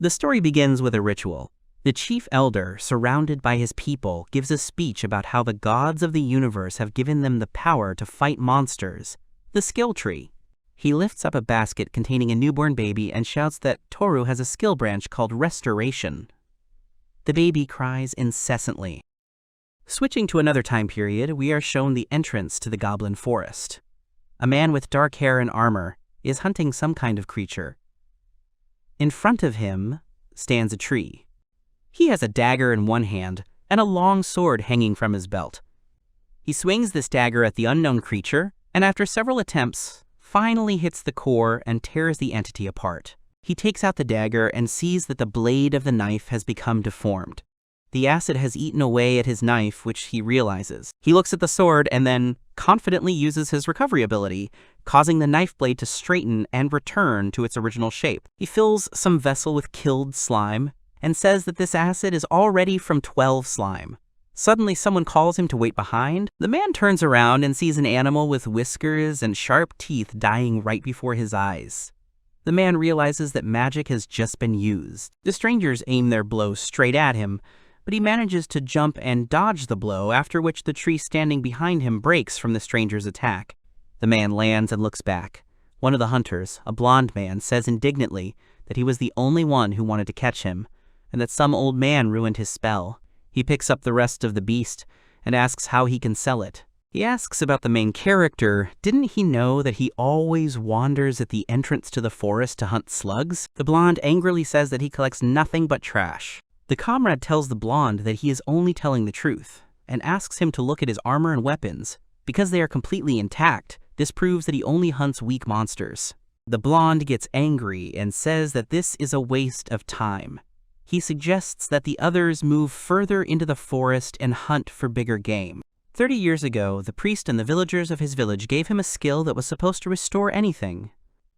The story begins with a ritual. The chief elder, surrounded by his people, gives a speech about how the gods of the universe have given them the power to fight monsters, the skill tree. He lifts up a basket containing a newborn baby and shouts that Toru has a skill branch called Restoration. The baby cries incessantly. Switching to another time period, we are shown the entrance to the Goblin Forest. A man with dark hair and armor is hunting some kind of creature. In front of him stands a tree. He has a dagger in one hand and a long sword hanging from his belt. He swings this dagger at the unknown creature, and after several attempts, finally hits the core and tears the entity apart. He takes out the dagger and sees that the blade of the knife has become deformed. The acid has eaten away at his knife, which he realizes. He looks at the sword and then confidently uses his recovery ability, causing the knife blade to straighten and return to its original shape. He fills some vessel with killed slime and says that this acid is already from 12 slime. Suddenly someone calls him to wait behind. The man turns around and sees an animal with whiskers and sharp teeth dying right before his eyes. The man realizes that magic has just been used. The strangers aim their blows straight at him, but he manages to jump and dodge the blow, after which the tree standing behind him breaks from the stranger's attack. The man lands and looks back. One of the hunters, a blonde man, says indignantly that he was the only one who wanted to catch him, and that some old man ruined his spell. He picks up the rest of the beast and asks how he can sell it. He asks about the main character. Didn't he know that he always wanders at the entrance to the forest to hunt slugs? The blonde angrily says that he collects nothing but trash. The comrade tells the blonde that he is only telling the truth and asks him to look at his armor and weapons. Because they are completely intact, this proves that he only hunts weak monsters. The blonde gets angry and says that this is a waste of time. He suggests that the others move further into the forest and hunt for bigger game. 30 years ago, the priest and the villagers of his village gave him a skill that was supposed to restore anything.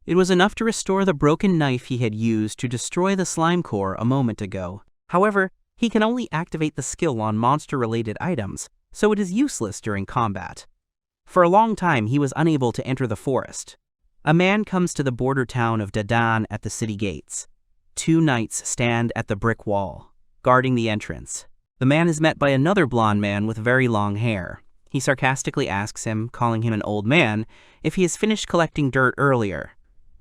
It was enough to restore the broken knife he had used to destroy the slime core a moment ago. However, he can only activate the skill on monster-related items, so it is useless during combat. For a long time, he was unable to enter the forest. A man comes to the border town of Dadan at the city gates. 2 knights stand at the brick wall, guarding the entrance. The man is met by another blonde man with very long hair. He sarcastically asks him, calling him an old man, if he has finished collecting dirt earlier.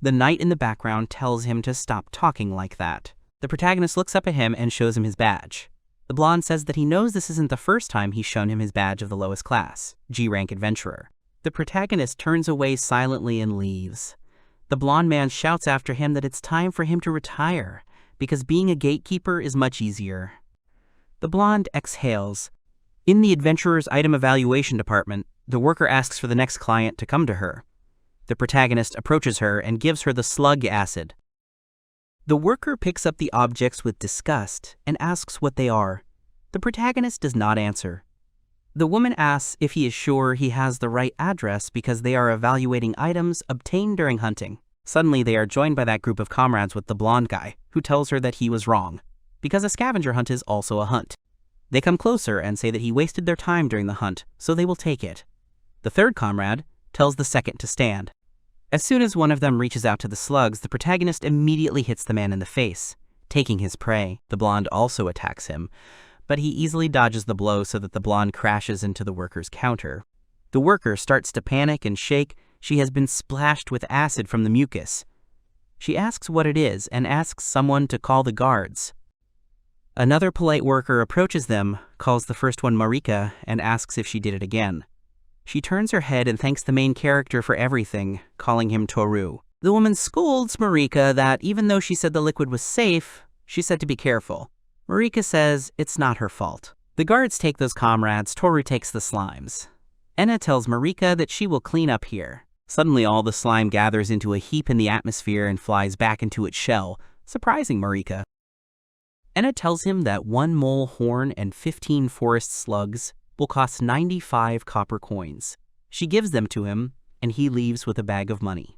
The knight in the background tells him to stop talking like that. The protagonist looks up at him and shows him his badge. The blonde says that he knows this isn't the first time he's shown him his badge of the lowest class, G-rank adventurer. The protagonist turns away silently and leaves. The blonde man shouts after him that it's time for him to retire, because being a gatekeeper is much easier. The blonde exhales. In the adventurer's item evaluation department, the worker asks for the next client to come to her. The protagonist approaches her and gives her the slug acid. The worker picks up the objects with disgust and asks what they are. The protagonist does not answer. The woman asks if he is sure he has the right address because they are evaluating items obtained during hunting. Suddenly, they are joined by that group of comrades with the blonde guy, who tells her that he was wrong, because a scavenger hunt is also a hunt. They come closer and say that he wasted their time during the hunt, so they will take it. The third comrade tells the second to stand. As soon as one of them reaches out to the slugs, the protagonist immediately hits the man in the face, taking his prey. The blonde also attacks him, but he easily dodges the blow so that the blonde crashes into the worker's counter. The worker starts to panic and shake. She has been splashed with acid from the mucus. She asks what it is and asks someone to call the guards. Another polite worker approaches them, calls the first one Marika, and asks if she did it again. She turns her head and thanks the main character for everything, calling him Toru. The woman scolds Marika that even though she said the liquid was safe, she said to be careful. Marika says it's not her fault. The guards take those comrades. Toru takes the slimes. Enna tells Marika that she will clean up here. Suddenly all the slime gathers into a heap in the atmosphere and flies back into its shell, surprising Marika. Enna tells him that 1 mole horn and 15 forest slugs will cost 95 copper coins. She gives them to him, and he leaves with a bag of money.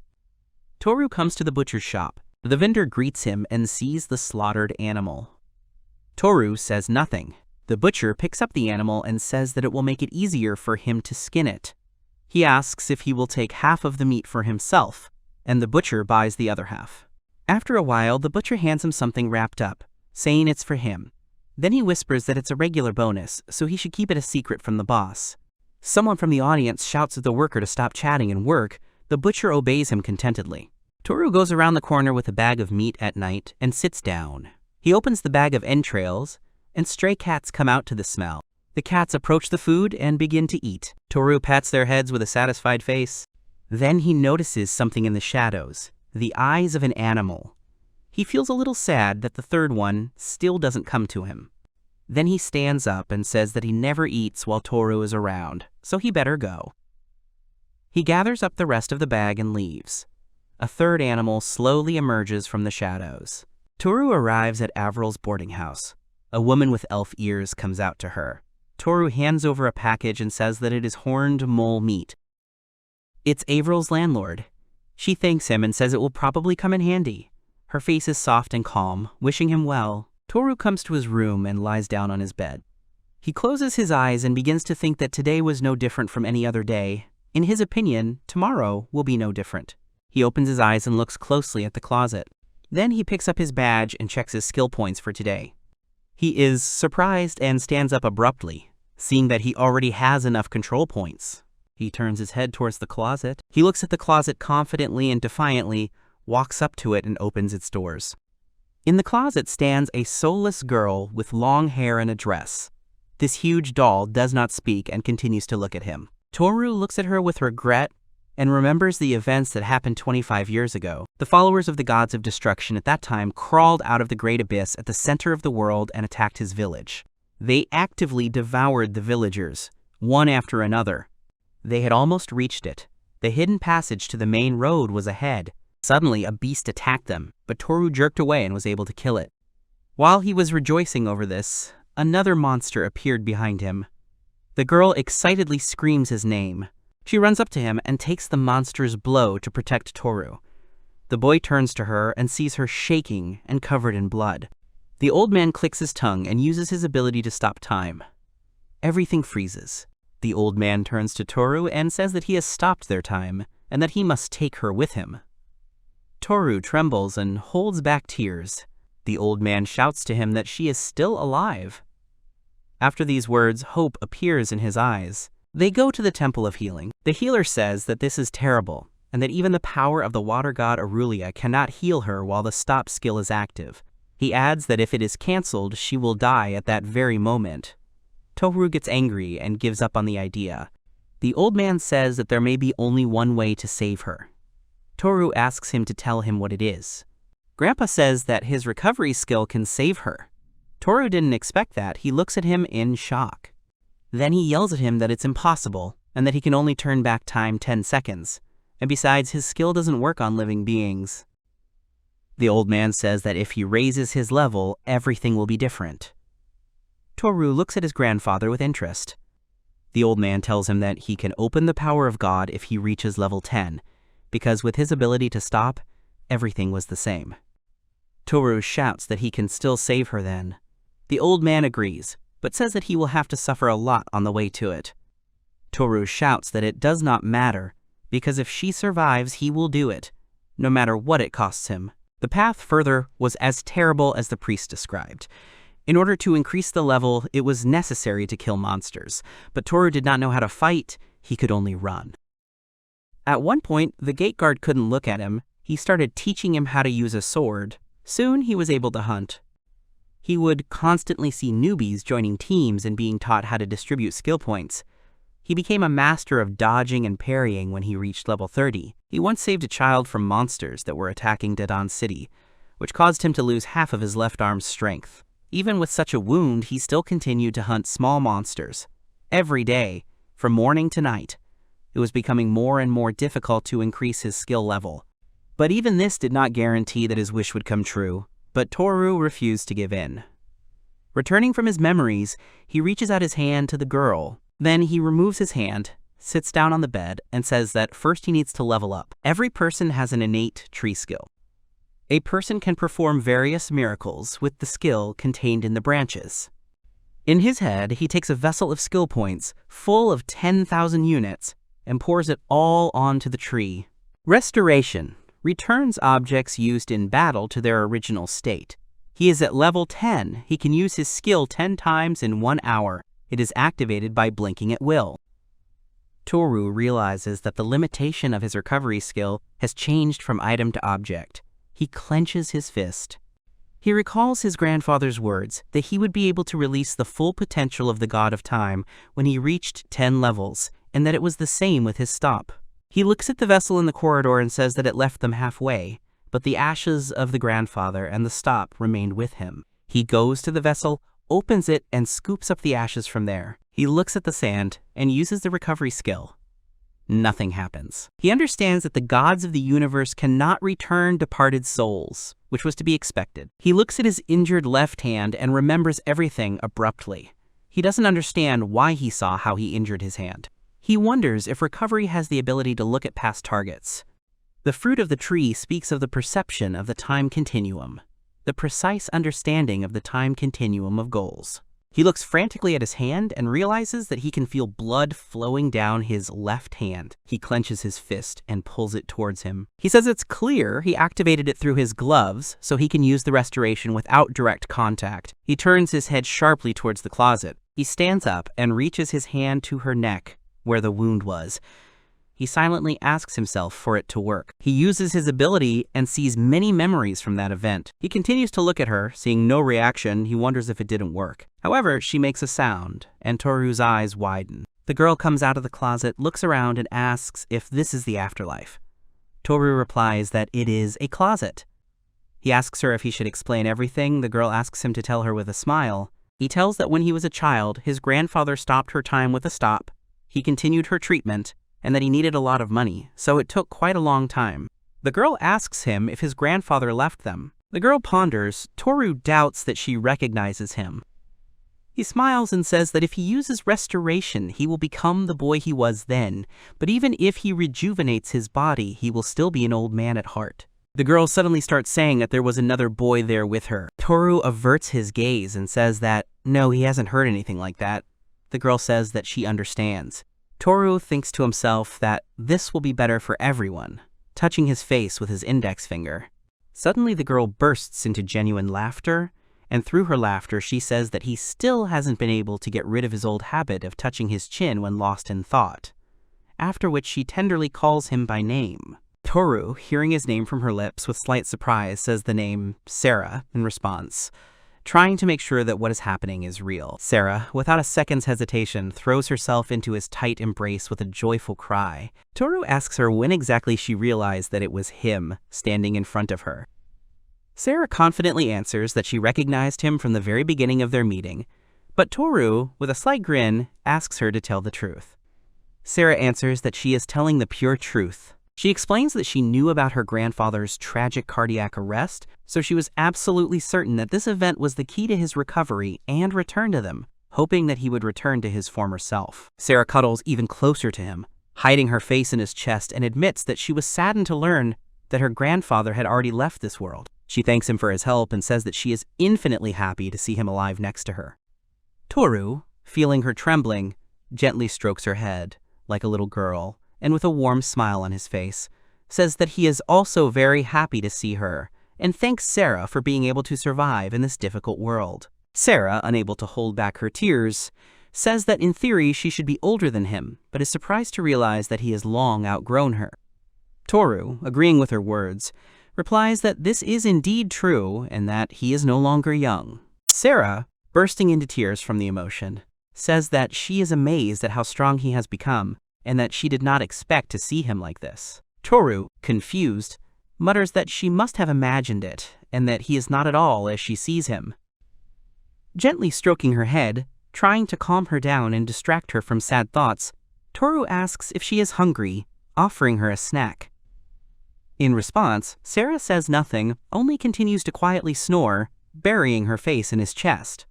Toru comes to the butcher's shop. The vendor greets him and sees the slaughtered animal. Toru says nothing. The butcher picks up the animal and says that it will make it easier for him to skin it. He asks if he will take half of the meat for himself, and the butcher buys the other half. After a while, the butcher hands him something wrapped up, saying it's for him. Then he whispers that it's a regular bonus, so he should keep it a secret from the boss. Someone from the audience shouts at the worker to stop chatting and work. The butcher obeys him contentedly. Toru goes around the corner with a bag of meat at night and sits down. He opens the bag of entrails, and stray cats come out to the smell. The cats approach the food and begin to eat. Toru pats their heads with a satisfied face. Then he notices something in the shadows, the eyes of an animal. He feels a little sad that the third one still doesn't come to him. Then he stands up and says that he never eats while Toru is around, so he better go. He gathers up the rest of the bag and leaves. A third animal slowly emerges from the shadows. Toru arrives at Avril's boarding house. A woman with elf ears comes out to her. Toru hands over a package and says that it is horned mole meat. It's Avril's landlord. She thanks him and says it will probably come in handy. Her face is soft and calm, wishing him well. Toru comes to his room and lies down on his bed. He closes his eyes and begins to think that today was no different from any other day. In his opinion, tomorrow will be no different. He opens his eyes and looks closely at the closet. Then he picks up his badge and checks his skill points for today. He is surprised and stands up abruptly, seeing that he already has enough control points. He turns his head towards the closet. He looks at the closet confidently and defiantly, walks up to it and opens its doors. In the closet stands a soulless girl with long hair and a dress. This huge doll does not speak and continues to look at him. Toru looks at her with regret and remembers the events that happened 25 years ago. The followers of the gods of destruction at that time crawled out of the great abyss at the center of the world and attacked his village. They actively devoured the villagers, one after another. They had almost reached it. The hidden passage to the main road was ahead. Suddenly, a beast attacked them, but Toru jerked away and was able to kill it. While he was rejoicing over this, another monster appeared behind him. The girl excitedly screams his name. She runs up to him and takes the monster's blow to protect Toru. The boy turns to her and sees her shaking and covered in blood. The old man clicks his tongue and uses his ability to stop time. Everything freezes. The old man turns to Toru and says that he has stopped their time and that he must take her with him. Toru trembles and holds back tears. The old man shouts to him that she is still alive. After these words, hope appears in his eyes. They go to the Temple of Healing. The healer says that this is terrible, and that even the power of the water god Uriel cannot heal her while the stop skill is active. He adds that if it is cancelled, she will die at that very moment. Toru gets angry and gives up on the idea. The old man says that there may be only one way to save her. Toru asks him to tell him what it is. Grandpa says that his recovery skill can save her. Toru didn't expect that. He looks at him in shock. Then he yells at him that it's impossible and that he can only turn back time 10 seconds. And besides, his skill doesn't work on living beings. The old man says that if he raises his level, everything will be different. Toru looks at his grandfather with interest. The old man tells him that he can open the power of God if he reaches level 10, because with his ability to stop, everything was the same. Toru shouts that he can still save her then. The old man agrees, but says that he will have to suffer a lot on the way to it. Toru shouts that it does not matter, because if she survives, he will do it, no matter what it costs him. The path further was as terrible as the priest described. In order to increase the level, it was necessary to kill monsters, but Toru did not know how to fight, he could only run. At one point, the gate guard couldn't look at him. He started teaching him how to use a sword. Soon, he was able to hunt. He would constantly see newbies joining teams and being taught how to distribute skill points. He became a master of dodging and parrying when he reached level 30. He once saved a child from monsters that were attacking Dedan City, which caused him to lose half of his left arm's strength. Even with such a wound, he still continued to hunt small monsters. Every day, from morning to night. It was becoming more and more difficult to increase his skill level. But even this did not guarantee that his wish would come true. But Toru refused to give in. Returning from his memories, he reaches out his hand to the girl. Then he removes his hand, sits down on the bed, and says that first he needs to level up. Every person has an innate tree skill. A person can perform various miracles with the skill contained in the branches. In his head, he takes a vessel of skill points full of 10,000 units and pours it all onto the tree. Restoration. returns objects used in battle to their original state. He is at level 10. He can use his skill 10 times in 1 hour. It is activated by blinking at will. Toru realizes that the limitation of his recovery skill has changed from item to object. He clenches his fist. He recalls his grandfather's words that he would be able to release the full potential of the God of Time when he reached 10 levels, and that it was the same with his stop. He looks at the vessel in the corridor and says that it left them halfway, but the ashes of the grandfather and the stop remained with him. He goes to the vessel, opens it, and scoops up the ashes from there. He looks at the sand and uses the recovery skill. Nothing happens. He understands that the gods of the universe cannot return departed souls, which was to be expected. He looks at his injured left hand and remembers everything abruptly. He doesn't understand why he saw how he injured his hand. He wonders if recovery has the ability to look at past targets. The fruit of the tree speaks of the perception of the time continuum, the precise understanding of the time continuum of goals. He looks frantically at his hand and realizes that he can feel blood flowing down his left hand. He clenches his fist and pulls it towards him. He says it's clear he activated it through his gloves so he can use the restoration without direct contact. He turns his head sharply towards the closet. He stands up and reaches his hand to her neck, where the wound was. He silently asks himself for it to work. He uses his ability and sees many memories from that event. He continues to look at her, seeing no reaction. He wonders if it didn't work. However, she makes a sound, and Toru's eyes widen. The girl comes out of the closet, looks around, and asks if this is the afterlife. Toru replies that it is a closet. He asks her if he should explain everything. The girl asks him to tell her with a smile. He tells that when he was a child, his grandfather stopped her time with a stop. He continued her treatment, and that he needed a lot of money, so it took quite a long time. The girl asks him if his grandfather left them. The girl ponders. Toru doubts that she recognizes him. He smiles and says that if he uses restoration, he will become the boy he was then, but even if he rejuvenates his body, he will still be an old man at heart. The girl suddenly starts saying that there was another boy there with her. Toru averts his gaze and says that, no, he hasn't heard anything like that. The girl says that she understands. Toru thinks to himself that this will be better for everyone, touching his face with his index finger. Suddenly the girl bursts into genuine laughter, and through her laughter she says that he still hasn't been able to get rid of his old habit of touching his chin when lost in thought, after which she tenderly calls him by name. Toru, hearing his name from her lips with slight surprise, says the name Sarah in response, trying to make sure that what is happening is real. Sarah, without a second's hesitation, throws herself into his tight embrace with a joyful cry. Toru asks her when exactly she realized that it was him standing in front of her. Sarah confidently answers that she recognized him from the very beginning of their meeting, but Toru, with a slight grin, asks her to tell the truth. Sarah answers that she is telling the pure truth. She explains that she knew about her grandfather's tragic cardiac arrest, so she was absolutely certain that this event was the key to his recovery and return to them, hoping that he would return to his former self. Sarah cuddles even closer to him, hiding her face in his chest, and admits that she was saddened to learn that her grandfather had already left this world. She thanks him for his help and says that she is infinitely happy to see him alive next to her. Toru, feeling her trembling, gently strokes her head, like a little girl, and with a warm smile on his face, says that he is also very happy to see her, and thanks Sarah for being able to survive in this difficult world. Sarah, unable to hold back her tears, says that in theory she should be older than him, but is surprised to realize that he has long outgrown her. Toru, agreeing with her words, replies that this is indeed true and that he is no longer young. Sarah, bursting into tears from the emotion, says that she is amazed at how strong he has become, and that she did not expect to see him like this. Toru, confused, mutters that she must have imagined it, and that he is not at all as she sees him. Gently stroking her head, trying to calm her down and distract her from sad thoughts, Toru asks if she is hungry, offering her a snack. In response, Sarah says nothing, only continues to quietly snore, burying her face in his chest.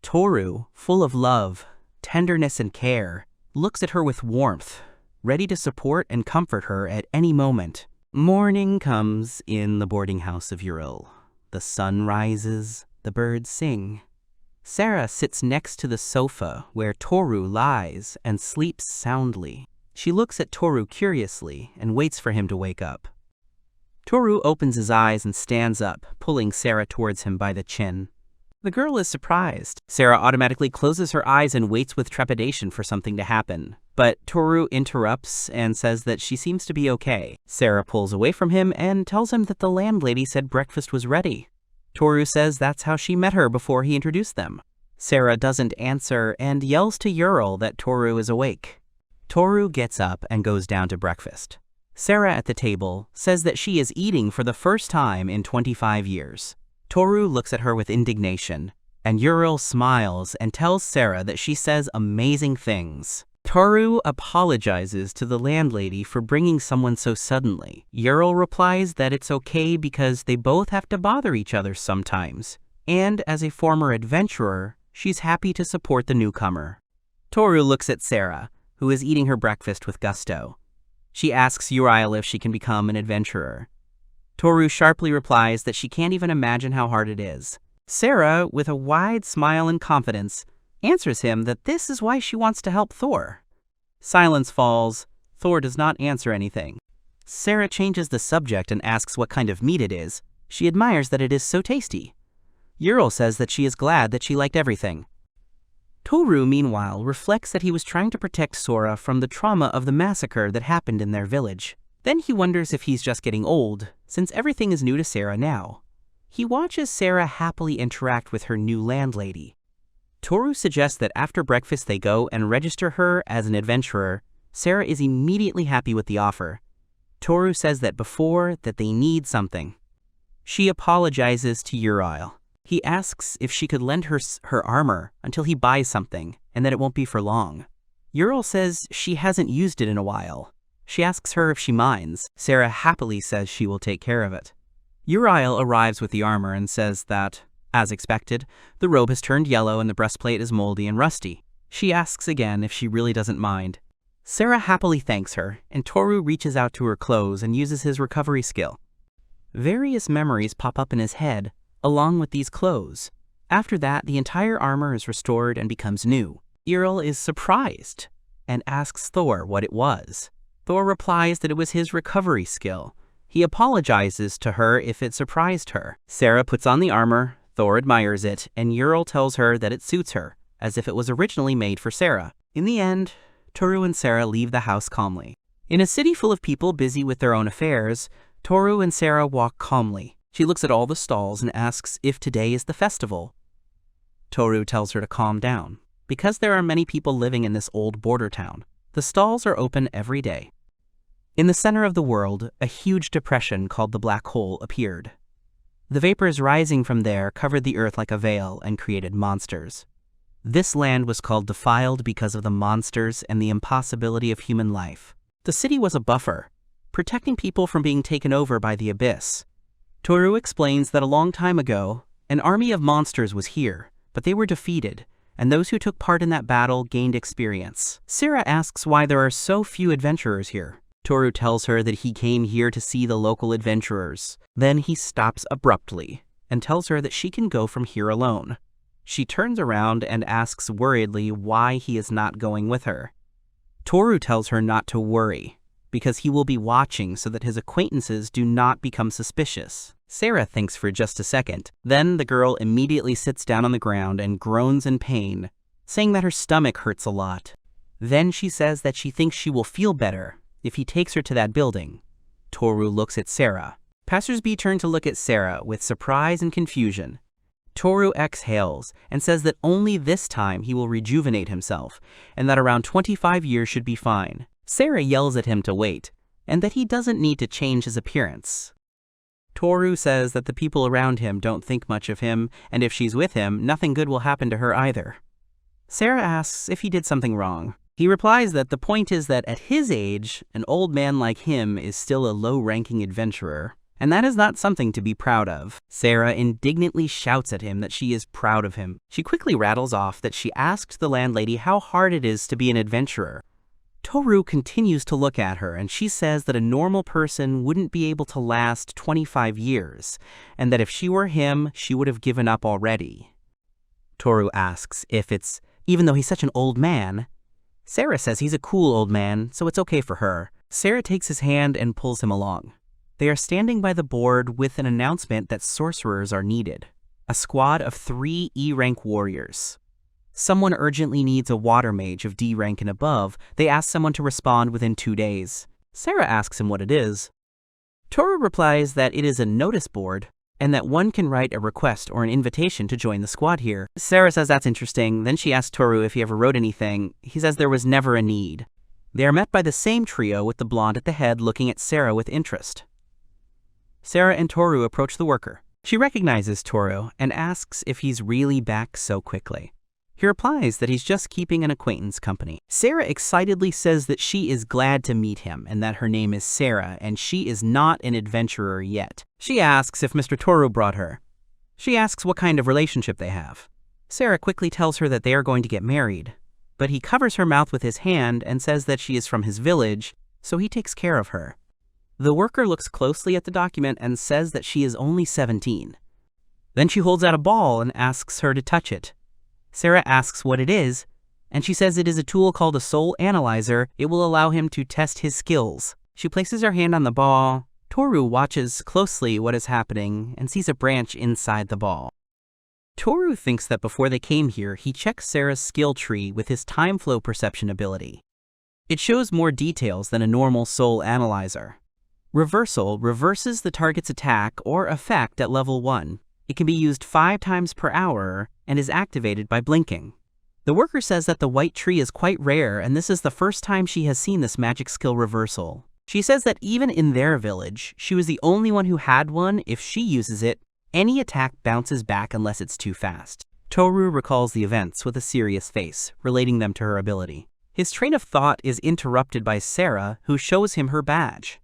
Toru, full of love, tenderness, and care, looks at her with warmth, ready to support and comfort her at any moment. Morning comes in the boarding house of Uriel. The sun rises, the birds sing. Sarah sits next to the sofa where Toru lies and sleeps soundly. She looks at Toru curiously and waits for him to wake up. Toru opens his eyes and stands up, pulling Sarah towards him by the chin. The girl is surprised. Sarah automatically closes her eyes and waits with trepidation for something to happen. But Toru interrupts and says that she seems to be okay. Sarah pulls away from him and tells him that the landlady said breakfast was ready. Toru says that's how she met her before he introduced them. Sarah doesn't answer and yells to Uriel that Toru is awake. Toru gets up and goes down to breakfast. Sarah at the table says that she is eating for the first time in 25 years. Toru looks at her with indignation, and Uriel smiles and tells Sarah that she says amazing things. Toru apologizes to the landlady for bringing someone so suddenly. Uriel replies that it's okay because they both have to bother each other sometimes, and as a former adventurer, she's happy to support the newcomer. Toru looks at Sarah, who is eating her breakfast with gusto. She asks Uriel if she can become an adventurer. Toru sharply replies that she can't even imagine how hard it is. Sarah, with a wide smile and confidence, answers him that this is why she wants to help Thor. Silence falls. Thor does not answer anything. Sarah changes the subject and asks what kind of meat it is. She admires that it is so tasty. Uriel says that she is glad that she liked everything. Toru, meanwhile, reflects that he was trying to protect Sora from the trauma of the massacre that happened in their village. Then he wonders if he's just getting old, since everything is new to Sarah now. He watches Sarah happily interact with her new landlady. Toru suggests that after breakfast they go and register her as an adventurer. Sarah is immediately happy with the offer. Toru says that they need something. She apologizes to Uriel. He asks if she could lend her armor until he buys something, and that it won't be for long. Uriel says she hasn't used it in a while. She asks her if she minds. Sarah happily says she will take care of it. Uriel arrives with the armor and says that, as expected, the robe has turned yellow and the breastplate is moldy and rusty. She asks again if she really doesn't mind. Sarah happily thanks her, and Toru reaches out to her clothes and uses his recovery skill. Various memories pop up in his head, along with these clothes. After that, the entire armor is restored and becomes new. Uriel is surprised and asks Thor what it was. Thor replies that it was his recovery skill. He apologizes to her if it surprised her. Sarah puts on the armor, Thor admires it, and Uriel tells her that it suits her, as if it was originally made for Sarah. In the end, Toru and Sarah leave the house calmly. In a city full of people busy with their own affairs, Toru and Sarah walk calmly. She looks at all the stalls and asks if today is the festival. Toru tells her to calm down, because there are many people living in this old border town. The stalls are open every day. In the center of the world, a huge depression called the Black Hole appeared. The vapors rising from there covered the earth like a veil and created monsters. This land was called defiled because of the monsters and the impossibility of human life. The city was a buffer, protecting people from being taken over by the abyss. Toru explains that a long time ago, an army of monsters was here, but they were defeated, and those who took part in that battle gained experience. Sarah asks why there are so few adventurers here. Toru tells her that he came here to see the local adventurers. Then he stops abruptly and tells her that she can go from here alone. She turns around and asks worriedly why he is not going with her. Toru tells her not to worry, because he will be watching so that his acquaintances do not become suspicious. Sarah thinks for just a second. Then the girl immediately sits down on the ground and groans in pain, saying that her stomach hurts a lot. Then she says that she thinks she will feel better if he takes her to that building. Toru looks at Sarah. Passersby turn to look at Sarah with surprise and confusion. Toru exhales and says that only this time he will rejuvenate himself, and that around 25 years should be fine. Sarah yells at him to wait, and that he doesn't need to change his appearance. Toru says that the people around him don't think much of him, and if she's with him, nothing good will happen to her either. Sarah asks if he did something wrong. He replies that the point is that at his age, an old man like him is still a low-ranking adventurer, and that is not something to be proud of. Sarah indignantly shouts at him that she is proud of him. She quickly rattles off that she asked the landlady how hard it is to be an adventurer. Toru continues to look at her, and she says that a normal person wouldn't be able to last 25 years, and that if she were him, she would have given up already. Toru asks if it's, even though he's such an old man. Sarah says he's a cool old man, so it's okay for her. Sarah takes his hand and pulls him along. They are standing by the board with an announcement that sorcerers are needed. A squad of 3 E-rank warriors. Someone urgently needs a water mage of D rank and above. They ask someone to respond within 2 days. Sarah asks him what it is. Toru replies that it is a notice board, and that one can write a request or an invitation to join the squad here. Sarah says that's interesting. Then she asks Toru if he ever wrote anything. He says there was never a need. They are met by the same trio with the blonde at the head looking at Sarah with interest. Sarah and Toru approach the worker. She recognizes Toru and asks if he's really back so quickly. He replies that he's just keeping an acquaintance company. Sarah excitedly says that she is glad to meet him and that her name is Sarah and she is not an adventurer yet. She asks if Mr. Toru brought her. She asks what kind of relationship they have. Sarah quickly tells her that they are going to get married, but he covers her mouth with his hand and says that she is from his village, so he takes care of her. The worker looks closely at the document and says that she is only 17. Then she holds out a ball and asks her to touch it. Sarah asks what it is, and she says it is a tool called a soul analyzer. It will allow him to test his skills. She places her hand on the ball. Toru watches closely what is happening and sees a branch inside the ball. Toru thinks that before they came here, he checked Sarah's skill tree with his time flow perception ability. It shows more details than a normal soul analyzer. Reversal reverses the target's attack or effect at level 1. It can be used 5 times per hour and is activated by blinking. The worker says that the white tree is quite rare and this is the first time she has seen this magic skill reversal. She says that even in their village, she was the only one who had one. If she uses it, any attack bounces back unless it's too fast. Toru recalls the events with a serious face, relating them to her ability. His train of thought is interrupted by Sarah, who shows him her badge.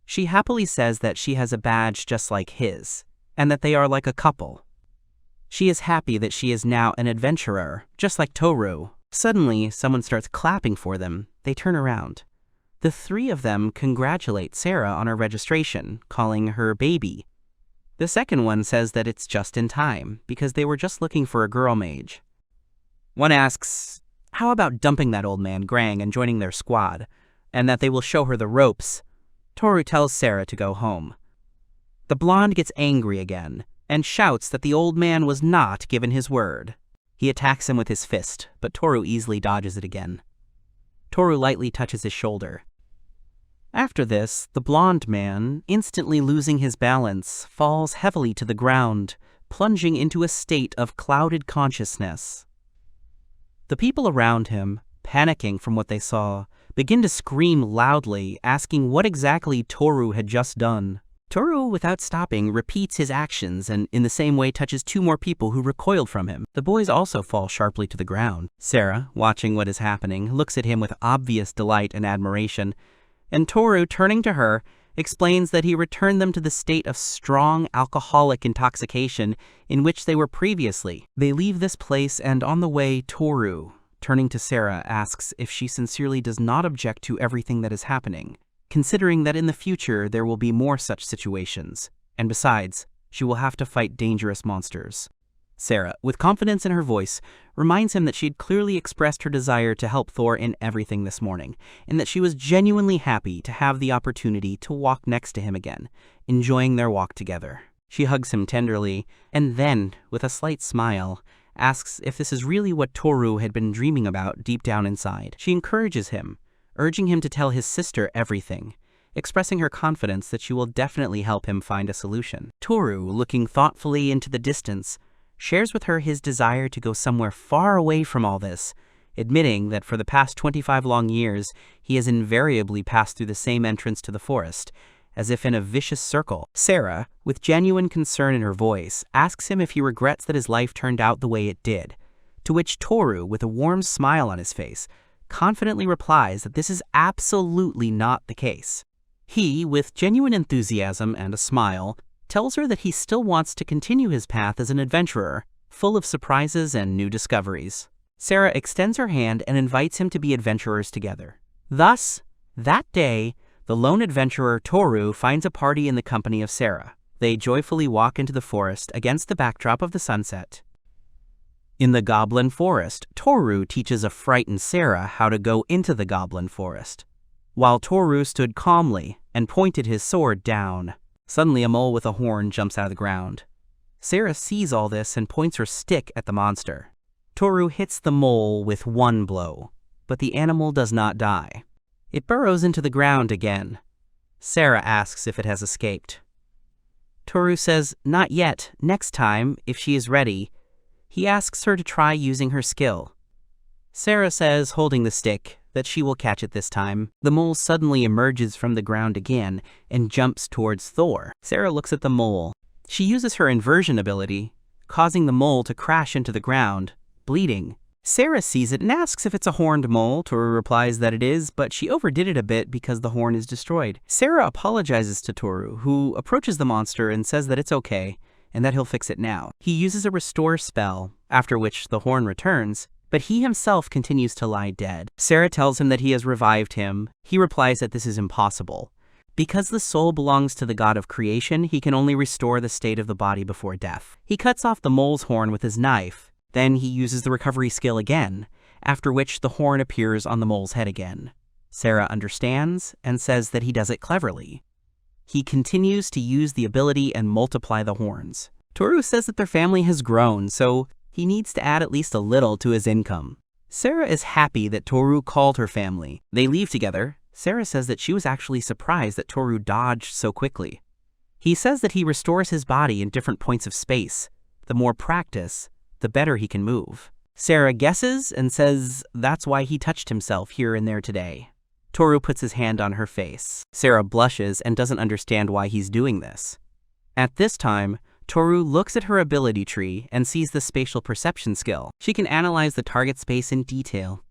She happily says that she has a badge just like his, and that they are like a couple. She is happy that she is now an adventurer, just like Toru. Suddenly, someone starts clapping for them. They turn around. The 3 of them congratulate Sarah on her registration, calling her baby. The second one says that it's just in time, because they were just looking for a girl mage. One asks, how about dumping that old man Grang and joining their squad, and that they will show her the ropes. Toru tells Sarah to go home. The blonde gets angry again, and shouts that the old man was not given his word. He attacks him with his fist, but Toru easily dodges it again. Toru lightly touches his shoulder. After this, the blonde man, instantly losing his balance, falls heavily to the ground, plunging into a state of clouded consciousness. The people around him, panicking from what they saw, begin to scream loudly, asking what exactly Toru had just done. Toru, without stopping, repeats his actions and in the same way touches 2 more people who recoiled from him. The boys also fall sharply to the ground. Sarah, watching what is happening, looks at him with obvious delight and admiration, and Toru, turning to her, explains that he returned them to the state of strong alcoholic intoxication in which they were previously. They leave this place, and on the way, Toru, turning to Sarah, asks if she sincerely does not object to everything that is happening, considering that in the future there will be more such situations, and besides, she will have to fight dangerous monsters. Sarah, with confidence in her voice, reminds him that she had clearly expressed her desire to help Thor in everything this morning, and that she was genuinely happy to have the opportunity to walk next to him again, enjoying their walk together. She hugs him tenderly, and then, with a slight smile, asks if this is really what Toru had been dreaming about deep down inside. She encourages him, urging him to tell his sister everything, expressing her confidence that she will definitely help him find a solution. Toru, looking thoughtfully into the distance, shares with her his desire to go somewhere far away from all this, admitting that for the past 25 long years, he has invariably passed through the same entrance to the forest, as if in a vicious circle. Sarah, with genuine concern in her voice, asks him if he regrets that his life turned out the way it did, to which Toru, with a warm smile on his face, confidently replies that this is absolutely not the case. He, with genuine enthusiasm and a smile, tells her that he still wants to continue his path as an adventurer, full of surprises and new discoveries. Sarah extends her hand and invites him to be adventurers together. Thus, that day, the lone adventurer Toru finds a party in the company of Sarah. They joyfully walk into the forest against the backdrop of the sunset. In the Goblin Forest, Toru teaches a frightened Sarah how to go into the Goblin Forest. While Toru stood calmly, and pointed his sword down. Suddenly a mole with a horn jumps out of the ground. Sarah sees all this and points her stick at the monster. Toru hits the mole with one blow, but the animal does not die. It burrows into the ground again. Sarah asks if it has escaped. Toru says, not yet, next time, if she is ready. He asks her to try using her skill. Sarah says, holding the stick, that she will catch it this time. The mole suddenly emerges from the ground again and jumps towards Thor. Sarah looks at the mole. She uses her inversion ability, causing the mole to crash into the ground, bleeding. Sarah sees it and asks if it's a horned mole. Toru replies that it is, but she overdid it a bit because the horn is destroyed. Sarah apologizes to Toru, who approaches the monster and says that it's okay, and that he'll fix it now. He uses a restore spell, after which the horn returns, but he himself continues to lie dead. Sarah tells him that he has revived him. He replies that this is impossible. Because the soul belongs to the god of creation, he can only restore the state of the body before death. He cuts off the mole's horn with his knife. Then he uses the recovery skill again, after which the horn appears on the mole's head again. Sarah understands and says that he does it cleverly. He continues to use the ability and multiply the horns. Toru says that their family has grown, so he needs to add at least a little to his income. Sarah is happy that Toru called her family. They leave together. Sarah says that she was actually surprised that Toru dodged so quickly. He says that he restores his body in different points of space. The more practice, the better he can move. Sarah guesses and says that's why he touched himself here and there today. Toru puts his hand on her face. Sarah blushes and doesn't understand why he's doing this. At this time, Toru looks at her ability tree and sees the spatial perception skill. She can analyze the target space in detail.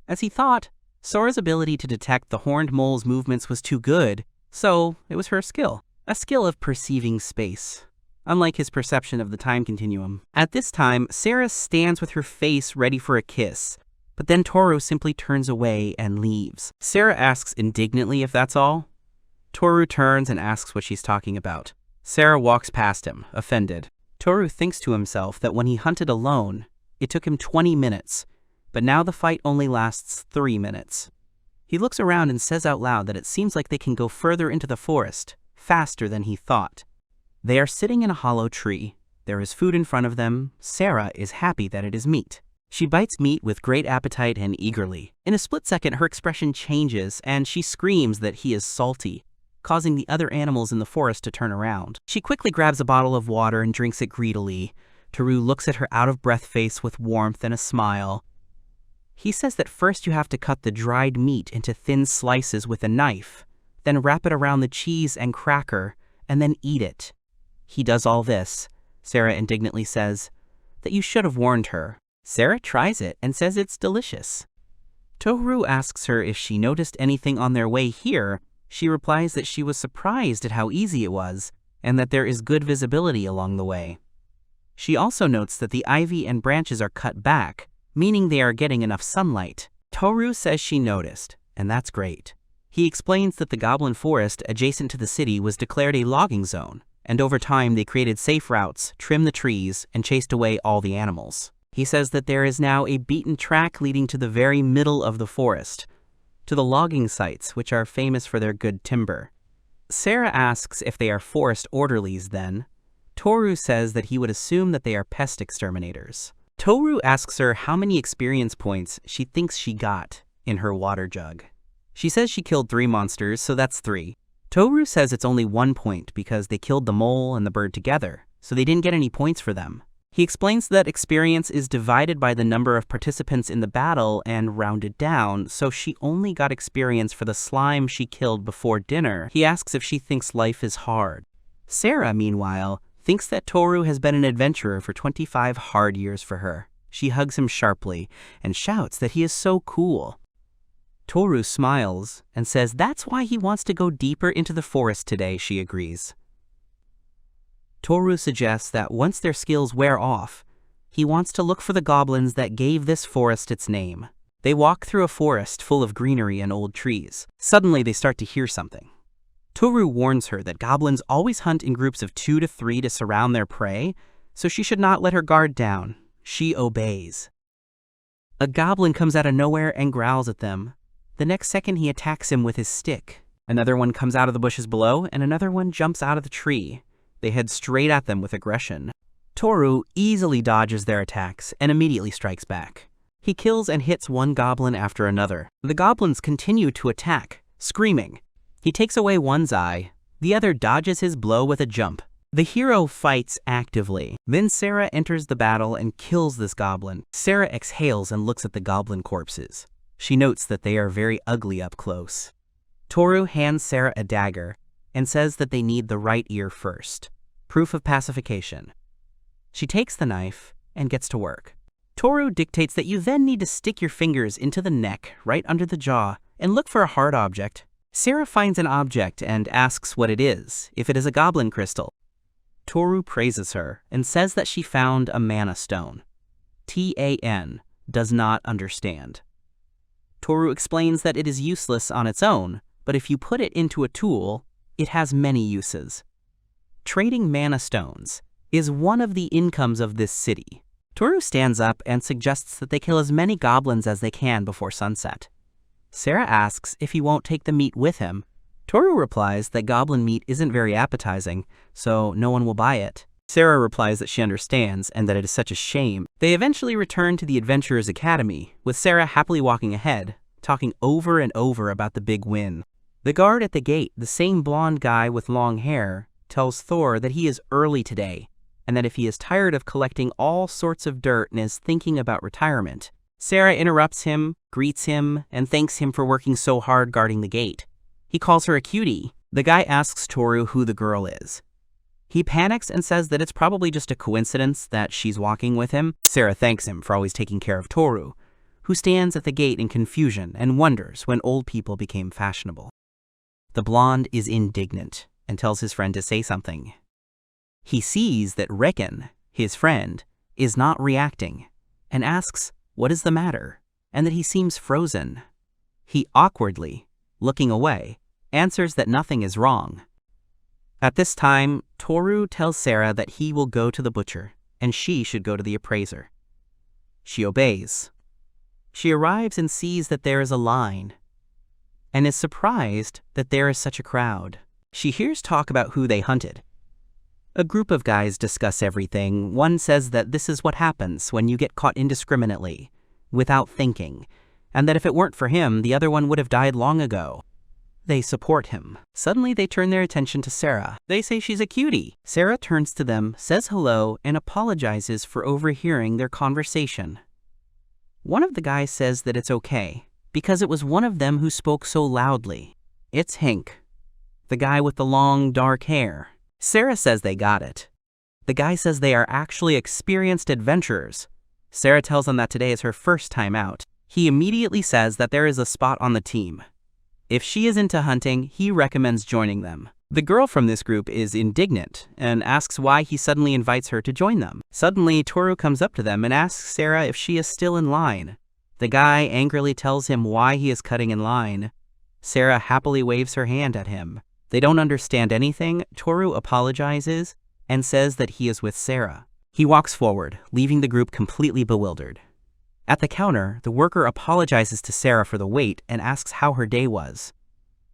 As he thought, Sora's ability to detect the horned mole's movements was too good, so it was her skill. A skill of perceiving space, unlike his perception of the time continuum. At this time, Sarah stands with her face ready for a kiss, but then Toru simply turns away and leaves. Sarah asks indignantly if that's all. Toru turns and asks what she's talking about. Sarah walks past him, offended. Toru thinks to himself that when he hunted alone, it took him 20 minutes, but now the fight only lasts 3 minutes. He looks around and says out loud that it seems like they can go further into the forest, faster than he thought. They are sitting in a hollow tree. There is food in front of them. Sarah is happy that it is meat. She bites meat with great appetite and eagerly. In a split second, her expression changes, and she screams that he is salty, causing the other animals in the forest to turn around. She quickly grabs a bottle of water and drinks it greedily. Toru looks at her out-of-breath face with warmth and a smile. He says that first you have to cut the dried meat into thin slices with a knife, then wrap it around the cheese and cracker, and then eat it. He does all this. Sarah indignantly says that you should have warned her. Sarah tries it and says it's delicious. Toru asks her if she noticed anything on their way here. She replies that she was surprised at how easy it was, and that there is good visibility along the way. She also notes that the ivy and branches are cut back, meaning they are getting enough sunlight. Toru says she noticed, and that's great. He explains that the Goblin forest adjacent to the city was declared a logging zone, and over time they created safe routes, trimmed the trees, and chased away all the animals. He says that there is now a beaten track leading to the very middle of the forest, to the logging sites, which are famous for their good timber. Sarah asks if they are forest orderlies then. Toru says that he would assume that they are pest exterminators. Toru asks her how many experience points she thinks she got in her water jug. She says she killed 3 monsters, so that's 3. Toru says it's only 1 point because they killed the mole and the bird together, so they didn't get any points for them. He explains that experience is divided by the number of participants in the battle and rounded down, so she only got experience for the slime she killed before dinner. He asks if she thinks life is hard. Sarah, meanwhile, thinks that Toru has been an adventurer for 25 hard years for her. She hugs him sharply and shouts that he is so cool. Toru smiles and says that's why he wants to go deeper into the forest today. She agrees. Toru suggests that once their skills wear off, he wants to look for the goblins that gave this forest its name. They walk through a forest full of greenery and old trees. Suddenly they start to hear something. Toru warns her that goblins always hunt in groups of 2 to 3 to surround their prey, so she should not let her guard down. She obeys. A goblin comes out of nowhere and growls at them. The next second he attacks him with his stick. Another one comes out of the bushes below, and another one jumps out of the tree. They head straight at them with aggression. Toru easily dodges their attacks and immediately strikes back. He kills and hits one goblin after another. The goblins continue to attack, screaming. He takes away one's eye. The other dodges his blow with a jump. The hero fights actively. Then Sarah enters the battle and kills this goblin. Sarah exhales and looks at the goblin corpses. She notes that they are very ugly up close. Toru hands Sarah a dagger and says that they need the right ear first. Proof of pacification. She takes the knife and gets to work. Toru dictates that you then need to stick your fingers into the neck, right under the jaw, and look for a hard object. Sarah finds an object and asks what it is, if it is a goblin crystal. Toru praises her and says that she found a mana stone. Tan does not understand. Toru explains that it is useless on its own, but if you put it into a tool, it has many uses. Trading mana stones is one of the incomes of this city. Toru stands up and suggests that they kill as many goblins as they can before sunset. Sarah asks if he won't take the meat with him. Toru replies that goblin meat isn't very appetizing, so no one will buy it. Sarah replies that she understands and that it is such a shame. They eventually return to the Adventurers Academy, with Sarah happily walking ahead, talking over and over about the big win. The guard at the gate, the same blonde guy with long hair, tells Thor that he is early today, and that if he is tired of collecting all sorts of dirt and is thinking about retirement. Sarah interrupts him, greets him, and thanks him for working so hard guarding the gate. He calls her a cutie. The guy asks Toru who the girl is. He panics and says that it's probably just a coincidence that she's walking with him. Sarah thanks him for always taking care of Toru, who stands at the gate in confusion and wonders when old people became fashionable. The blonde is indignant and tells his friend to say something. He sees that Reckon, his friend, is not reacting and asks what is the matter and that he seems frozen. He awkwardly, looking away, answers that nothing is wrong. At this time, Toru tells Sarah that he will go to the butcher and she should go to the appraiser. She obeys. She arrives and sees that there is a line and is surprised that there is such a crowd. She hears talk about who they hunted. A group of guys discuss everything. One says that this is what happens when you get caught indiscriminately, without thinking, and that if it weren't for him, the other one would have died long ago. They support him. Suddenly they turn their attention to Sarah. They say she's a cutie. Sarah turns to them, says hello, and apologizes for overhearing their conversation. One of the guys says that it's okay, because it was one of them who spoke so loudly. It's Hank, the guy with the long, dark hair. Sarah says they got it. The guy says they are actually experienced adventurers. Sarah tells him that today is her first time out. He immediately says that there is a spot on the team. If she is into hunting, he recommends joining them. The girl from this group is indignant and asks why he suddenly invites her to join them. Suddenly, Toru comes up to them and asks Sarah if she is still in line. The guy angrily tells him why he is cutting in line. Sarah happily waves her hand at him. They don't understand anything. Toru apologizes and says that he is with Sarah. He walks forward, leaving the group completely bewildered. At the counter, the worker apologizes to Sarah for the wait and asks how her day was.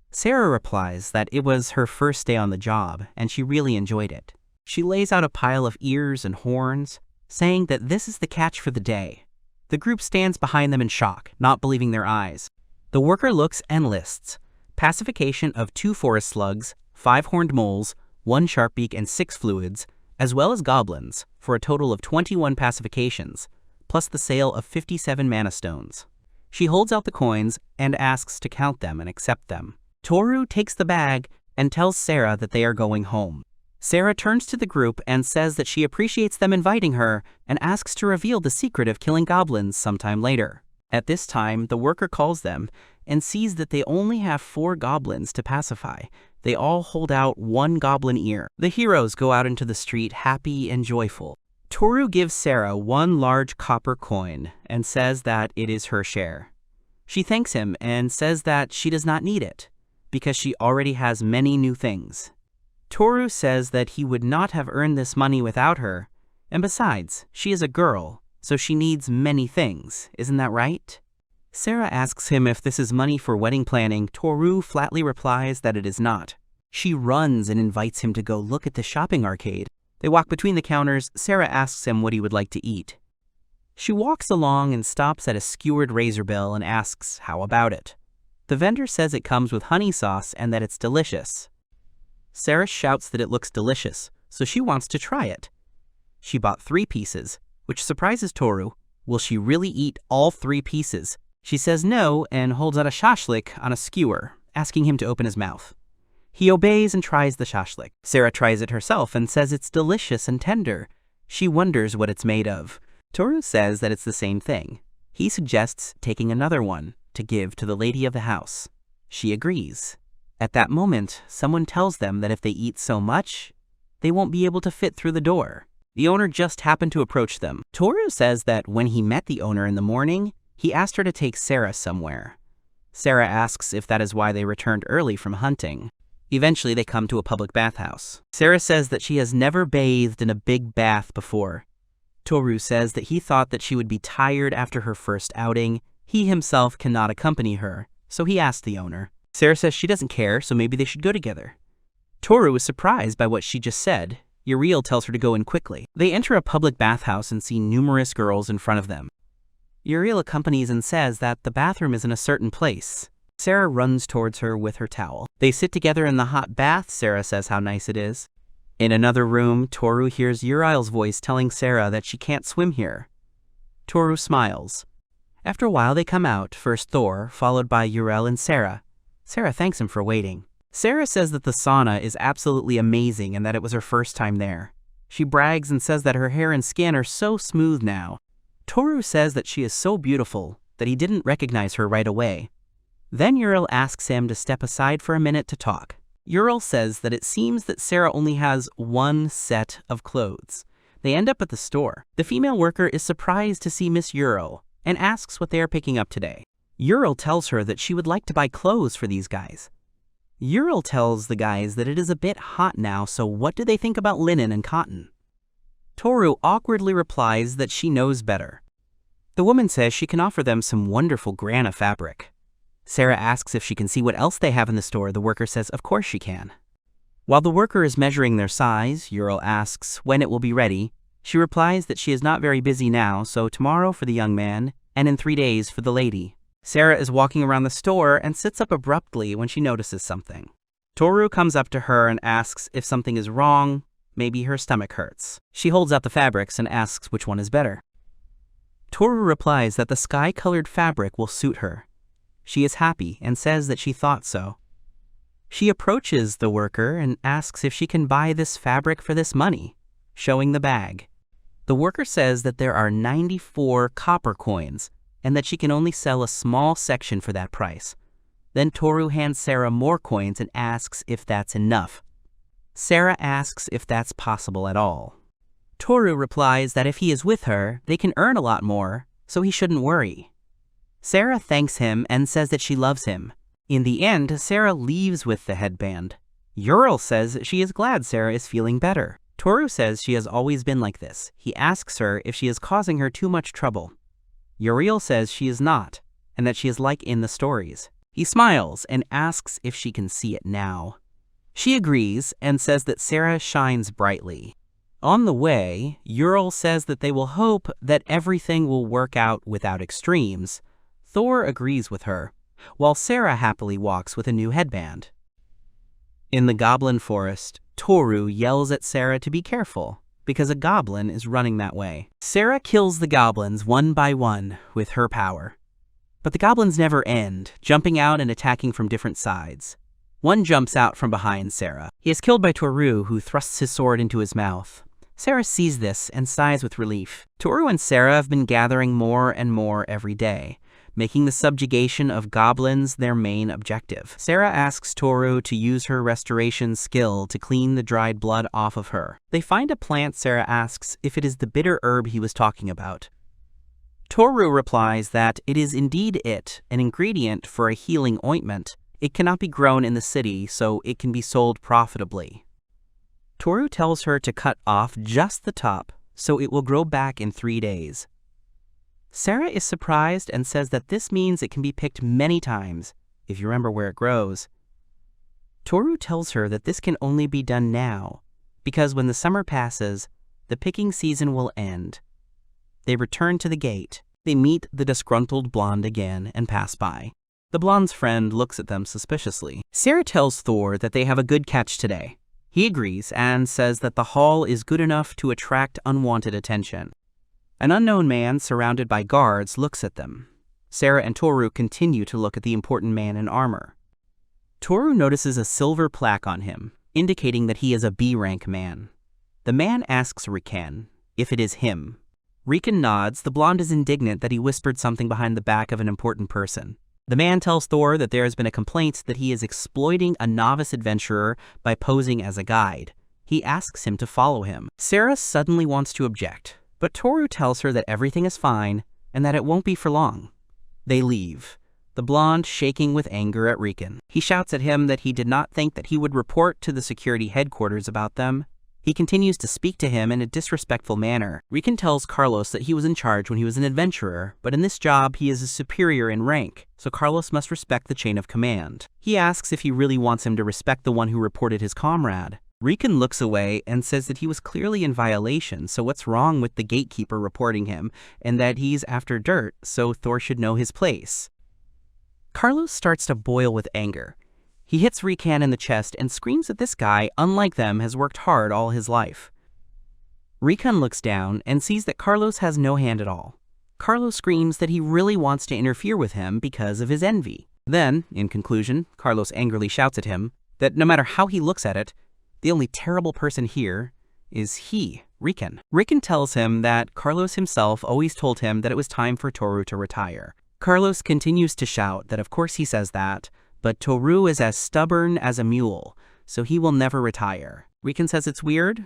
Sarah replies that it was her first day on the job and she really enjoyed it. She lays out a pile of ears and horns, saying that this is the catch for the day. The group stands behind them in shock, not believing their eyes. The worker looks and lists pacification of 2 forest slugs, 5 horned moles, 1 sharpbeak, and 6 fluids, as well as goblins, for a total of 21 pacifications, plus the sale of 57 mana stones. She holds out the coins and asks to count them and accept them. Toru takes the bag and tells Sarah that they are going home. Sarah turns to the group and says that she appreciates them inviting her and asks to reveal the secret of killing goblins sometime later. At this time, the worker calls them and sees that they only have 4 goblins to pacify. They all hold out 1 goblin ear. The heroes go out into the street happy and joyful. Toru gives Sarah 1 large copper coin and says that it is her share. She thanks him and says that she does not need it, because she already has many new things. Toru says that he would not have earned this money without her, and besides, she is a girl, so she needs many things, isn't that right? Sarah asks him if this is money for wedding planning. Toru flatly replies that it is not. She runs and invites him to go look at the shopping arcade. They walk between the counters. Sarah asks him what he would like to eat. She walks along and stops at a skewered razor bill and asks how about it. The vendor says it comes with honey sauce and that it's delicious. Sarah shouts that it looks delicious, so she wants to try it. She bought 3 pieces, which surprises Toru. Will she really eat all 3 pieces? She says no and holds out a shashlik on a skewer, asking him to open his mouth. He obeys and tries the shashlik. Sarah tries it herself and says it's delicious and tender. She wonders what it's made of. Toru says that it's the same thing. He suggests taking another one to give to the lady of the house. She agrees. At that moment, someone tells them that if they eat so much, they won't be able to fit through the door. The owner just happened to approach them. Toru says that when he met the owner in the morning, he asked her to take Sarah somewhere. Sarah asks if that is why they returned early from hunting. Eventually, they come to a public bathhouse. Sarah says that she has never bathed in a big bath before. Toru says that he thought that she would be tired after her first outing. He himself cannot accompany her, so he asked the owner. Sarah says she doesn't care, so maybe they should go together. Toru is surprised by what she just said. Uriel tells her to go in quickly. They enter a public bathhouse and see numerous girls in front of them. Uriel accompanies and says that the bathroom is in a certain place. Sarah runs towards her with her towel. They sit together in the hot bath. Sarah says how nice it is. In another room, Toru hears Uriel's voice telling Sarah that she can't swim here. Toru smiles. After a while, they come out, first Thor, followed by Uriel and Sarah. Sarah thanks him for waiting. Sarah says that the sauna is absolutely amazing and that it was her first time there. She brags and says that her hair and skin are so smooth now. Toru says that she is so beautiful that he didn't recognize her right away. Then Uriel asks him to step aside for a minute to talk. Uriel says that it seems that Sarah only has 1 set of clothes. They end up at the store. The female worker is surprised to see Miss Uriel and asks what they are picking up today. Uriel tells her that she would like to buy clothes for these guys. Uriel tells the guys that it is a bit hot now, so what do they think about linen and cotton? Toru awkwardly replies that she knows better. The woman says she can offer them some wonderful grana fabric. Sarah asks if she can see what else they have in the store. The worker says of course she can. While the worker is measuring their size, Uriel asks when it will be ready. She replies that she is not very busy now, so tomorrow for the young man, and in 3 days for the lady. Sarah is walking around the store and sits up abruptly when she notices something. Toru comes up to her and asks if something is wrong. Maybe her stomach hurts. She holds out the fabrics and asks which one is better. Toru replies that the sky-colored fabric will suit her. She is happy and says that she thought so. She approaches the worker and asks if she can buy this fabric for this money, showing the bag. The worker says that there are 94 copper coins and that she can only sell a small section for that price. Then Toru hands Sarah more coins and asks if that's enough. Sarah asks if that's possible at all. Toru replies that if he is with her, they can earn a lot more, so he shouldn't worry. Sarah thanks him and says that she loves him. In the end, Sarah leaves with the headband. Uriel says she is glad Sarah is feeling better. Toru says she has always been like this. He asks her if she is causing her too much trouble. Uriel says she is not, and that she is like in the stories. He smiles and asks if she can see it now. She agrees and says that Sarah shines brightly. On the way, Uriel says that they will hope that everything will work out without extremes. Thor agrees with her, while Sarah happily walks with a new headband. In the Goblin Forest, Toru yells at Sarah to be careful, because a goblin is running that way. Sarah kills the goblins one by one with her power. But the goblins never end, jumping out and attacking from different sides. One jumps out from behind Sarah. He is killed by Toru, who thrusts his sword into his mouth. Sarah sees this and sighs with relief. Toru and Sarah have been gathering more and more every day, making the subjugation of goblins their main objective. Sarah asks Toru to use her restoration skill to clean the dried blood off of her. They find a plant. Sarah asks if it is the bitter herb he was talking about. Toru replies that it is indeed it, an ingredient for a healing ointment. It cannot be grown in the city, so it can be sold profitably. Toru tells her to cut off just the top, so it will grow back in 3 days. Sarah is surprised and says that this means it can be picked many times, if you remember where it grows. Toru tells her that this can only be done now, because when the summer passes, the picking season will end. They return to the gate. They meet the disgruntled blonde again and pass by. The blonde's friend looks at them suspiciously. Sarah tells Thor that they have a good catch today. He agrees and says that the haul is good enough to attract unwanted attention. An unknown man surrounded by guards looks at them. Sarah and Toru continue to look at the important man in armor. Toru notices a silver plaque on him, indicating that he is a B-rank man. The man asks Riken if it is him. Riken nods. The blonde is indignant that he whispered something behind the back of an important person. The man tells Thor that there has been a complaint that he is exploiting a novice adventurer by posing as a guide. He asks him to follow him. Sarah suddenly wants to object, but Toru tells her that everything is fine and that it won't be for long. They leave, the blonde shaking with anger at Riken. He shouts at him that he did not think that he would report to the security headquarters about them. He continues to speak to him in a disrespectful manner. Riken tells Carlos that he was in charge when he was an adventurer, but in this job he is a superior in rank, so Carlos must respect the chain of command. He asks if he really wants him to respect the one who reported his comrade. Riken looks away and says that he was clearly in violation, so what's wrong with the gatekeeper reporting him, and that he's after dirt, so Thor should know his place. Carlos starts to boil with anger. He hits Riken in the chest and screams that this guy, unlike them, has worked hard all his life. Riken looks down and sees that Carlos has no hand at all. Carlos screams that he really wants to interfere with him because of his envy. Then, in conclusion, Carlos angrily shouts at him that no matter how he looks at it, the only terrible person here is he, Riken. Riken tells him that Carlos himself always told him that it was time for Toru to retire. Carlos continues to shout that of course he says that, but Toru is as stubborn as a mule, so he will never retire. Riken says it's weird.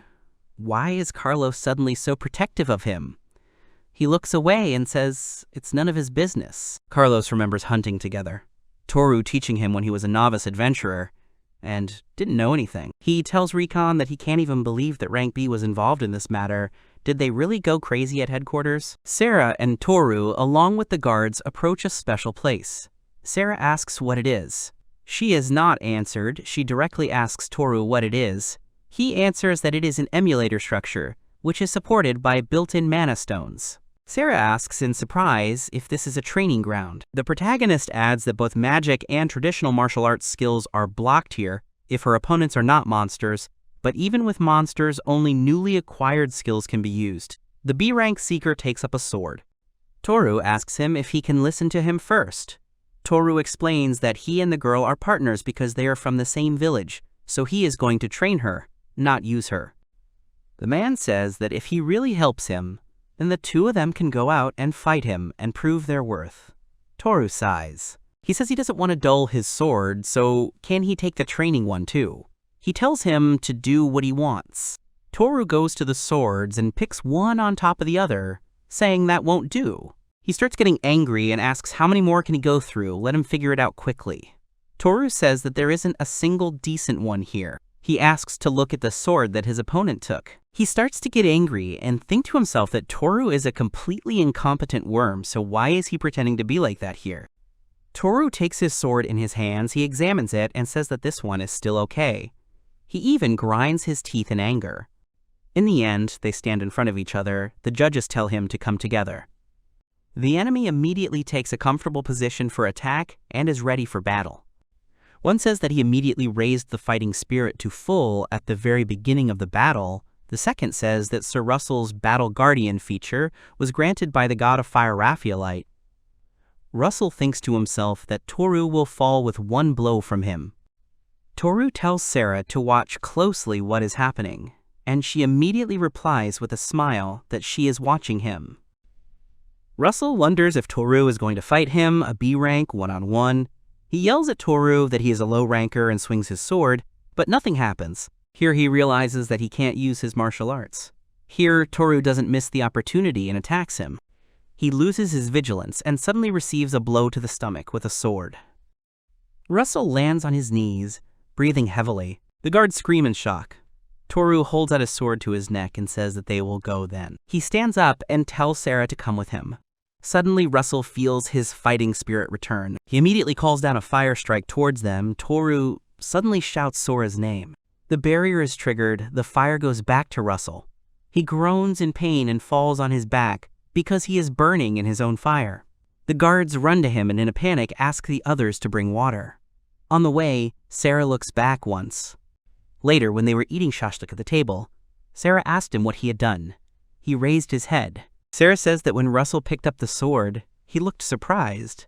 Why is Carlos suddenly so protective of him? He looks away and says it's none of his business. Carlos remembers hunting together, Toru teaching him when he was a novice adventurer, and didn't know anything. He tells Riken that he can't even believe that Rank B was involved in this matter. Did they really go crazy at headquarters? Sarah and Toru, along with the guards, approach a special place. Sarah asks what it is. She is not answered. She directly asks Toru what it is. He answers that it is an emulator structure, which is supported by built-in mana stones. Sarah asks in surprise if this is a training ground. The protagonist adds that both magic and traditional martial arts skills are blocked here if her opponents are not monsters, but even with monsters, only newly acquired skills can be used. The B-rank seeker takes up a sword. Toru asks him if he can listen to him first. Toru explains that he and the girl are partners because they are from the same village, so he is going to train her, not use her. The man says that if he really helps him, then the two of them can go out and fight him and prove their worth. Toru sighs. He says he doesn't want to dull his sword, so can he take the training one too? He tells him to do what he wants. Toru goes to the swords and picks one on top of the other, saying that won't do. He starts getting angry and asks how many more can he go through, let him figure it out quickly. Toru says that there isn't a single decent one here. He asks to look at the sword that his opponent took. He starts to get angry and think to himself that Toru is a completely incompetent worm, so why is he pretending to be like that here? Toru takes his sword in his hands, he examines it and says that this one is still okay. He even grinds his teeth in anger. In the end, they stand in front of each other. The judges tell him to come together. The enemy immediately takes a comfortable position for attack and is ready for battle. One says that he immediately raised the fighting spirit to full at the very beginning of the battle. The second says that Sir Russell's Battle Guardian feature was granted by the god of fire Raphaelite. Russell thinks to himself that Toru will fall with one blow from him. Toru tells Sarah to watch closely what is happening, and she immediately replies with a smile that she is watching him. Russell wonders if Toru is going to fight him, a B-rank, one-on-one. He yells at Toru that he is a low ranker and swings his sword, but nothing happens. Here he realizes that he can't use his martial arts. Here, Toru doesn't miss the opportunity and attacks him. He loses his vigilance and suddenly receives a blow to the stomach with a sword. Russell lands on his knees, breathing heavily. The guards scream in shock. Toru holds out his sword to his neck and says that they will go then. He stands up and tells Sarah to come with him. Suddenly, Russell feels his fighting spirit return. He immediately calls down a fire strike towards them. Toru suddenly shouts Sora's name. The barrier is triggered, the fire goes back to Russell. He groans in pain and falls on his back because he is burning in his own fire. The guards run to him and in a panic ask the others to bring water. On the way, Sarah looks back once. Later, when they were eating shashlik at the table, Sarah asked him what he had done. He raised his head. Sarah says that when Russell picked up the sword, he looked surprised.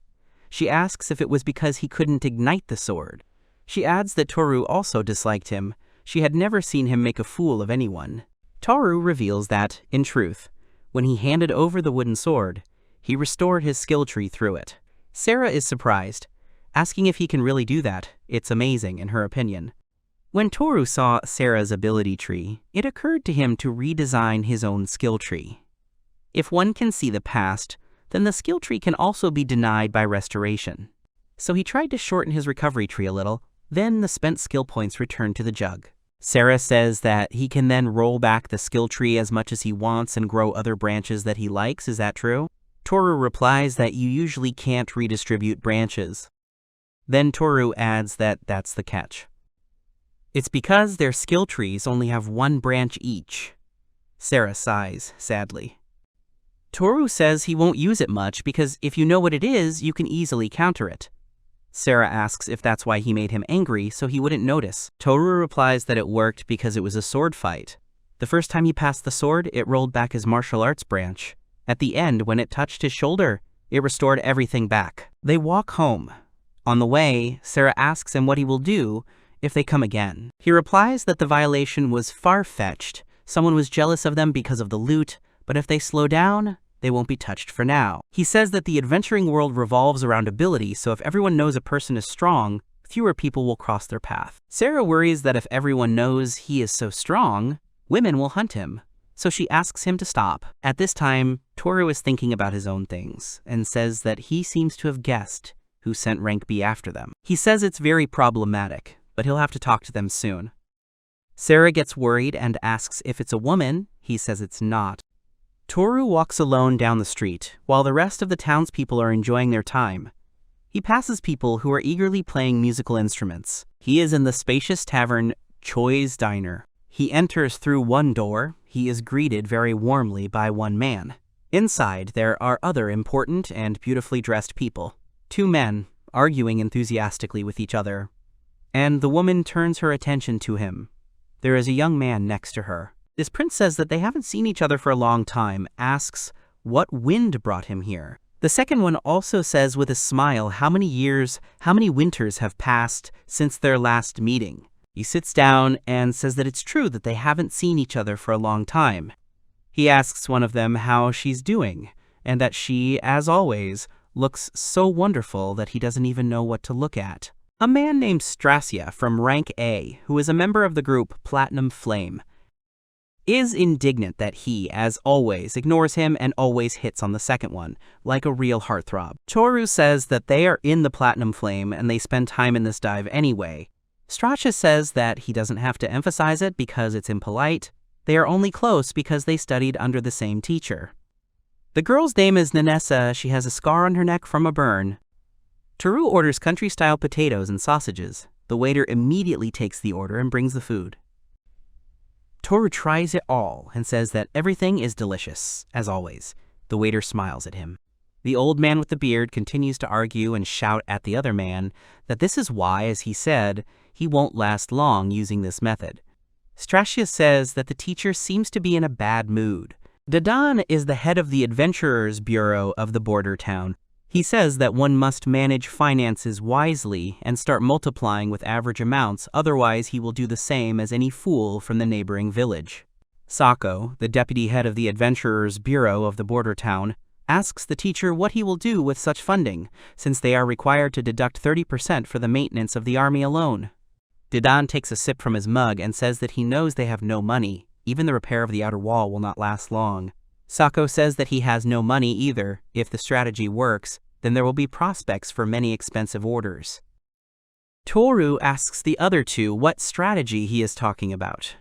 She asks if it was because he couldn't ignite the sword. She adds that Toru also disliked him. She had never seen him make a fool of anyone. Toru reveals that, in truth, when he handed over the wooden sword, he restored his skill tree through it. Sarah is surprised, asking if he can really do that. It's amazing, in her opinion. When Toru saw Sarah's ability tree, it occurred to him to redesign his own skill tree. If one can see the past, then the skill tree can also be denied by restoration. So he tried to shorten his recovery tree a little, then the spent skill points returned to the jug. Sarah says that he can then roll back the skill tree as much as he wants and grow other branches that he likes. Is that true? Toru replies that you usually can't redistribute branches. Then Toru adds that that's the catch. It's because their skill trees only have one branch each. Sarah sighs sadly. Toru says he won't use it much because if you know what it is, you can easily counter it. Sarah asks if that's why he made him angry so he wouldn't notice. Toru replies that it worked because it was a sword fight. The first time he passed the sword, it rolled back his martial arts branch. At the end, when it touched his shoulder, it restored everything back. They walk home. On the way, Sarah asks him what he will do if they come again. He replies that the violation was far-fetched. Someone was jealous of them because of the loot, but if they slow down, they won't be touched for now. He says that the adventuring world revolves around ability, so if everyone knows a person is strong, fewer people will cross their path. Sarah worries that if everyone knows he is so strong, women will hunt him, so she asks him to stop. At this time, Toru is thinking about his own things, and says that he seems to have guessed who sent Rank B after them. He says it's very problematic, but he'll have to talk to them soon. Sarah gets worried and asks if it's a woman. He says it's not. Toru walks alone down the street, while the rest of the townspeople are enjoying their time. He passes people who are eagerly playing musical instruments. He is in the spacious tavern, Choi's Diner. He enters through one door. He is greeted very warmly by one man. Inside, there are other important and beautifully dressed people. Two men, arguing enthusiastically with each other. And the woman turns her attention to him. There is a young man next to her. This prince says that they haven't seen each other for a long time, asks what wind brought him here. The second one also says with a smile how many years, how many winters have passed since their last meeting. He sits down and says that it's true that they haven't seen each other for a long time. He asks one of them how she's doing, and that she, as always, looks so wonderful that he doesn't even know what to look at. A man named Strasia from Rank A, who is a member of the group Platinum Flame, is indignant that he, as always, ignores him and always hits on the second one, like a real heartthrob. Toru says that they are in the Platinum Flame and they spend time in this dive anyway. Strasia says that he doesn't have to emphasize it because it's impolite. They are only close because they studied under the same teacher. The girl's name is Nanessa. She has a scar on her neck from a burn. Toru orders country-style potatoes and sausages. The waiter immediately takes the order and brings the food. Toru tries it all and says that everything is delicious, as always. The waiter smiles at him. The old man with the beard continues to argue and shout at the other man that this is why, as he said, he won't last long using this method. Strasia says that the teacher seems to be in a bad mood. Dadan is the head of the Adventurers Bureau of the border town. He says that one must manage finances wisely and start multiplying with average amounts, otherwise he will do the same as any fool from the neighboring village. Sako, the deputy head of the Adventurers Bureau of the border town, asks the teacher what he will do with such funding, since they are required to deduct 30% for the maintenance of the army alone. Dadan takes a sip from his mug and says that he knows they have no money. Even the repair of the outer wall will not last long. Sako says that he has no money either. If the strategy works, then there will be prospects for many expensive orders. Toru asks the other two what strategy he is talking about.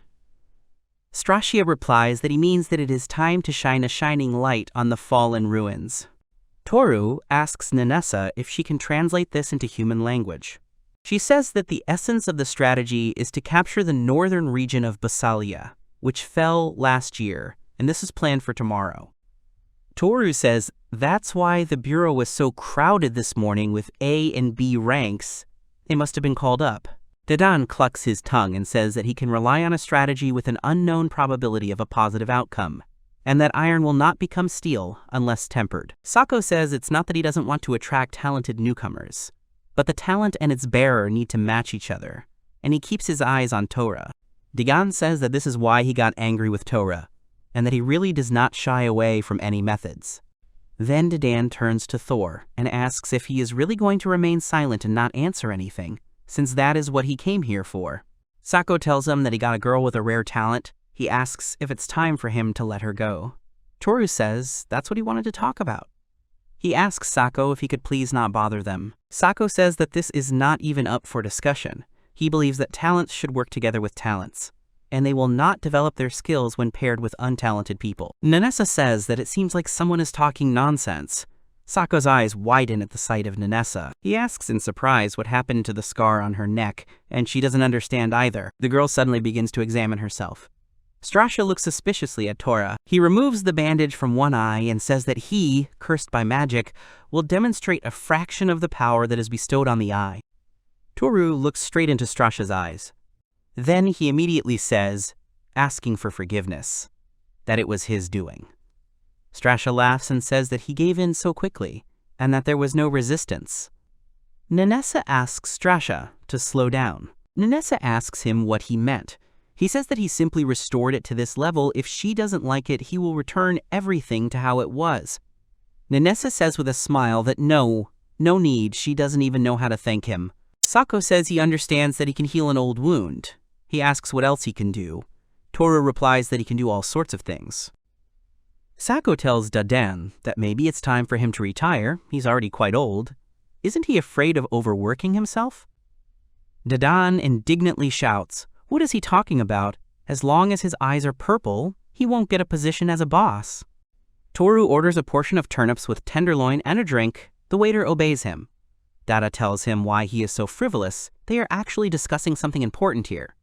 Strasia replies that he means that it is time to shine a shining light on the fallen ruins. Toru asks Nanessa if she can translate this into human language. She says that the essence of the strategy is to capture the northern region of Basalia, which fell last year, and this is planned for tomorrow. Toru says that's why the bureau was so crowded this morning with A and B ranks. They must have been called up. Dedan clucks his tongue and says that he can rely on a strategy with an unknown probability of a positive outcome, and that iron will not become steel unless tempered. Sako says it's not that he doesn't want to attract talented newcomers, but the talent and its bearer need to match each other, and he keeps his eyes on Tora. Degan says that this is why he got angry with Tora, and that he really does not shy away from any methods. Then Dedan turns to Thor and asks if he is really going to remain silent and not answer anything, since that is what he came here for. Sako tells him that he got a girl with a rare talent. He asks if it's time for him to let her go. Toru says that's what he wanted to talk about. He asks Sako if he could please not bother them. Sako says that this is not even up for discussion. He believes that talents should work together with talents, and they will not develop their skills when paired with untalented people. Nanessa says that it seems like someone is talking nonsense. Sako's eyes widen at the sight of Nanessa. He asks in surprise what happened to the scar on her neck, and she doesn't understand either. The girl suddenly begins to examine herself. Strasha looks suspiciously at Tora. He removes the bandage from one eye and says that he, cursed by magic, will demonstrate a fraction of the power that is bestowed on the eye. Toru looks straight into Strasha's eyes. Then he immediately says, asking for forgiveness, that it was his doing. Strasha laughs and says that he gave in so quickly, and that there was no resistance. Nanessa asks Strasha to slow down. Nanessa asks him what he meant. He says that he simply restored it to this level. If she doesn't like it, he will return everything to how it was. Nanessa says with a smile that no need, she doesn't even know how to thank him. Sako says he understands that he can heal an old wound. He asks what else he can do. Toru replies that he can do all sorts of things. Sako tells Dadan that maybe it's time for him to retire. He's already quite old. Isn't he afraid of overworking himself? Dadan indignantly shouts, what is he talking about? As long as his eyes are purple, he won't get a position as a boss. Toru orders a portion of turnips with tenderloin and a drink. The waiter obeys him. Dada tells him why he is so frivolous. They are actually discussing something important here.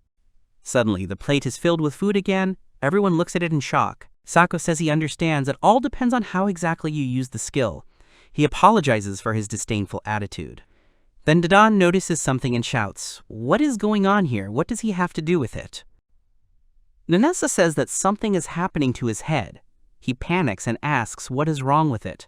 Suddenly, the plate is filled with food again. Everyone looks at it in shock. Sako says he understands that all depends on how exactly you use the skill. He apologizes for his disdainful attitude. Then Dadan notices something and shouts, what is going on here? What does he have to do with it? Nanessa says that something is happening to his head. He panics and asks what is wrong with it.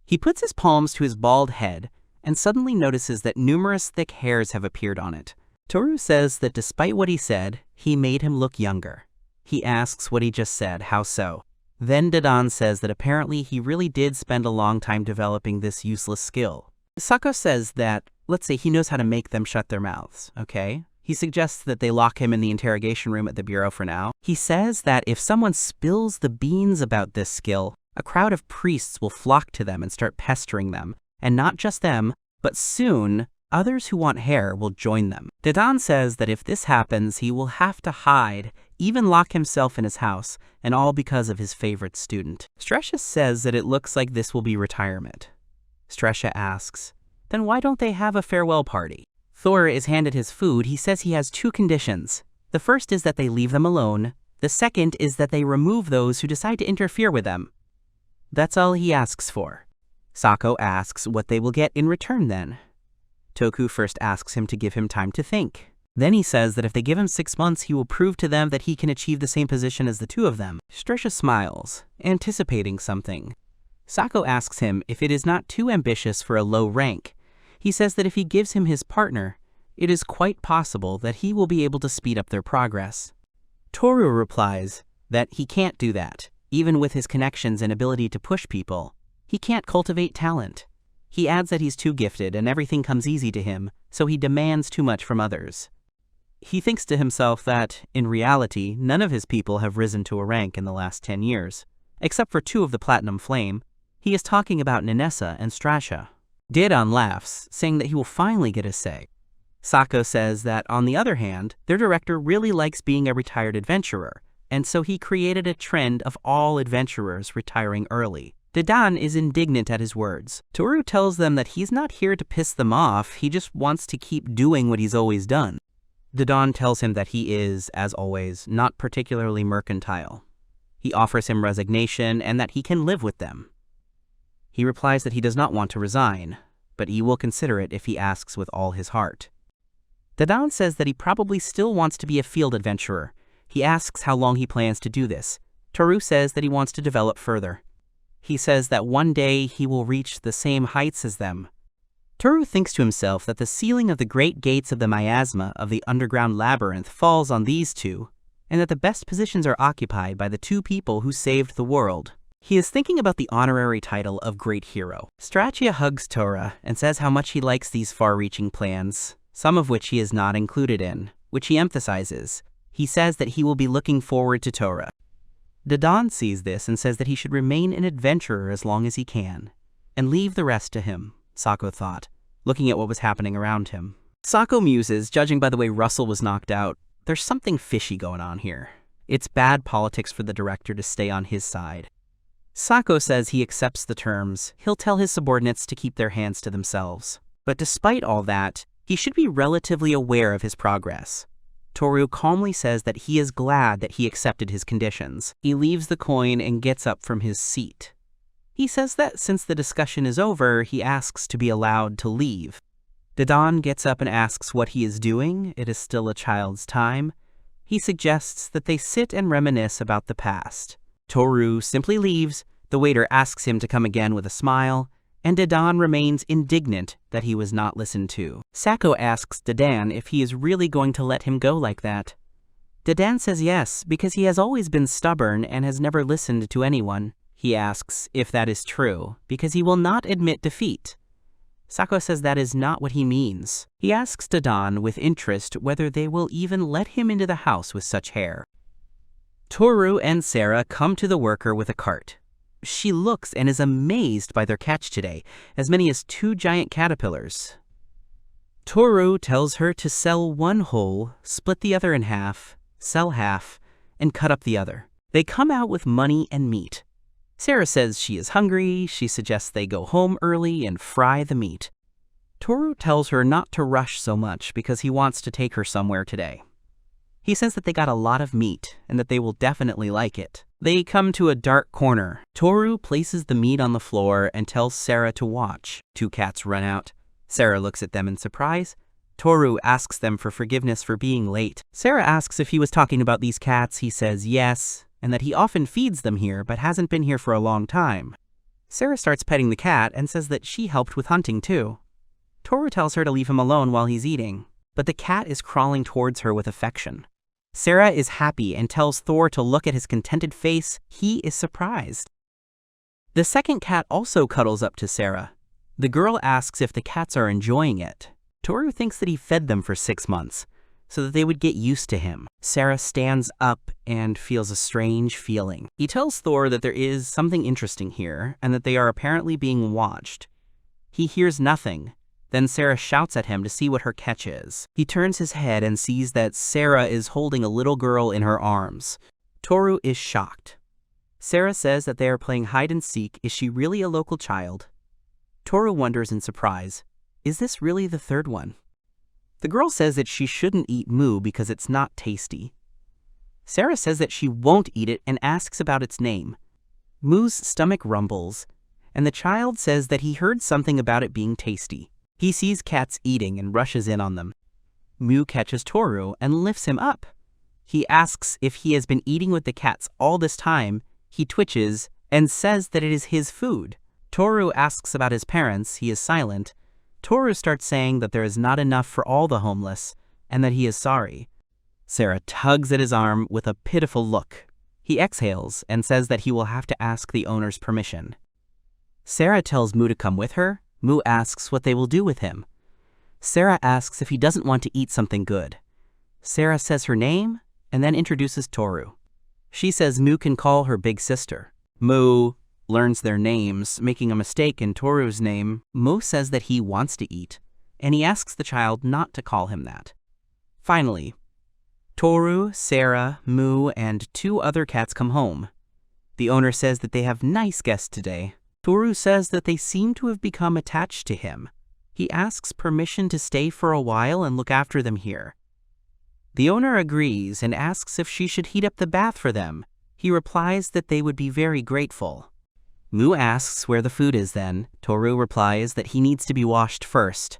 He puts his palms to his bald head and suddenly notices that numerous thick hairs have appeared on it. Toru says that despite what he said, he made him look younger. He asks what he just said, how so? Then Dadan says that apparently he really did spend a long time developing this useless skill. Sako says that, let's say he knows how to make them shut their mouths, okay? He suggests that they lock him in the interrogation room at the bureau for now. He says that if someone spills the beans about this skill, a crowd of priests will flock to them and start pestering them. And not just them, but soon, others who want hair will join them. Dadan says that if this happens, he will have to hide, even lock himself in his house, and all because of his favorite student. Strasha says that it looks like this will be retirement. Strasha asks, then why don't they have a farewell party? Thor is handed his food. He says he has two conditions. The first is that they leave them alone. The second is that they remove those who decide to interfere with them. That's all he asks for. Sako asks what they will get in return then. Toku first asks him to give him time to think. Then he says that if they give him 6 months, he will prove to them that he can achieve the same position as the two of them. Strasha smiles, anticipating something. Sako asks him if it is not too ambitious for a low rank. He says that if he gives him his partner, it is quite possible that he will be able to speed up their progress. Toru replies that he can't do that. Even with his connections and ability to push people, he can't cultivate talent. He adds that he's too gifted and everything comes easy to him, so he demands too much from others. He thinks to himself that, in reality, none of his people have risen to a rank in the last 10 years. Except for 2 of the Platinum Flame. He is talking about Nanessa and Strasha. Dadan laughs, saying that he will finally get a say. Sako says that, on the other hand, their director really likes being a retired adventurer, and so he created a trend of all adventurers retiring early. Dedan is indignant at his words. Toru tells them that he's not here to piss them off, he just wants to keep doing what he's always done. Dedan tells him that he is, as always, not particularly mercantile. He offers him resignation and that he can live with them. He replies that he does not want to resign, but he will consider it if he asks with all his heart. Dedan says that he probably still wants to be a field adventurer. He asks how long he plans to do this. Toru says that he wants to develop further. He says that one day he will reach the same heights as them. Toru thinks to himself that the ceiling of the great gates of the miasma of the underground labyrinth falls on these two, and that the best positions are occupied by the two people who saved the world. He is thinking about the honorary title of Great Hero. Strachia hugs Toru and says how much he likes these far-reaching plans, some of which he is not included in, which he emphasizes. He says that he will be looking forward to Toru. Dedan sees this and says that he should remain an adventurer as long as he can, and leave the rest to him, Sako thought, looking at what was happening around him. Sako muses, judging by the way Russell was knocked out, there's something fishy going on here. It's bad politics for the director to stay on his side. Sako says he accepts the terms. He'll tell his subordinates to keep their hands to themselves. But despite all that, he should be relatively aware of his progress. Toru calmly says that he is glad that he accepted his conditions. He leaves the coin and gets up from his seat. He says that since the discussion is over, he asks to be allowed to leave. Dedan gets up and asks what he is doing. It is still a child's time. He suggests that they sit and reminisce about the past. Toru simply leaves. The waiter asks him to come again with a smile, and Dedan remains indignant that he was not listened to. Sako asks Dedan if he is really going to let him go like that. Dedan says yes, because he has always been stubborn and has never listened to anyone. He asks if that is true, because he will not admit defeat. Sako says that is not what he means. He asks Dedan with interest whether they will even let him into the house with such hair. Toru and Sarah come to the worker with a cart. She looks and is amazed by their catch today, as many as 2 giant caterpillars. Toru tells her to sell one whole, split the other in half, sell half, and cut up the other. They come out with money and meat. Sarah says she is hungry. She suggests they go home early and fry the meat. Toru tells her not to rush so much because he wants to take her somewhere today. He says that they got a lot of meat and that they will definitely like it. They come to a dark corner. Toru places the meat on the floor and tells Sarah to watch. 2 cats run out. Sarah looks at them in surprise. Toru asks them for forgiveness for being late. Sarah asks if he was talking about these cats. He says yes, and that he often feeds them here but hasn't been here for a long time. Sarah starts petting the cat and says that she helped with hunting too. Toru tells her to leave him alone while he's eating, but the cat is crawling towards her with affection. Sarah is happy and tells Thor to look at his contented face. He is surprised. The second cat also cuddles up to Sarah. The girl asks if the cats are enjoying it. Toru thinks that he fed them for 6 months, so that they would get used to him. Sarah stands up and feels a strange feeling. He tells Thor that there is something interesting here, and that they are apparently being watched. He hears nothing. Then Sarah shouts at him to see what her catch is. He turns his head and sees that Sarah is holding a little girl in her arms. Toru is shocked. Sarah says that they are playing hide and seek. Is she really a local child? Toru wonders in surprise. Is this really the third one? The girl says that she shouldn't eat moo because it's not tasty. Sarah says that she won't eat it and asks about its name. Moo's stomach rumbles, and the child says that he heard something about it being tasty. He sees cats eating and rushes in on them. Moo catches Toru and lifts him up. He asks if he has been eating with the cats all this time. He twitches and says that it is his food. Toru asks about his parents. He is silent. Toru starts saying that there is not enough for all the homeless and that he is sorry. Sarah tugs at his arm with a pitiful look. He exhales and says that he will have to ask the owner's permission. Sarah tells Moo to come with her. Moo asks what they will do with him. Sarah asks if he doesn't want to eat something good. Sarah says her name and then introduces Toru. She says Moo can call her big sister. Moo learns their names, making a mistake in Toru's name. Moo says that he wants to eat, and he asks the child not to call him that. Finally, Toru, Sarah, Moo, and 2 other cats come home. The owner says that they have nice guests today, Toru says that they seem to have become attached to him. He asks permission to stay for a while and look after them here. The owner agrees and asks if she should heat up the bath for them. He replies that they would be very grateful. Mu asks where the food is then. Toru replies that he needs to be washed first.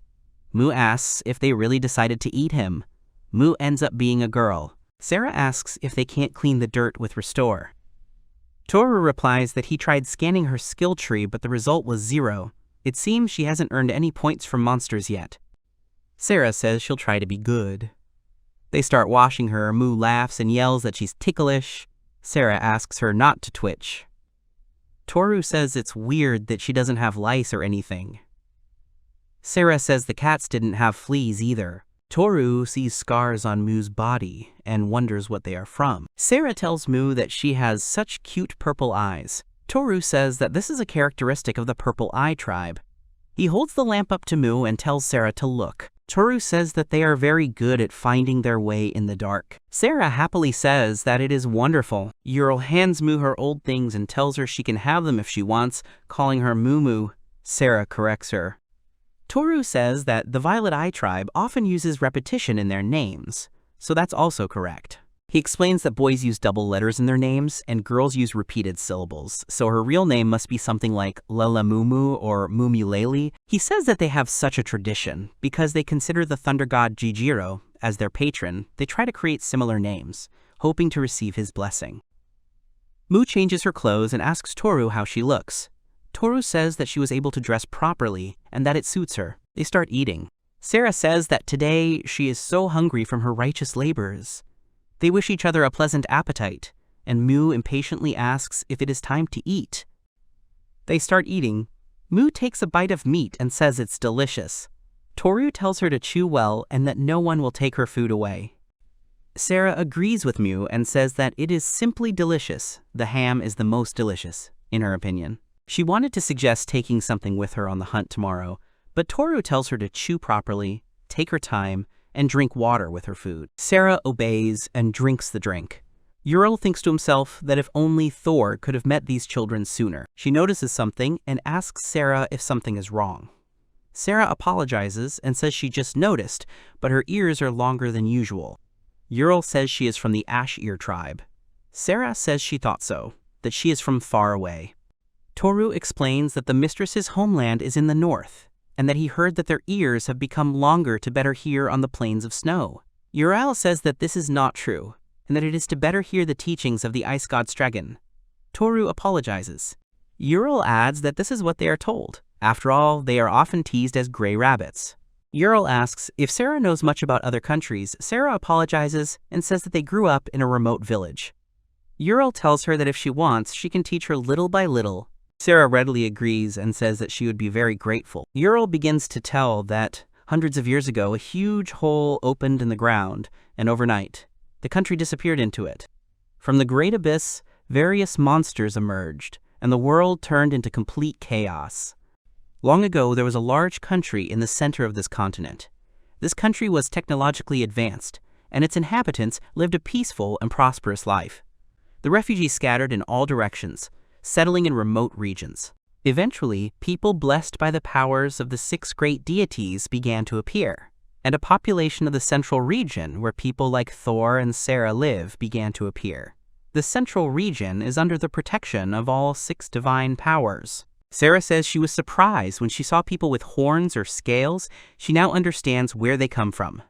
Mu asks if they really decided to eat him. Mu ends up being a girl. Sarah asks if they can't clean the dirt with Restore. Toru replies that he tried scanning her skill tree, but the result was 0. It seems she hasn't earned any points from monsters yet. Sarah says she'll try to be good. They start washing her. Mu laughs and yells that she's ticklish. Sarah asks her not to twitch. Toru says it's weird that she doesn't have lice or anything. Sarah says the cats didn't have fleas either. Toru sees scars on Mu's body and wonders what they are from. Sarah tells Mu that she has such cute purple eyes. Toru says that this is a characteristic of the Purple Eye tribe. He holds the lamp up to Mu and tells Sarah to look. Toru says that they are very good at finding their way in the dark. Sarah happily says that it is wonderful. Uriel hands Mu her old things and tells her she can have them if she wants, calling her Mumu. Sarah corrects her. Toru says that the Violet Eye tribe often uses repetition in their names, so that's also correct. He explains that boys use double letters in their names and girls use repeated syllables, so her real name must be something like Lelamumu or Mumuleli. He says that they have such a tradition because they consider the thunder god Jijiro as their patron. They try to create similar names, hoping to receive his blessing. Mu changes her clothes and asks Toru how she looks. Toru says that she was able to dress properly and that it suits her. They start eating. Sarah says that today she is so hungry from her righteous labors. They wish each other a pleasant appetite, and Mu impatiently asks if it is time to eat. They start eating. Mu takes a bite of meat and says it's delicious. Toru tells her to chew well and that no one will take her food away. Sarah agrees with Mu and says that it is simply delicious. The ham is the most delicious, in her opinion. She wanted to suggest taking something with her on the hunt tomorrow, but Toru tells her to chew properly, take her time, and drink water with her food. Sarah obeys and drinks the drink. Uriel thinks to himself that if only Thor could have met these children sooner. She notices something and asks Sarah if something is wrong. Sarah apologizes and says she just noticed, but her ears are longer than usual. Uriel says she is from the Ash Ear tribe. Sarah says she thought so, that she is from far away. Toru explains that the mistress's homeland is in the north, and that he heard that their ears have become longer to better hear on the plains of snow. Uriel says that this is not true, and that it is to better hear the teachings of the ice god Strigan. Toru apologizes. Uriel adds that this is what they are told. After all, they are often teased as gray rabbits. Uriel asks if Sarah knows much about other countries. Sarah apologizes and says that they grew up in a remote village. Uriel tells her that if she wants, she can teach her little by little. Sarah readily agrees and says that she would be very grateful. Uriel begins to tell that hundreds of years ago, a huge hole opened in the ground, and overnight, the country disappeared into it. From the great abyss, various monsters emerged, and the world turned into complete chaos. Long ago, there was a large country in the center of this continent. This country was technologically advanced, and its inhabitants lived a peaceful and prosperous life. The refugees scattered in all directions, settling in remote regions. Eventually, people blessed by the powers of the 6 great deities began to appear, and a population of the central region where people like Thor and Sarah live began to appear. The central region is under the protection of all 6 divine powers. Sarah says she was surprised when she saw people with horns or scales. She now understands where they come from.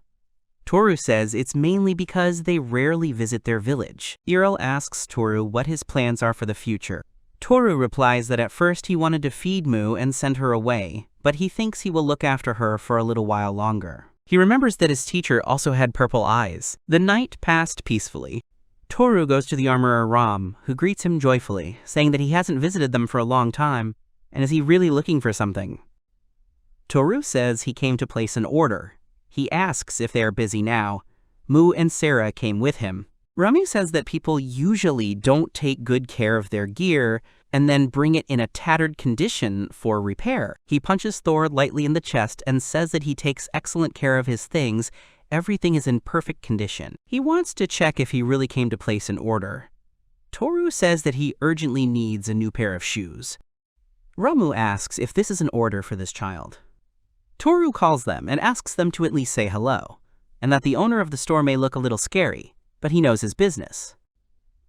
Toru says it's mainly because they rarely visit their village. Uriel asks Toru what his plans are for the future. Toru replies that at first he wanted to feed Mu and send her away, but he thinks he will look after her for a little while longer. He remembers that his teacher also had purple eyes. The night passed peacefully. Toru goes to the armorer Ram, who greets him joyfully, saying that he hasn't visited them for a long time, and is he really looking for something? Toru says he came to place an order. He asks if they are busy now. Mu and Sarah came with him. Ramu says that people usually don't take good care of their gear and then bring it in a tattered condition for repair. He punches Thor lightly in the chest and says that he takes excellent care of his things. Everything is in perfect condition. He wants to check if he really came to place an order. Toru says that he urgently needs a new pair of shoes. Ramu asks if this is an order for this child. Toru calls them and asks them to at least say hello, and that the owner of the store may look a little scary, but he knows his business.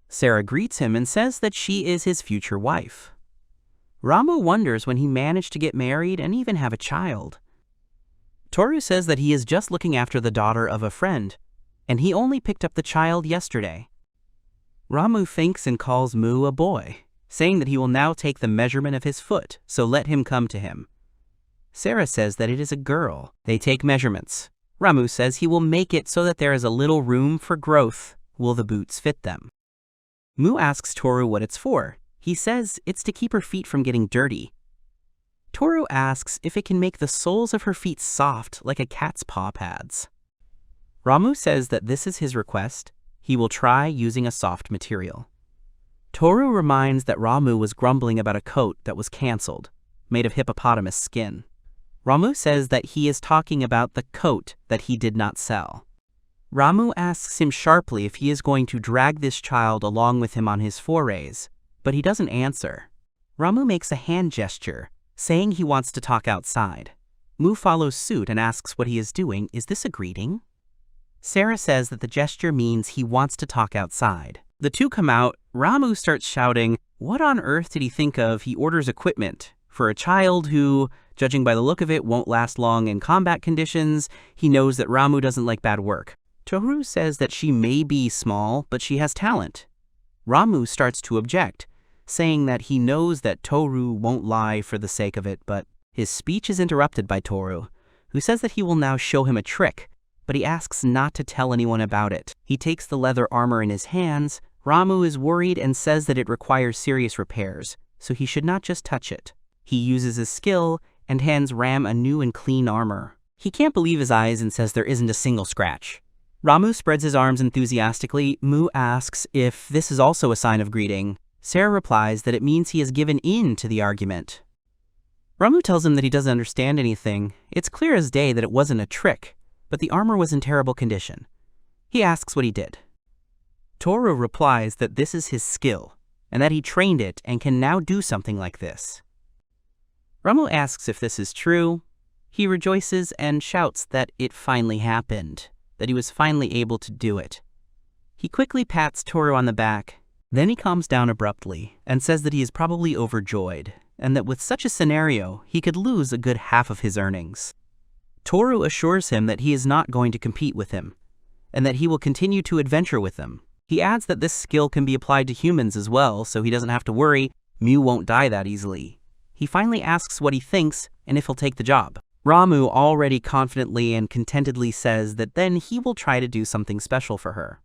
Sarah greets him and says that she is his future wife. Ramu wonders when he managed to get married and even have a child. Toru says that he is just looking after the daughter of a friend, and he only picked up the child yesterday. Ramu thinks and calls Mu a boy, saying that he will now take the measurement of his foot, so let him come to him. Sarah says that it is a girl. They take measurements. Ramu says he will make it so that there is a little room for growth. Will the boots fit them? Mu asks Toru what it's for. He says it's to keep her feet from getting dirty. Toru asks if it can make the soles of her feet soft like a cat's paw pads. Ramu says that this is his request. He will try using a soft material. Toru reminds that Ramu was grumbling about a coat that was cancelled, made of hippopotamus skin. Ramu says that he is talking about the coat that he did not sell. Ramu asks him sharply if he is going to drag this child along with him on his forays, but he doesn't answer. Ramu makes a hand gesture, saying he wants to talk outside. Mu follows suit and asks what he is doing. Is this a greeting? Sarah says that the gesture means he wants to talk outside. The two come out. Ramu starts shouting, what on earth did he think of? He orders equipment for a child who, judging by the look of it, won't last long in combat conditions. He knows that Ramu doesn't like bad work. Toru says that she may be small, but she has talent. Ramu starts to object, saying that he knows that Toru won't lie for the sake of it, but his speech is interrupted by Toru, who says that he will now show him a trick, but he asks not to tell anyone about it. He takes the leather armor in his hands. Ramu is worried and says that it requires serious repairs, so he should not just touch it. He uses his skill and hands Ram a new and clean armor. He can't believe his eyes and says there isn't a single scratch. Ramu spreads his arms enthusiastically. Mu asks if this is also a sign of greeting. Sarah replies that it means he has given in to the argument. Ramu tells him that he doesn't understand anything. It's clear as day that it wasn't a trick, but the armor was in terrible condition. He asks what he did. Toru replies that this is his skill, and that he trained it and can now do something like this. Ramu asks if this is true. He rejoices and shouts that it finally happened, that he was finally able to do it. He quickly pats Toru on the back. Then he calms down abruptly and says that he is probably overjoyed, and that with such a scenario, he could lose a good half of his earnings. Toru assures him that he is not going to compete with him, and that he will continue to adventure with them. He adds that this skill can be applied to humans as well, so he doesn't have to worry. Mu won't die that easily. He finally asks what he thinks and if he'll take the job. Ramu already confidently and contentedly says that then he will try to do something special for her.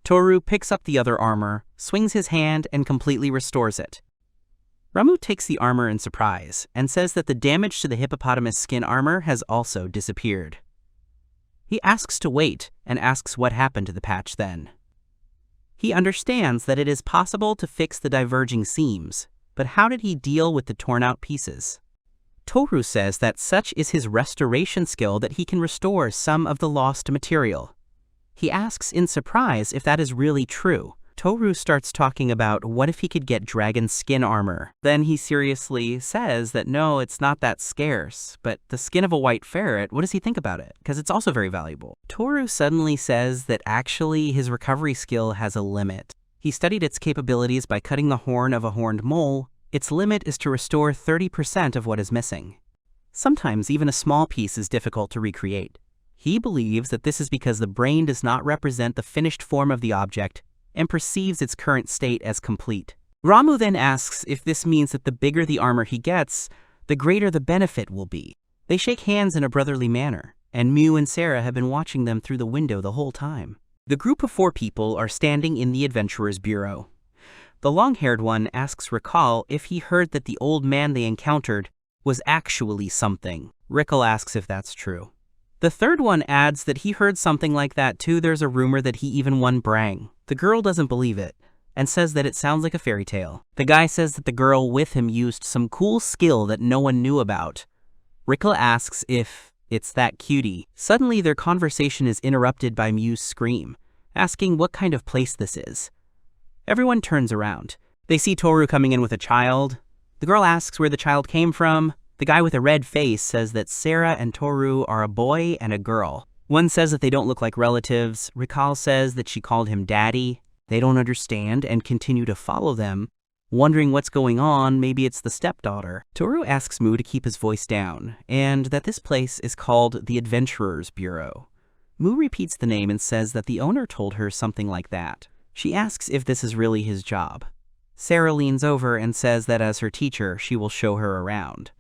Toru picks up the other armor, swings his hand, and completely restores it. Ramu takes the armor in surprise and says that the damage to the hippopotamus skin armor has also disappeared. He asks to wait and asks what happened to the patch then. He understands that it is possible to fix the diverging seams, but how did he deal with the torn-out pieces? Toru says that such is his restoration skill that he can restore some of the lost material. He asks in surprise if that is really true. Toru starts talking about what if he could get dragon skin armor. Then he seriously says that no, it's not that scarce, but the skin of a white ferret, what does he think about it? Because it's also very valuable. Toru suddenly says that actually his recovery skill has a limit. He studied its capabilities by cutting the horn of a horned mole. Its limit is to restore 30% of what is missing. Sometimes even a small piece is difficult to recreate. He believes that this is because the brain does not represent the finished form of the object and perceives its current state as complete. Ramu then asks if this means that the bigger the armor he gets, the greater the benefit will be. They shake hands in a brotherly manner, and Mu and Sarah have been watching them through the window the whole time. The group of 4 people are standing in the adventurer's bureau. The long-haired one asks Recall if he heard that the old man they encountered was actually something. Recall asks if that's true. The third one adds that he heard something like that too. There's a rumor that he even won Brang. The girl doesn't believe it and says that it sounds like a fairy tale. The guy says that the girl with him used some cool skill that no one knew about. Recall asks if it's that cutie. Suddenly their conversation is interrupted by Mu's scream, asking what kind of place this is. Everyone turns around. They see Toru coming in with a child. The girl asks where the child came from. The guy with a red face says that Sarah and Toru are a boy and a girl. One says that they don't look like relatives. Rikal says that she called him daddy. They don't understand and continue to follow them, wondering what's going on. Maybe it's the stepdaughter. Toru asks Mu to keep his voice down, and that this place is called the Adventurers Bureau. Mu repeats the name and says that the owner told her something like that. She asks if this is really his job. Sarah leans over and says that as her teacher, she will show her around.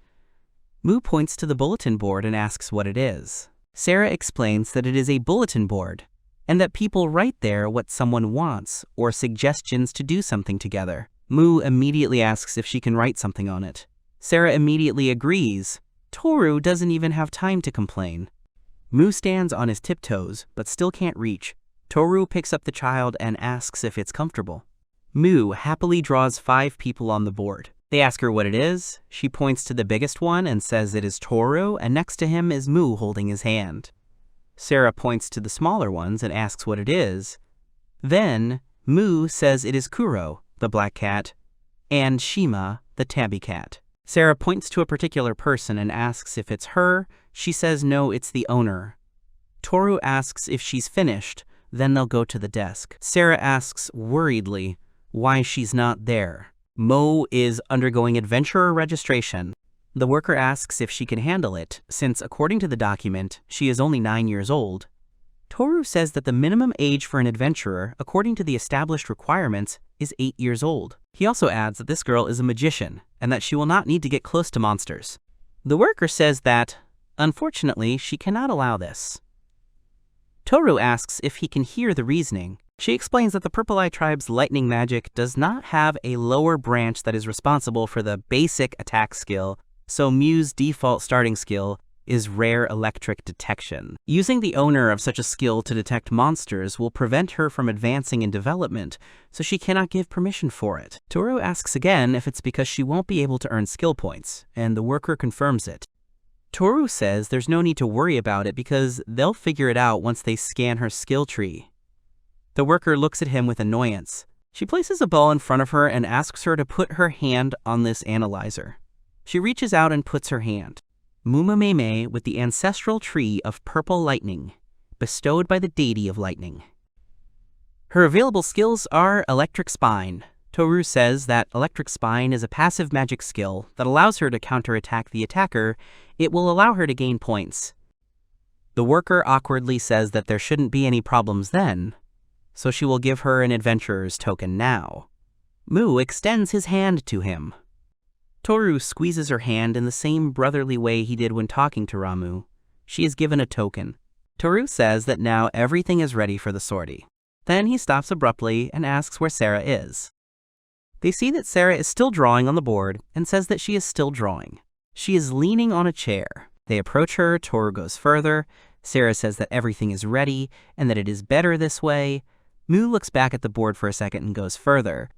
Mu points to the bulletin board and asks what it is. Sarah explains that it is a bulletin board, and that people write there what someone wants or suggestions to do something together. Mu immediately asks if she can write something on it. Sarah immediately agrees. Toru doesn't even have time to complain. Mu stands on his tiptoes, but still can't reach. Toru picks up the child and asks if it's comfortable. Mu happily draws 5 people on the board. They ask her what it is. She points to the biggest one and says it is Toru, and next to him is Mu holding his hand. Sarah points to the smaller ones and asks what it is. Then, Mu says it is Kuro, the black cat, and Shima, the tabby cat. Sarah points to a particular person and asks if it's her. She says no, it's the owner. Toru asks if she's finished, then they'll go to the desk. Sarah asks worriedly why she's not there. Mo is undergoing adventurer registration. The worker asks if she can handle it, since according to the document, she is only 9 years old. Toru says that the minimum age for an adventurer, according to the established requirements, is 8 years old. He also adds that this girl is a magician, and that she will not need to get close to monsters. The worker says that, unfortunately, she cannot allow this. Toru asks if he can hear the reasoning. She explains that the Purple Eye tribe's lightning magic does not have a lower branch that is responsible for the basic attack skill, so Mu's default starting skill is rare electric detection. Using the owner of such a skill to detect monsters will prevent her from advancing in development, so she cannot give permission for it. Toru asks again if it's because she won't be able to earn skill points, and the worker confirms it. Toru says there's no need to worry about it because they'll figure it out once they scan her skill tree. The worker looks at him with annoyance. She places a ball in front of her and asks her to put her hand on this analyzer. She reaches out and puts her hand. Mumameme with the ancestral tree of purple lightning, bestowed by the deity of lightning. Her available skills are Electric Spine. Toru says that Electric Spine is a passive magic skill that allows her to counterattack the attacker. It will allow her to gain points. The worker awkwardly says that there shouldn't be any problems then, so she will give her an adventurer's token now. Mu extends his hand to him. Toru squeezes her hand in the same brotherly way he did when talking to Ramu. She is given a token. Toru says that now everything is ready for the sortie. Then he stops abruptly and asks where Sarah is. They see that Sarah is still drawing on the board and says that she is still drawing. She is leaning on a chair. They approach her. Toru goes further. Sarah says that everything is ready and that it is better this way. Mu looks back at the board for a second and goes further.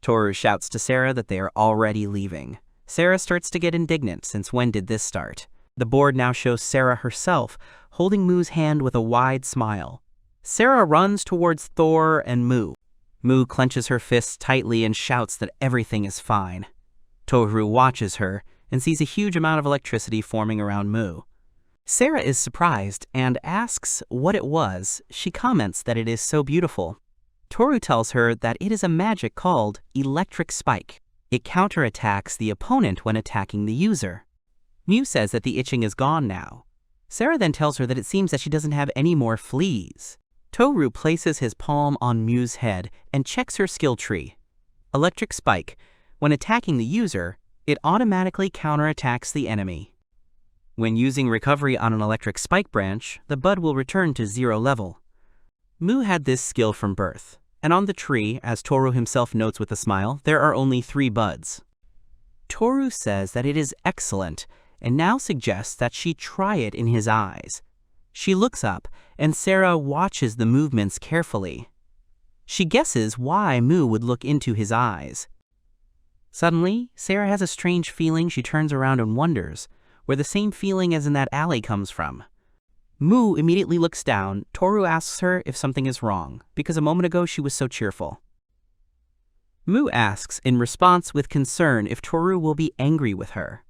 Toru shouts to Sarah that they are already leaving. Sarah starts to get indignant since when did this start? The board now shows Sarah herself holding Mu's hand with a wide smile. Sarah runs towards Thor and Mu. Mu clenches her fists tightly and shouts that everything is fine. Toru watches her and sees a huge amount of electricity forming around Mu. Sarah is surprised and asks what it was. She comments that it is so beautiful. Toru tells her that it is a magic called Electric Spike. It counterattacks the opponent when attacking the user. Mu says that the itching is gone now. Sarah then tells her that it seems that she doesn't have any more fleas. Toru places his palm on Mu's head and checks her skill tree. Electric Spike. When attacking the user, it automatically counterattacks the enemy. When using recovery on an Electric Spike branch, the bud will return to 0 level. Mu had this skill from birth, and on the tree, as Toru himself notes with a smile, there are only 3 buds. Toru says that it is excellent, and now suggests that she try it in his eyes. She looks up, and Sarah watches the movements carefully. She guesses why Mu would look into his eyes. Suddenly, Sarah has a strange feeling. She turns around and wonders where the same feeling as in that alley comes from. Mu immediately looks down. Toru asks her if something is wrong, because a moment ago she was so cheerful. Mu asks in response with concern if Toru will be angry with her.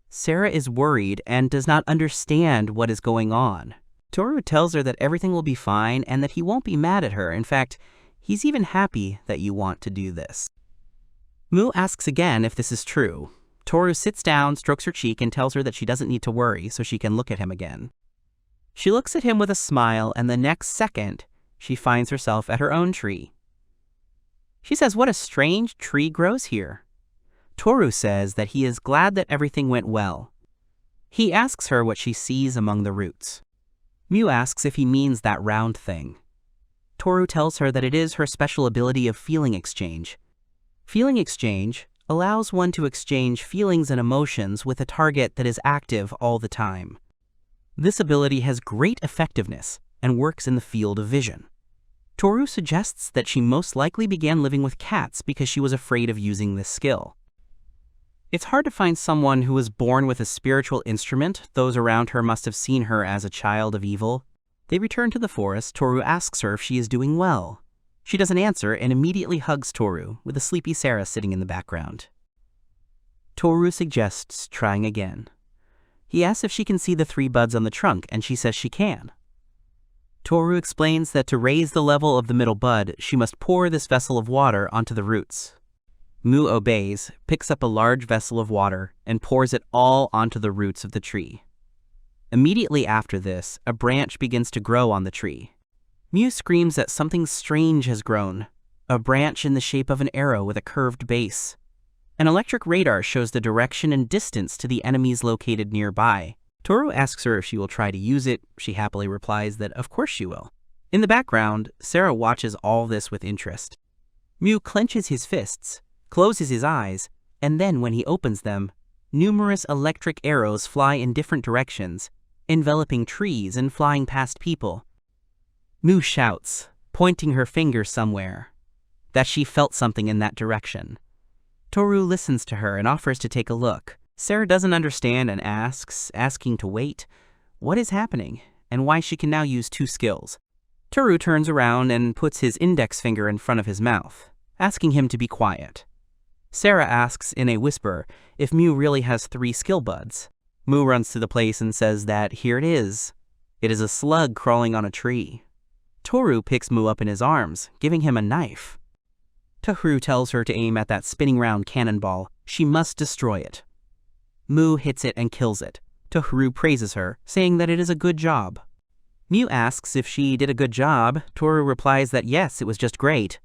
Sarah is worried and does not understand what is going on. Toru tells her that everything will be fine and that he won't be mad at her. In fact, he's even happy that you want to do this. Mu asks again if this is true. Toru sits down, strokes her cheek, and tells her that she doesn't need to worry so she can look at him again. She looks at him with a smile, and the next second, she finds herself at her own tree. She says, "What a strange tree grows here." Toru says that he is glad that everything went well. He asks her what she sees among the roots. Mu asks if he means that round thing. Toru tells her that it is her special ability of feeling exchange. Feeling exchange allows one to exchange feelings and emotions with a target that is active all the time. This ability has great effectiveness and works in the field of vision. Toru suggests that she most likely began living with cats because she was afraid of using this skill. It's hard to find someone who was born with a spiritual instrument. Those around her must have seen her as a child of evil. They return to the forest. Toru asks her if she is doing well. She doesn't answer and immediately hugs Toru, with a sleepy Sarah sitting in the background. Toru suggests trying again. He asks if she can see the 3 buds on the trunk, and she says she can. Toru explains that to raise the level of the middle bud, she must pour this vessel of water onto the roots. Mu obeys, picks up a large vessel of water, and pours it all onto the roots of the tree. Immediately after this, a branch begins to grow on the tree. Mu screams that something strange has grown, a branch in the shape of an arrow with a curved base. An electric radar shows the direction and distance to the enemies located nearby. Toru asks her if she will try to use it. She happily replies that of course she will. In the background, Sarah watches all this with interest. Mu clenches his fists, closes his eyes, and then when he opens them, numerous electric arrows fly in different directions, enveloping trees and flying past people. Mu shouts, pointing her finger somewhere, that she felt something in that direction. Toru listens to her and offers to take a look. Sarah doesn't understand and asks, asking to wait, what is happening, and why she can now use 2 skills. Toru turns around and puts his index finger in front of his mouth, asking him to be quiet. Sarah asks in a whisper if Mu really has 3 skill buds. Mu runs to the place and says that here it is. It is a slug crawling on a tree. Toru picks Mu up in his arms, giving him a knife. Toru tells her to aim at that spinning round cannonball. She must destroy it. Mu hits it and kills it. Toru praises her, saying that it is a good job. Mu asks if she did a good job. Toru replies that yes, it was just great.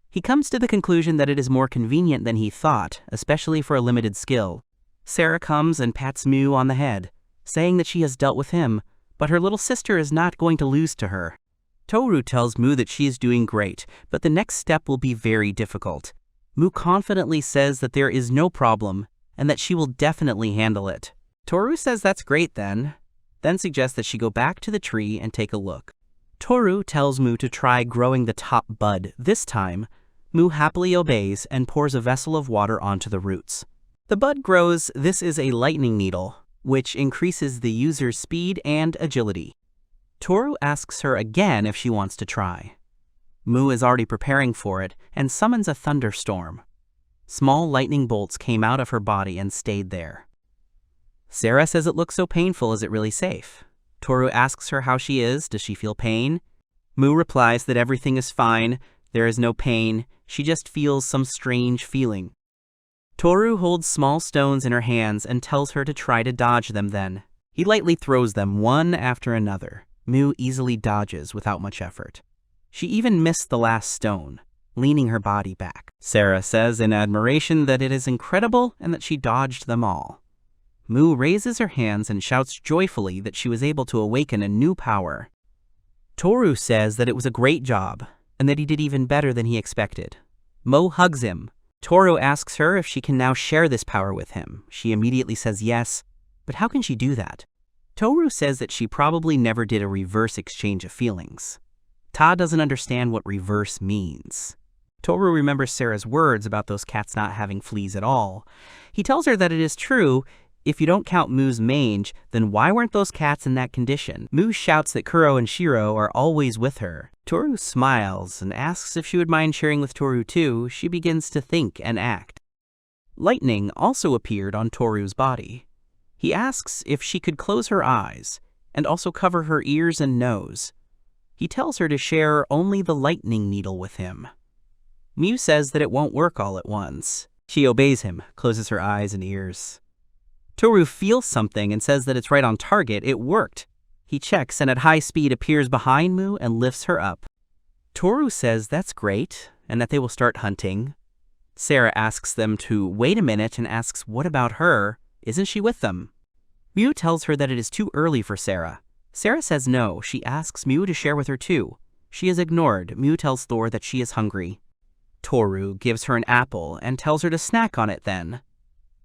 He comes to the conclusion that it is more convenient than he thought, especially for a limited skill. Sarah comes and pats Mu on the head, saying that she has dealt with him, but her little sister is not going to lose to her. Toru tells Mu that she is doing great, but the next step will be very difficult. Mu confidently says that there is no problem, and that she will definitely handle it. Toru says that's great then suggests that she go back to the tree and take a look. Toru tells Mu to try growing the top bud. This time, Mu happily obeys and pours a vessel of water onto the roots. The bud grows. This is a lightning needle, which increases the user's speed and agility. Toru asks her again if she wants to try. Mu is already preparing for it and summons a thunderstorm. Small lightning bolts came out of her body and stayed there. Sarah says it looks so painful. Is it really safe? Toru asks her how she is. Does she feel pain? Mu replies that everything is fine. There is no pain. She just feels some strange feeling. Toru holds small stones in her hands and tells her to try to dodge them then. He lightly throws them one after another. Mu easily dodges without much effort. She even missed the last stone, leaning her body back. Sarah says in admiration that it is incredible and that she dodged them all. Mu raises her hands and shouts joyfully that she was able to awaken a new power. Toru says that it was a great job and that he did even better than he expected. Mo hugs him. Toru asks her if she can now share this power with him. She immediately says yes, but how can she do that? Toru says that she probably never did a reverse exchange of feelings. Ta doesn't understand what reverse means. Toru remembers Sarah's words about those cats not having fleas at all. He tells her that it is true, If you don't count Mu's mange, then why weren't those cats in that condition? Mu shouts that Kuro and Shiro are always with her. Toru smiles and asks if she would mind sharing with Toru too. She begins to think and act. Lightning also appeared on Toru's body. He asks if she could close her eyes and also cover her ears and nose. He tells her to share only the lightning needle with him. Mu says that it won't work all at once. She obeys him, closes her eyes and ears. Toru feels something and says that it's right on target. It worked. He checks and at high speed appears behind Mu and lifts her up. Toru says that's great and that they will start hunting. Sarah asks them to wait a minute and asks what about her? Isn't she with them? Mu tells her that it is too early for Sarah. Sarah says no. She asks Mu to share with her too. She is ignored. Mu tells Thor that she is hungry. Toru gives her an apple and tells her to snack on it then.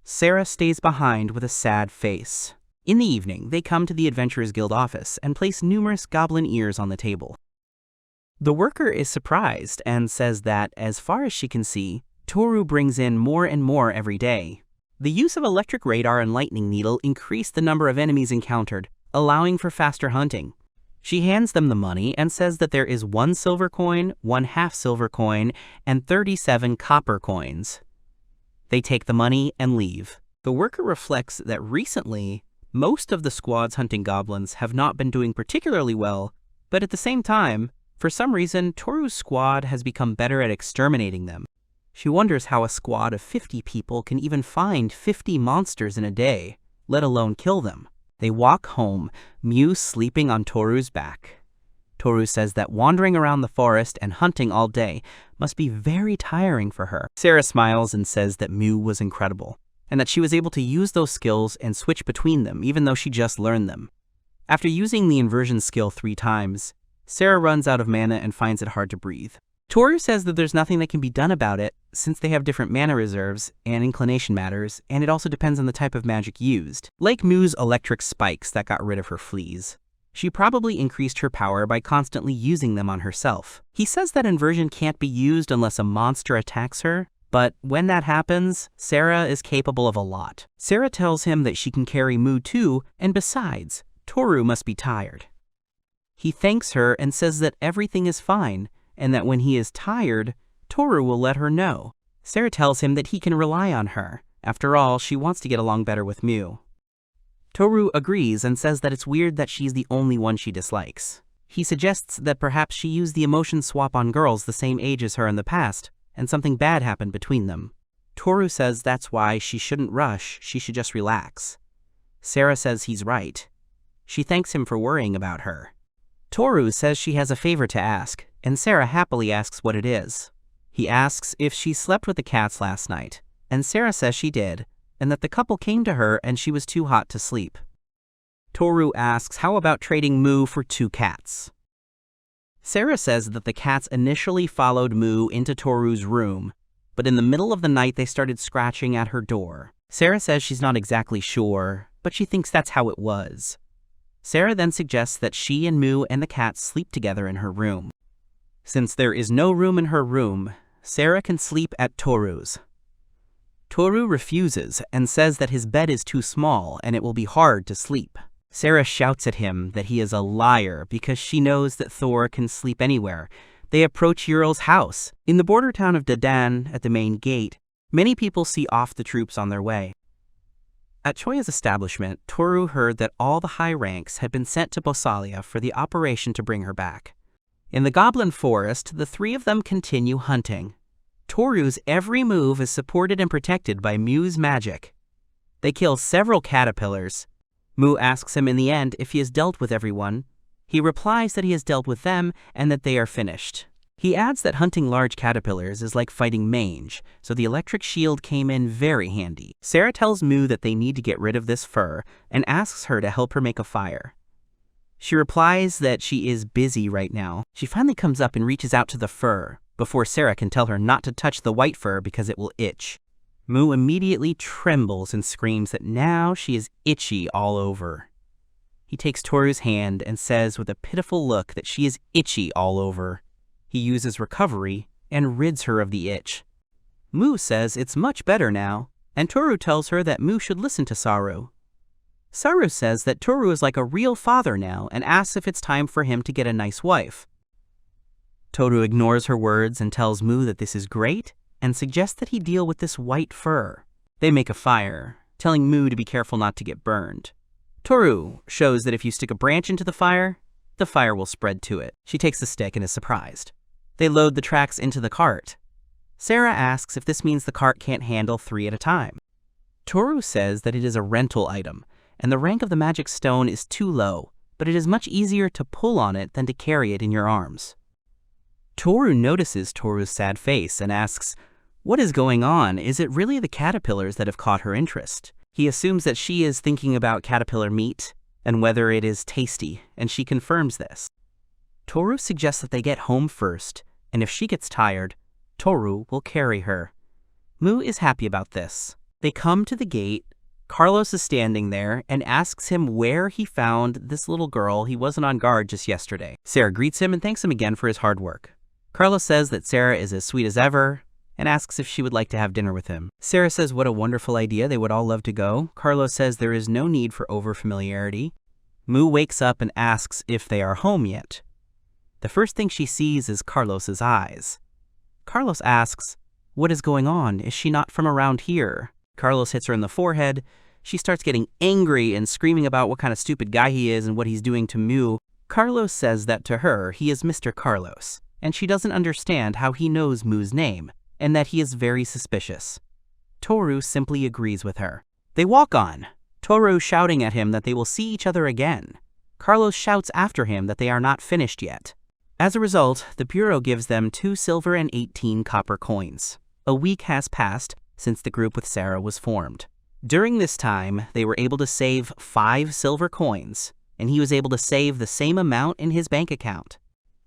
Sarah stays behind with a sad face. In the evening, they come to the Adventurers Guild office and place numerous goblin ears on the table. The worker is surprised and says that, as far as she can see, Toru brings in more and more every day. The use of electric radar and lightning needle increased the number of enemies encountered, allowing for faster hunting. She hands them the money and says that there is 1 silver coin, 1 half silver coin, and 37 copper coins. They take the money and leave. The worker reflects that recently, most of the squads hunting goblins have not been doing particularly well, but at the same time, for some reason, Toru's squad has become better at exterminating them. She wonders how a squad of 50 people can even find 50 monsters in a day, let alone kill them. They walk home, Mu sleeping on Toru's back. Toru says that wandering around the forest and hunting all day must be very tiring for her. Sarah smiles and says that Mu was incredible, and that she was able to use those skills and switch between them even though she just learned them. After using the inversion skill 3 times, Sarah runs out of mana and finds it hard to breathe. Toru says that there's nothing that can be done about it since they have different mana reserves and inclination matters, and it also depends on the type of magic used. Like Mu's electric spikes that got rid of her fleas. She probably increased her power by constantly using them on herself. He says that inversion can't be used unless a monster attacks her, but when that happens, Sarah is capable of a lot. Sarah tells him that she can carry Mu too, and besides, Toru must be tired. He thanks her and says that everything is fine, and that when he is tired, Toru will let her know. Sarah tells him that he can rely on her. After all, she wants to get along better with Mu. Toru agrees and says that it's weird that she's the only one she dislikes. He suggests that perhaps she used the emotion swap on girls the same age as her in the past, and something bad happened between them. Toru says that's why she shouldn't rush, she should just relax. Sarah says he's right. She thanks him for worrying about her. Toru says she has a favor to ask, and Sarah happily asks what it is. He asks if she slept with the cats last night, and Sarah says she did, and that the couple came to her and she was too hot to sleep. Toru asks how about trading Mu for 2 cats. Sarah says that the cats initially followed Mu into Toru's room, but in the middle of the night they started scratching at her door. Sarah says she's not exactly sure, but she thinks that's how it was. Sarah then suggests that she and Mu and the cats sleep together in her room. Since there is no room in her room, Sarah can sleep at Toru's. Toru refuses and says that his bed is too small and it will be hard to sleep. Sarah shouts at him that he is a liar because she knows that Thor can sleep anywhere. They approach Uriel's house. In the border town of Dadan, at the main gate, many people see off the troops on their way. At Choya's establishment, Toru heard that all the high ranks had been sent to Bosalia for the operation to bring her back. In the Goblin Forest, the 3 of them continue hunting. Toru's every move is supported and protected by Mu's magic. They kill several caterpillars. Mu asks him in the end if he has dealt with everyone. He replies that he has dealt with them and that they are finished. He adds that hunting large caterpillars is like fighting mange, so the electric shield came in very handy. Sarah tells Mu that they need to get rid of this fur and asks her to help her make a fire. She replies that she is busy right now. She finally comes up and reaches out to the fur, before Sarah can tell her not to touch the white fur because it will itch. Mu immediately trembles and screams that now she is itchy all over. He takes Toru's hand and says with a pitiful look that she is itchy all over. He uses recovery and rids her of the itch. Mu says it's much better now. and Toru tells her that Mu should listen to Saru. Saru says that Toru is like a real father now and asks if it's time for him to get a nice wife. Toru ignores her words and tells Mu that this is great and suggests that he deal with this white fur. They make a fire, telling Mu to be careful not to get burned. Toru shows that if you stick a branch into the fire will spread to it. She takes the stick and is surprised. They load the tracks into the cart. Sarah asks if this means the cart can't handle 3 at a time. Toru says that it is a rental item, and the rank of the magic stone is too low, but it is much easier to pull on it than to carry it in your arms. Toru notices Toru's sad face and asks, "What is going on? Is it really the caterpillars that have caught her interest?" He assumes that she is thinking about caterpillar meat and whether it is tasty, and she confirms this. Toru suggests that they get home first, and if she gets tired, Toru will carry her. Mu is happy about this. They come to the gate. Carlos is standing there and asks him where he found this little girl. He wasn't on guard just yesterday. Sarah greets him and thanks him again for his hard work. Carlos says that Sarah is as sweet as ever and asks if she would like to have dinner with him. Sarah says what a wonderful idea, they would all love to go. Carlos says there is no need for over-familiarity. Mu wakes up and asks if they are home yet. The first thing she sees is Carlos's eyes. Carlos asks, "What is going on? Is she not from around here?" Carlos hits her in the forehead. She starts getting angry and screaming about what kind of stupid guy he is and what he's doing to Mu. Carlos says that to her, he is Mr. Carlos, and she doesn't understand how he knows Mu's name, and that he is very suspicious. Toru simply agrees with her. They walk on, Toru shouting at him that they will see each other again. Carlos shouts after him that they are not finished yet. As a result, the Bureau gives them 2 silver and 18 copper coins. A week has passed since the group with Sarah was formed. During this time, they were able to save 5 silver coins, and he was able to save the same amount in his bank account.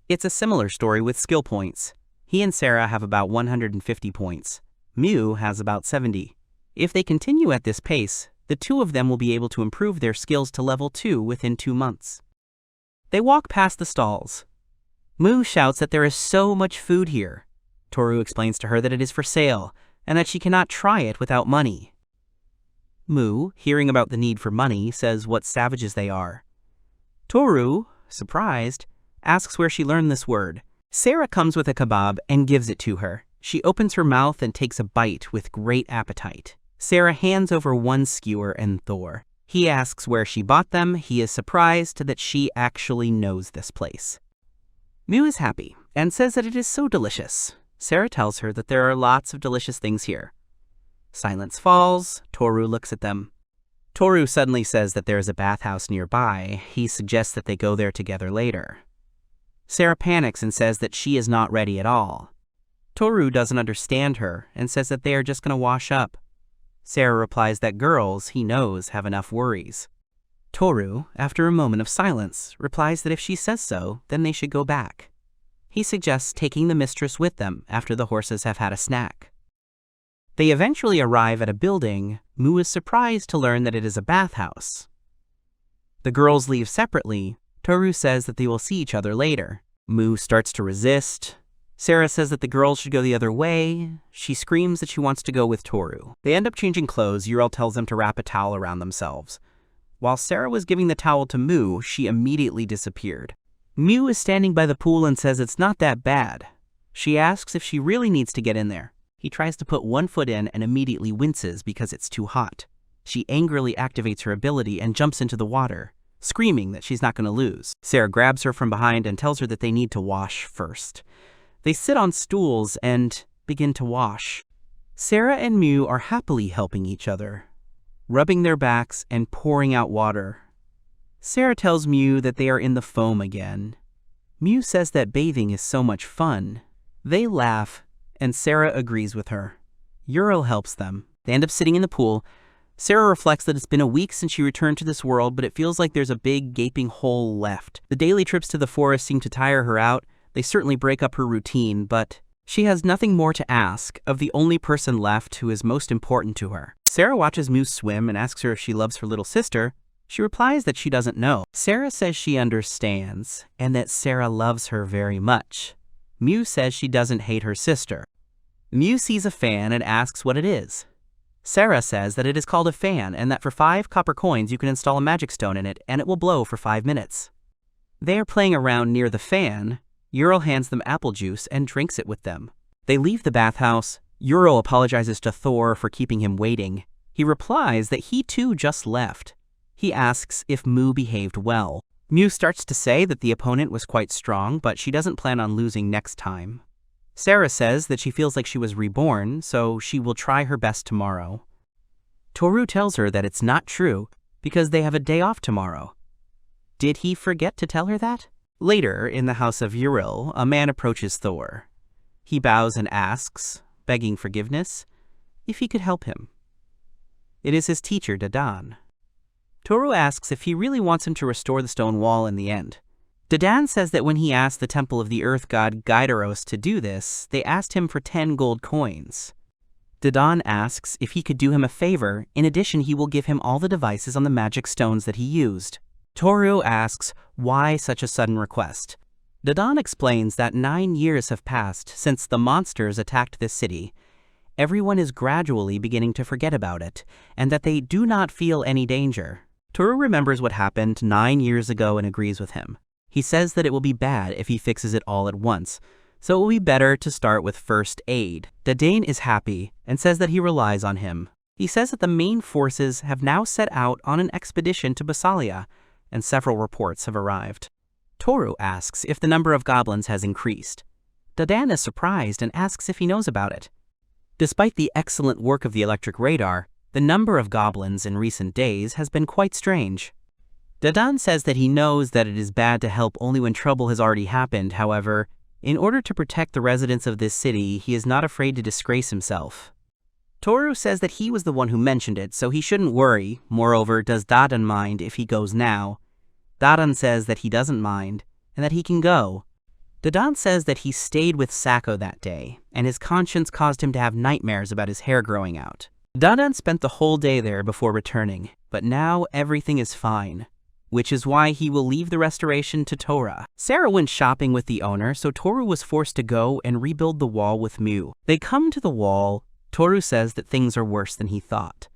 It's a similar story with skill points. He and Sarah have about 150 points. Mu has about 70. If they continue at this pace, the 2 of them will be able to improve their skills to level 2 within 2 months. They walk past the stalls. Mu shouts that there is so much food here. Toru explains to her that it is for sale, and that she cannot try it without money. Mu, hearing about the need for money, says what savages they are. Toru, surprised, asks where she learned this word. Sarah comes with a kebab and gives it to her. She opens her mouth and takes a bite with great appetite. Sarah hands over 1 skewer and Thor. He asks where she bought them. He is surprised that she actually knows this place. Mu is happy and says that it is so delicious. Sarah tells her that there are lots of delicious things here. Silence falls. Toru looks at them. Toru suddenly says that there is a bathhouse nearby. He suggests that they go there together later. Sarah panics and says that she is not ready at all. Toru doesn't understand her and says that they are just going to wash up. Sarah replies that girls, he knows, have enough worries. Toru, after a moment of silence, replies that if she says so, then they should go back. He suggests taking the mistress with them after the horses have had a snack. They eventually arrive at a building. Mu is surprised to learn that it is a bathhouse. The girls leave separately. Toru says that they will see each other later. Mu starts to resist. Sarah says that the girls should go the other way. She screams that she wants to go with Toru. They end up changing clothes. Uriel tells them to wrap a towel around themselves. While Sarah was giving the towel to Mu, she immediately disappeared. Mu is standing by the pool and says it's not that bad. She asks if she really needs to get in there. He tries to put 1 foot in and immediately winces because it's too hot. She angrily activates her ability and jumps into the water, screaming that she's not going to lose. Sarah grabs her from behind and tells her that they need to wash first. They sit on stools and begin to wash. Sarah and Mu are happily helping each other, rubbing their backs and pouring out water. Sarah tells Mu that they are in the foam again. Mu says that bathing is so much fun. They laugh, and Sarah agrees with her. Uriel helps them. They end up sitting in the pool. Sarah reflects that it's been a week since she returned to this world, but it feels like there's a big gaping hole left. The daily trips to the forest seem to tire her out. They certainly break up her routine, but she has nothing more to ask of the only person left who is most important to her. Sarah watches Mu swim and asks her if she loves her little sister. She replies that she doesn't know. Sarah says she understands, and that Sarah loves her very much. Mu says she doesn't hate her sister. Mu sees a fan and asks what it is. Sarah says that it is called a fan and that for 5 copper coins you can install a magic stone in it and it will blow for 5 minutes. They are playing around near the fan. Uriel hands them apple juice and drinks it with them. They leave the bathhouse. Uriel apologizes to Thor for keeping him waiting. He replies that he too just left. He asks if Mu behaved well. Mu starts to say that the opponent was quite strong, but she doesn't plan on losing next time. Sarah says that she feels like she was reborn, so she will try her best tomorrow. Toru tells her that it's not true because they have a day off tomorrow. Did he forget to tell her that? Later, in the house of Uriel, a man approaches Thor. He bows and asks, begging forgiveness, if he could help him. It is his teacher, Dadan. Toru asks if he really wants him to restore the stone wall in the end. Dadan says that when he asked the temple of the earth god Gydaros to do this, they asked him for 10 gold coins. Dadan asks if he could do him a favor. In addition, he will give him all the devices on the magic stones that he used. Toru asks why such a sudden request. Dadan explains that 9 years have passed since the monsters attacked this city. Everyone is gradually beginning to forget about it, and that they do not feel any danger. Toru remembers what happened 9 years ago and agrees with him. He says that it will be bad if he fixes it all at once, so it will be better to start with first aid. Dadan is happy and says that he relies on him. He says that the main forces have now set out on an expedition to Basalia, and several reports have arrived. Toru asks if the number of goblins has increased. Dadan is surprised and asks if he knows about it. Despite the excellent work of the electric radar, the number of goblins in recent days has been quite strange. Dadan says that he knows that it is bad to help only when trouble has already happened. However, in order to protect the residents of this city, he is not afraid to disgrace himself. Toru says that he was the one who mentioned it, so he shouldn't worry. Moreover, does Dadan mind if he goes now? Dadan says that he doesn't mind, and that he can go. Dadan says that he stayed with Sako that day, and his conscience caused him to have nightmares about his hair growing out. Dadan spent the whole day there before returning, but now everything is fine, which is why he will leave the restoration to Tora. Sarah went shopping with the owner, so Toru was forced to go and rebuild the wall with Mu. They come to the wall. Toru says that things are worse than he thought.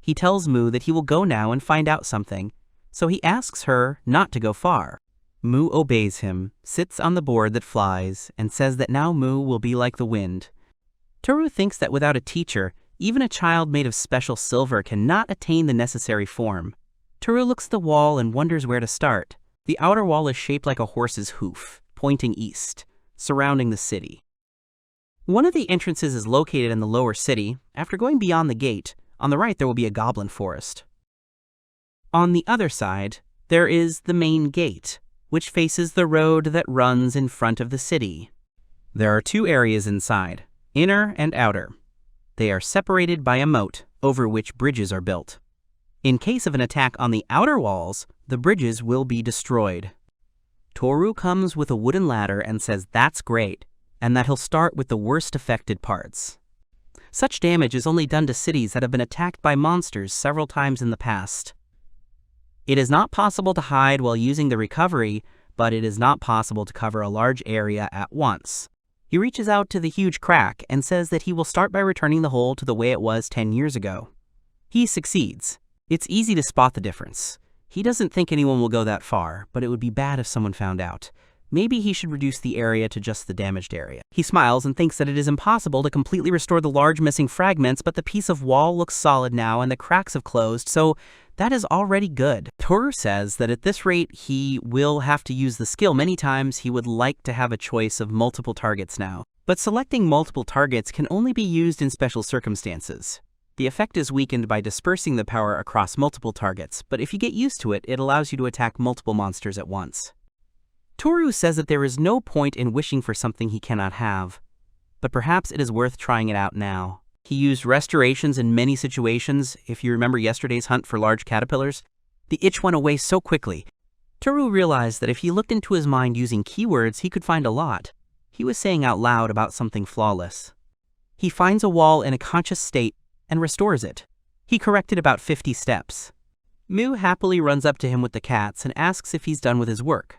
He tells Mu that he will go now and find out something, so he asks her not to go far. Mu obeys him, sits on the board that flies, and says that now Mu will be like the wind. Toru thinks that without a teacher, even a child made of special silver cannot attain the necessary form. Toru looks at the wall and wonders where to start. The outer wall is shaped like a horse's hoof, pointing east, surrounding the city. One of the entrances is located in the lower city. After going beyond the gate, on the right there will be a goblin forest. On the other side, there is the main gate, which faces the road that runs in front of the city. There are 2 areas inside, inner and outer. They are separated by a moat, over which bridges are built. In case of an attack on the outer walls, the bridges will be destroyed. Toru comes with a wooden ladder and says that's great, and that he'll start with the worst affected parts. Such damage is only done to cities that have been attacked by monsters several times in the past. It is not possible to hide while using the recovery, but it is not possible to cover a large area at once. He reaches out to the huge crack and says that he will start by returning the hole to the way it was 10 years ago. He succeeds. It's easy to spot the difference. He doesn't think anyone will go that far, but it would be bad if someone found out. Maybe he should reduce the area to just the damaged area. He smiles and thinks that it is impossible to completely restore the large missing fragments, but the piece of wall looks solid now and the cracks have closed, so that is already good. Toru says that at this rate he will have to use the skill many times. He would like to have a choice of multiple targets now. But selecting multiple targets can only be used in special circumstances. The effect is weakened by dispersing the power across multiple targets, but if you get used to it, it allows you to attack multiple monsters at once. Toru says that there is no point in wishing for something he cannot have, but perhaps it is worth trying it out now. He used restorations in many situations. If you remember yesterday's hunt for large caterpillars, the itch went away so quickly. Toru realized that if he looked into his mind using keywords, he could find a lot. He was saying out loud about something flawless. He finds a wall in a conscious state and restores it. He corrected about 50 steps. Mu happily runs up to him with the cats and asks if he's done with his work.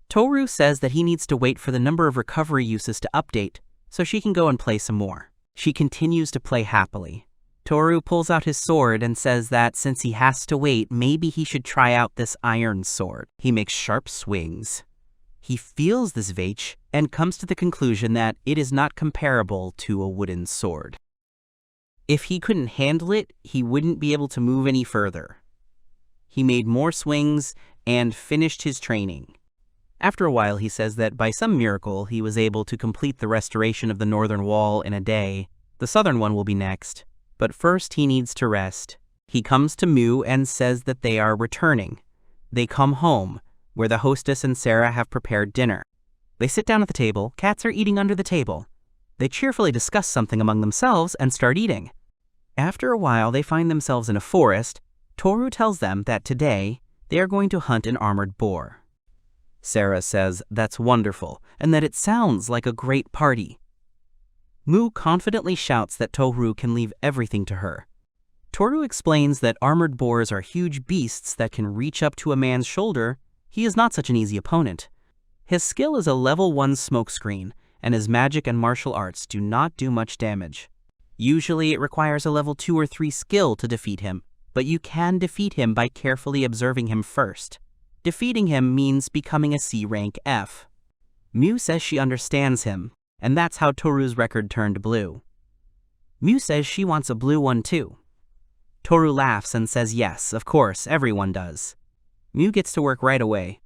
Toru says that he needs to wait for the number of recovery uses to update so she can go and play some more. She continues to play happily. Toru pulls out his sword and says that since he has to wait, maybe he should try out this iron sword. He makes sharp swings. He feels this Veitch and comes to the conclusion that it is not comparable to a wooden sword. If he couldn't handle it, he wouldn't be able to move any further. He made more swings and finished his training. After a while, he says that by some miracle, he was able to complete the restoration of the northern wall in a day. The southern one will be next, but first he needs to rest. He comes to Mu and says that they are returning. They come home, where the hostess and Sarah have prepared dinner. They sit down at the table. Cats are eating under the table. They cheerfully discuss something among themselves and start eating. After a while, they find themselves in a forest. Toru tells them that today they are going to hunt an armored boar. Sarah says that's wonderful and that it sounds like a great party. Mu confidently shouts that Toru can leave everything to her. Toru explains that armored boars are huge beasts that can reach up to a man's shoulder. He is not such an easy opponent. His skill is a level 1 smokescreen, and his magic and martial arts do not do much damage. Usually it requires a level 2 or 3 skill to defeat him, but you can defeat him by carefully observing him first. Defeating him means becoming a C rank F. Mu says she understands him, and that's how Toru's record turned blue. Mu says she wants a blue one too. Toru laughs and says yes, of course, everyone does. Mu gets to work right away.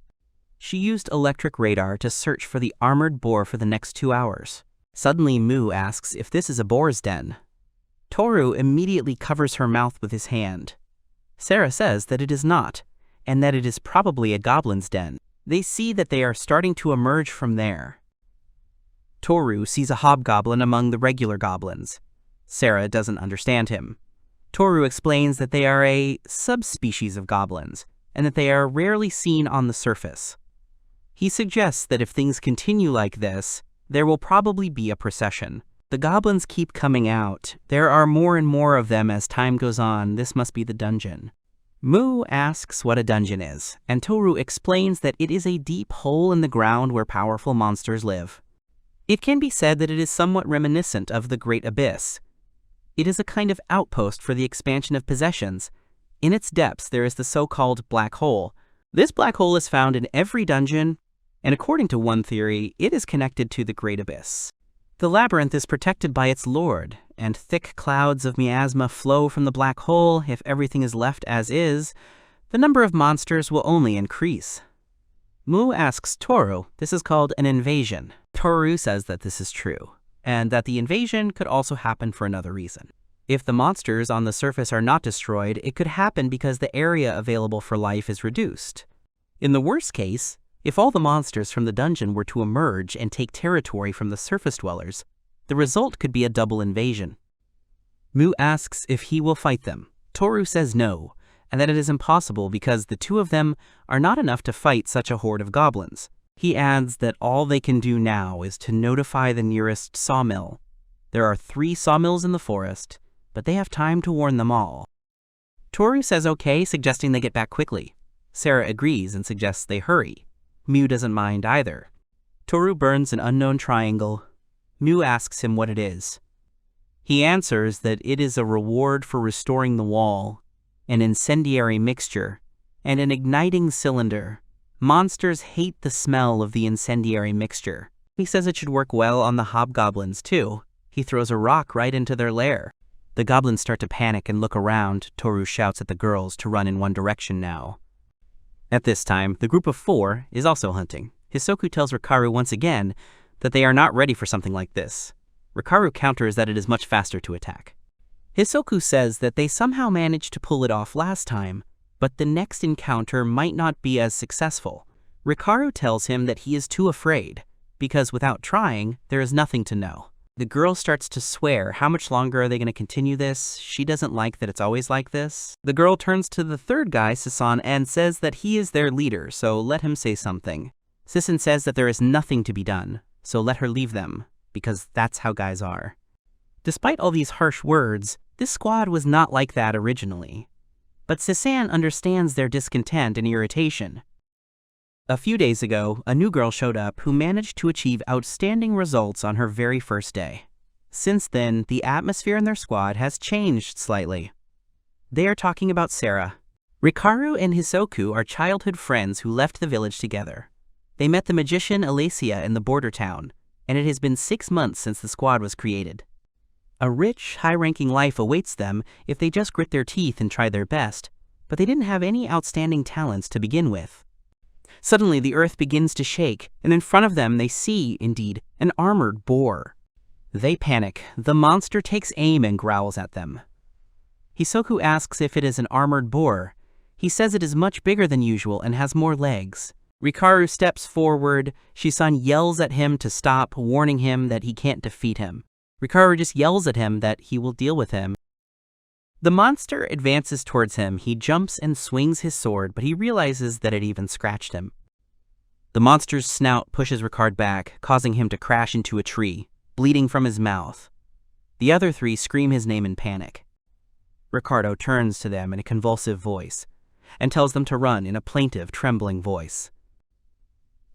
She used electric radar to search for the armored boar for the next 2 hours. Suddenly Mu asks if this is a boar's den. Toru immediately covers her mouth with his hand. Sarah says that it is not, and that it is probably a goblin's den. They see that they are starting to emerge from there. Toru sees a hobgoblin among the regular goblins. Sarah doesn't understand him. Toru explains that they are a subspecies of goblins, and that they are rarely seen on the surface. He suggests that if things continue like this, there will probably be a procession. The goblins keep coming out. There are more and more of them as time goes on. This must be the dungeon. Mu asks what a dungeon is, and Toru explains that it is a deep hole in the ground where powerful monsters live. It can be said that it is somewhat reminiscent of the Great Abyss. It is a kind of outpost for the expansion of possessions. In its depths, there is the so-called black hole. This black hole is found in every dungeon, and according to one theory, it is connected to the Great Abyss. The labyrinth is protected by its lord, and thick clouds of miasma flow from the black hole. If everything is left as is, the number of monsters will only increase. Mu asks Toru, this is called an invasion. Toru says that this is true, and that the invasion could also happen for another reason. If the monsters on the surface are not destroyed, it could happen because the area available for life is reduced. In the worst case, if all the monsters from the dungeon were to emerge and take territory from the surface dwellers, the result could be a double invasion. Mu asks if he will fight them. Toru says no, and that it is impossible because the two of them are not enough to fight such a horde of goblins. He adds that all they can do now is to notify the nearest sawmill. There are 3 sawmills in the forest, but they have time to warn them all. Toru says okay, suggesting they get back quickly. Sarah agrees and suggests they hurry. Mu doesn't mind either. Toru burns an unknown triangle. Mu asks him what it is. He answers that it is a reward for restoring the wall, an incendiary mixture, and an igniting cylinder. Monsters hate the smell of the incendiary mixture. He says it should work well on the hobgoblins too. He throws a rock right into their lair. The goblins start to panic and look around. Toru shouts at the girls to run in one direction now. At this time, the group of 4 is also hunting. Hisoku tells Rikaru once again that they are not ready for something like this. Rikaru counters that it is much faster to attack. Hisoku says that they somehow managed to pull it off last time, but the next encounter might not be as successful. Rikaru tells him that he is too afraid, because without trying, there is nothing to know. The girl starts to swear. How much longer are they going to continue this? She doesn't like that it's always like this. The girl turns to the third guy, Sisan, and says that he is their leader, so let him say something. Sisan says that there is nothing to be done, so let her leave them, because that's how guys are. Despite all these harsh words, this squad was not like that originally. But Sisan understands their discontent and irritation. A few days ago, a new girl showed up who managed to achieve outstanding results on her very first day. Since then, the atmosphere in their squad has changed slightly. They are talking about Sarah. Rikaru and Hisoku are childhood friends who left the village together. They met the magician Alicia in the border town, and it has been 6 months since the squad was created. A rich, high-ranking life awaits them if they just grit their teeth and try their best, but they didn't have any outstanding talents to begin with. Suddenly, the earth begins to shake, and in front of them they see, indeed, an armored boar. They panic. The monster takes aim and growls at them. Hisoku asks if it is an armored boar. He says it is much bigger than usual and has more legs. Rikaru steps forward. Shisan yells at him to stop, warning him that he can't defeat him. Rikaru just yells at him that he will deal with him. The monster advances towards him. He jumps and swings his sword, but he realizes that it even scratched him. The monster's snout pushes Ricard back, causing him to crash into a tree, bleeding from his mouth. The other three scream his name in panic. Ricardo turns to them in a convulsive voice and tells them to run in a plaintive, trembling voice.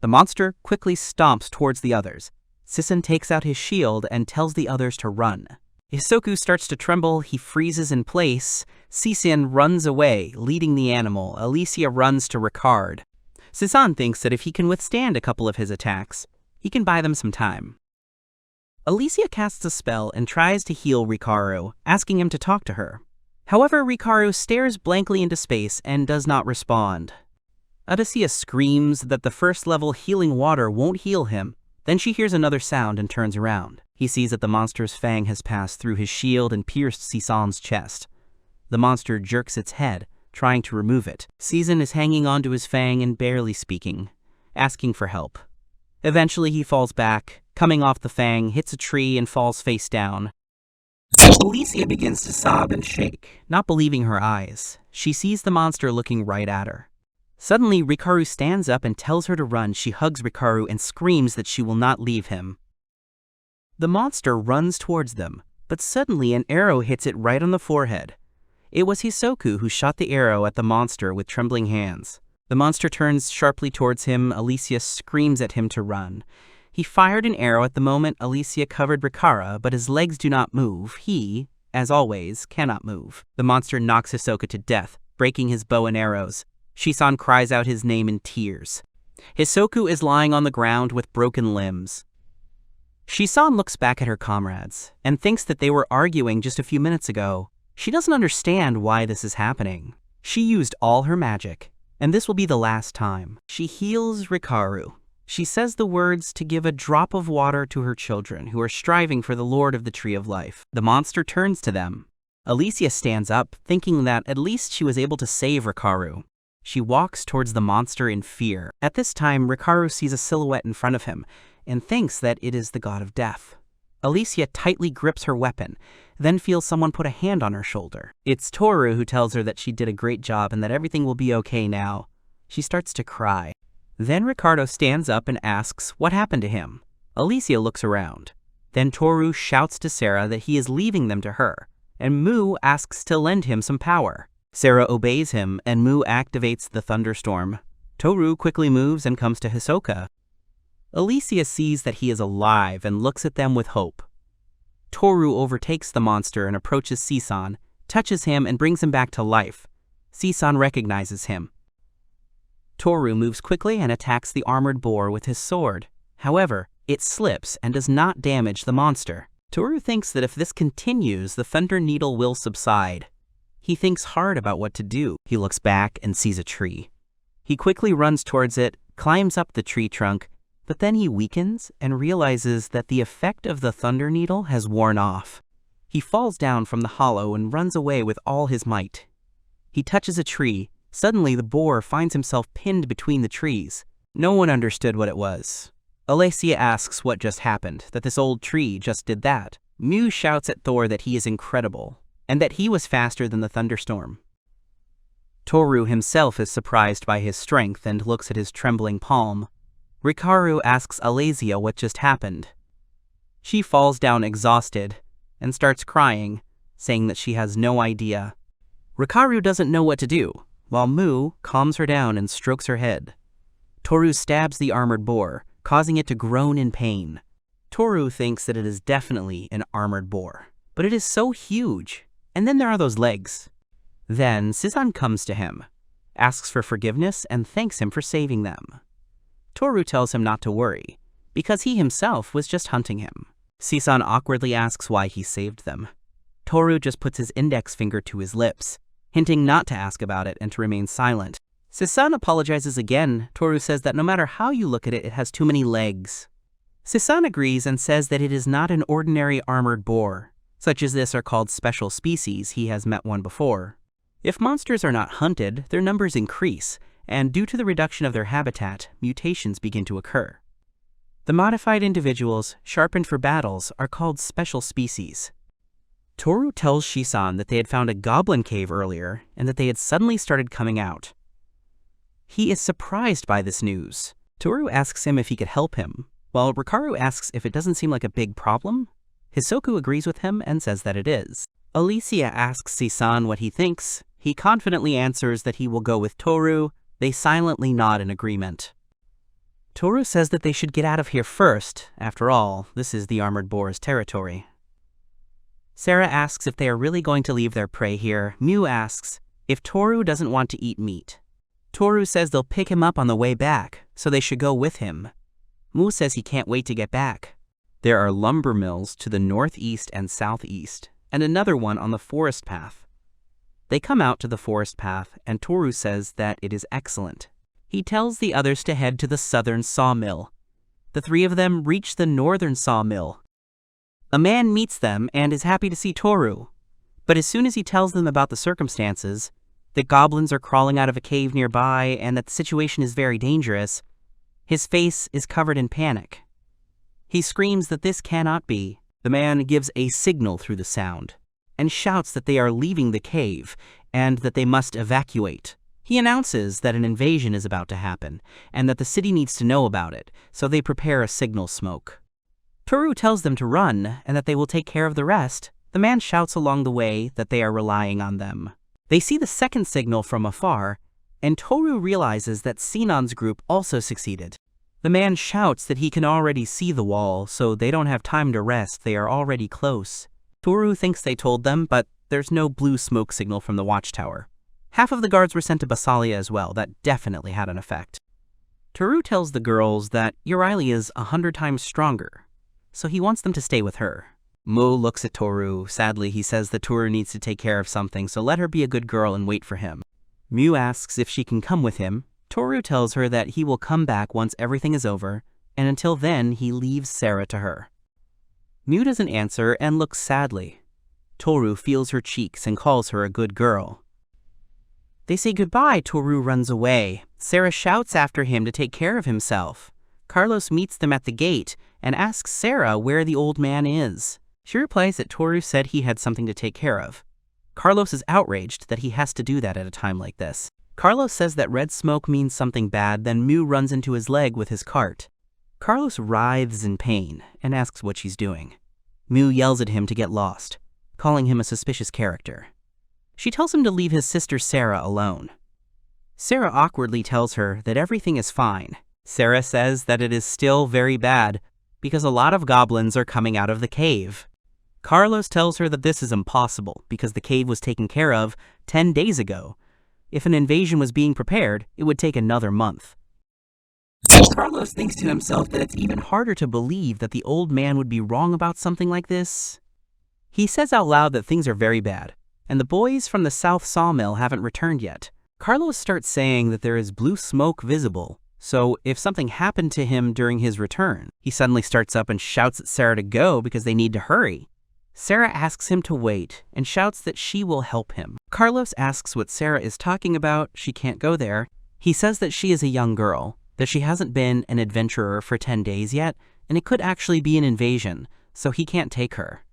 The monster quickly stomps towards the others. Sisen takes out his shield and tells the others to run. Hisoku starts to tremble. He freezes in place. Sisen runs away, leading the animal. Alicia runs to Ricard. Sisen thinks that if he can withstand a couple of his attacks, he can buy them some time. Alicia casts a spell and tries to heal Rikaru, asking him to talk to her. However, Rikaru stares blankly into space and does not respond. Alicia screams that the first-level healing water won't heal him. Then she hears another sound and turns around. He sees that the monster's fang has passed through his shield and pierced Sisan's chest. The monster jerks its head, trying to remove it. Sisen is hanging onto his fang and barely speaking, asking for help. Eventually he falls back, coming off the fang, hits a tree and falls face down. Alicia begins to sob and shake, not believing her eyes. She sees the monster looking right at her. Suddenly, Rikaru stands up and tells her to run. She hugs Rikaru and screams that she will not leave him. The monster runs towards them, but suddenly an arrow hits it right on the forehead. It was Hisoku who shot the arrow at the monster with trembling hands. The monster turns sharply towards him. Alicia screams at him to run. He fired an arrow at the moment Alicia covered Rikara, but his legs do not move. He, as always, cannot move. The monster knocks Hisoka to death, breaking his bow and arrows. Shisan cries out his name in tears. Hisoku is lying on the ground with broken limbs. Shisan looks back at her comrades and thinks that they were arguing just a few minutes ago. She doesn't understand why this is happening. She used all her magic, and this will be the last time. She heals Rikaru. She says the words to give a drop of water to her children who are striving for the Lord of the Tree of Life. The monster turns to them. Alicia stands up, thinking that at least she was able to save Rikaru. She walks towards the monster in fear. At this time, Rikaru sees a silhouette in front of him and thinks that it is the god of death. Alicia tightly grips her weapon, then feels someone put a hand on her shoulder. It's Toru who tells her that she did a great job and that everything will be okay now. She starts to cry. Then Ricardo stands up and asks what happened to him. Alicia looks around. Then Toru shouts to Sarah that he is leaving them to her, and Mu asks to lend him some power. Sarah obeys him, and Mu activates the thunderstorm. Toru quickly moves and comes to Hisoka. Alicia sees that he is alive and looks at them with hope. Toru overtakes the monster and approaches Sisan, touches him and brings him back to life. Sisan recognizes him. Toru moves quickly and attacks the armored boar with his sword. However, it slips and does not damage the monster. Toru thinks that if this continues, the thunder needle will subside. He thinks hard about what to do. He looks back and sees a tree. He quickly runs towards it, climbs up the tree trunk, but then he weakens and realizes that the effect of the thunder needle has worn off. He falls down from the hollow and runs away with all his might. He touches a tree. Suddenly, the boar finds himself pinned between the trees. No one understood what it was. Alicia asks what just happened, that this old tree just did that. Mu shouts at Thor that he is incredible, and that he was faster than the thunderstorm. Toru himself is surprised by his strength and looks at his trembling palm. Rikaru asks Alicia what just happened. She falls down exhausted and starts crying, saying that she has no idea. Rikaru doesn't know what to do, while Mu calms her down and strokes her head. Toru stabs the armored boar, causing it to groan in pain. Toru thinks that it is definitely an armored boar, but it is so huge. And then there are those legs. Then Sisan comes to him, asks for forgiveness, and thanks him for saving them. Toru tells him not to worry, because he himself was just hunting him. Sisan awkwardly asks why he saved them. Toru just puts his index finger to his lips, hinting not to ask about it and to remain silent. Sisan apologizes again. Toru says that no matter how you look at it, it has too many legs. Sisan agrees and says that it is not an ordinary armored boar. Such as this are called special species. He has met one before. If monsters are not hunted, their numbers increase, and due to the reduction of their habitat, mutations begin to occur. The modified individuals, sharpened for battles, are called special species. Toru tells Shisan that they had found a goblin cave earlier and that they had suddenly started coming out. He is surprised by this news. Toru asks him if he could help him, while Rikaru asks if it doesn't seem like a big problem. Hisoku agrees with him and says that it is. Alicia asks Shisan what he thinks. He confidently answers that he will go with Toru. They silently nod in agreement. Toru says that they should get out of here first. After all, this is the armored boar's territory. Sarah asks if they are really going to leave their prey here. Mew asks if Toru doesn't want to eat meat. Toru says they'll pick him up on the way back, so they should go with him. Mu says he can't wait to get back. There are lumber mills to the northeast and southeast, and another one on the forest path. They come out to the forest path, and Toru says that it is excellent. He tells the others to head to the southern sawmill. The three of them reach the northern sawmill. A man meets them and is happy to see Toru, but as soon as he tells them about the circumstances, that goblins are crawling out of a cave nearby and that the situation is very dangerous, his face is covered in panic. He screams that this cannot be. The man gives a signal through the sound and shouts that they are leaving the cave and that they must evacuate. He announces that an invasion is about to happen and that the city needs to know about it, so they prepare a signal smoke. Toru tells them to run and that they will take care of the rest. The man shouts along the way that they are relying on them. They see the second signal from afar, and Toru realizes that Sinan's group also succeeded. The man shouts that he can already see the wall, so they don't have time to rest. They are already close. Toru thinks they told them, but there's no blue smoke signal from the watchtower. Half of the guards were sent to Basalia as well. That definitely had an effect. Toru tells the girls that Uriel is 100 times stronger, so he wants them to stay with her. Mo looks at Toru. Sadly, he says that Toru needs to take care of something, so let her be a good girl and wait for him. Mew asks if she can come with him. Toru tells her that he will come back once everything is over, and until then, he leaves Sarah to her. Mew doesn't answer and looks sadly. Toru feels her cheeks and calls her a good girl. They say goodbye. Toru runs away. Sarah shouts after him to take care of himself. Carlos meets them at the gate and asks Sarah where the old man is. She replies that Toru said he had something to take care of. Carlos is outraged that he has to do that at a time like this. Carlos says that red smoke means something bad, then Mew runs into his leg with his cart. Carlos writhes in pain and asks what she's doing. Mew yells at him to get lost, calling him a suspicious character. She tells him to leave his sister Sarah alone. Sarah awkwardly tells her that everything is fine. Sarah says that it is still very bad because a lot of goblins are coming out of the cave. Carlos tells her that this is impossible because the cave was taken care of 10 days ago. If an invasion was being prepared, it would take another month. Carlos thinks to himself that it's even harder to believe that the old man would be wrong about something like this. He says out loud that things are very bad, and the boys from the South Sawmill haven't returned yet. Carlos starts saying that there is blue smoke visible, so if something happened to him during his return, he suddenly starts up and shouts at Sarah to go because they need to hurry. Sarah asks him to wait and shouts that she will help him. Carlos asks what Sarah is talking about. She can't go there. He says that she is a young girl, that she hasn't been an adventurer for 10 days yet, and it could actually be an invasion, so he can't take her.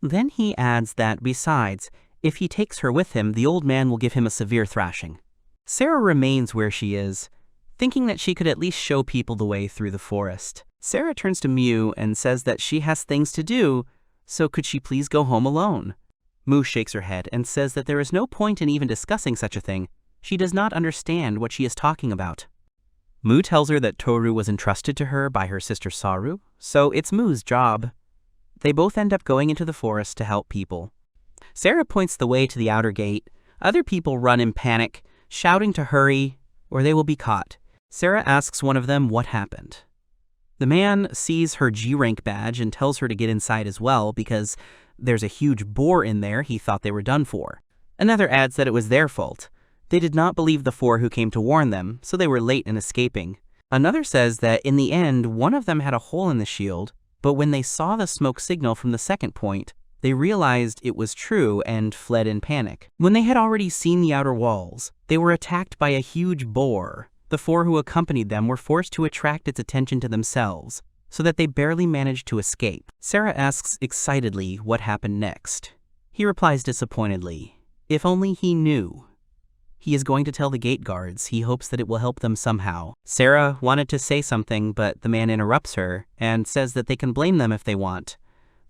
Then he adds that, besides, if he takes her with him, the old man will give him a severe thrashing. Sarah remains where she is, thinking that she could at least show people the way through the forest. Sarah turns to Mew and says that she has things to do, so could she please go home alone? Mew shakes her head and says that there is no point in even discussing such a thing. She does not understand what she is talking about. Mu tells her that Toru was entrusted to her by her sister Saru, so it's Mu's job. They both end up going into the forest to help people. Sarah points the way to the outer gate. Other people run in panic, shouting to hurry, or they will be caught. Sarah asks one of them what happened. The man sees her G-rank badge and tells her to get inside as well because there's a huge boar in there he thought they were done for. Another adds that it was their fault. They did not believe the four who came to warn them, so they were late in escaping. Another says that in the end, one of them had a hole in the shield, but when they saw the smoke signal from the second point, they realized it was true and fled in panic. When they had already seen the outer walls, they were attacked by a huge boar. The four who accompanied them were forced to attract its attention to themselves, so that they barely managed to escape. Sarah asks excitedly what happened next. He replies disappointedly, if only he knew. He is going to tell the gate guards. He hopes that it will help them somehow. Sarah wanted to say something, but the man interrupts her and says that they can blame them if they want.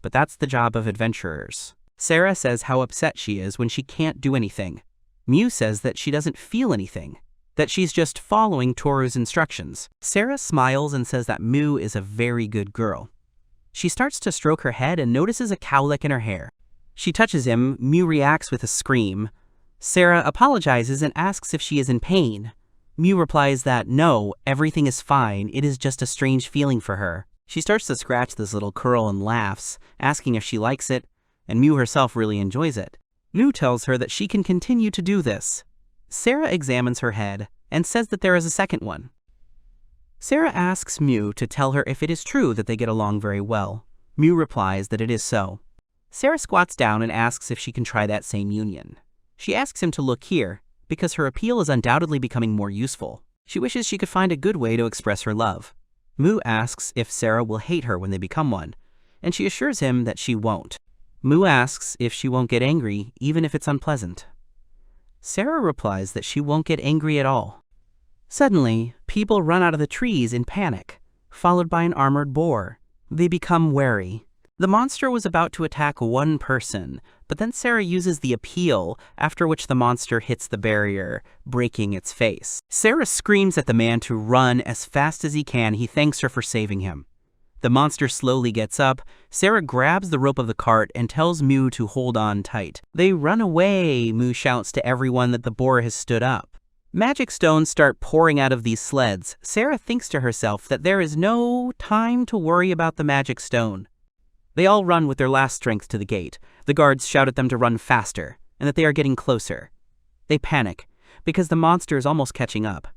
But that's the job of adventurers. Sarah says how upset she is when she can't do anything. Mu says that she doesn't feel anything, that she's just following Toru's instructions. Sarah smiles and says that Mu is a very good girl. She starts to stroke her head and notices a cowlick in her hair. She touches him. Mu reacts with a scream. Sarah apologizes and asks if she is in pain. Mu replies that no, everything is fine, it is just a strange feeling for her. She starts to scratch this little curl and laughs, asking if she likes it, and Mu herself really enjoys it. Mu tells her that she can continue to do this. Sarah examines her head and says that there is a second one. Sarah asks Mu to tell her if it is true that they get along very well. Mu replies that it is so. Sarah squats down and asks if she can try that same union. She asks him to look here, because her appeal is undoubtedly becoming more useful. She wishes she could find a good way to express her love. Mu asks if Sarah will hate her when they become one, and she assures him that she won't. Mu asks if she won't get angry, even if it's unpleasant. Sarah replies that she won't get angry at all. Suddenly, people run out of the trees in panic, followed by an armored boar. They become wary. The monster was about to attack one person, but then Sarah uses the appeal, after which the monster hits the barrier, breaking its face. Sarah screams at the man to run as fast as he can. He thanks her for saving him. The monster slowly gets up. Sarah grabs the rope of the cart and tells Mu to hold on tight. They run away. Mu shouts to everyone that the boar has stood up. Magic stones start pouring out of these sleds. Sarah thinks to herself that there is no time to worry about the magic stone. They all run with their last strength to the gate. The guards shout at them to run faster, and that they are getting closer. They panic, because the monster is almost catching up.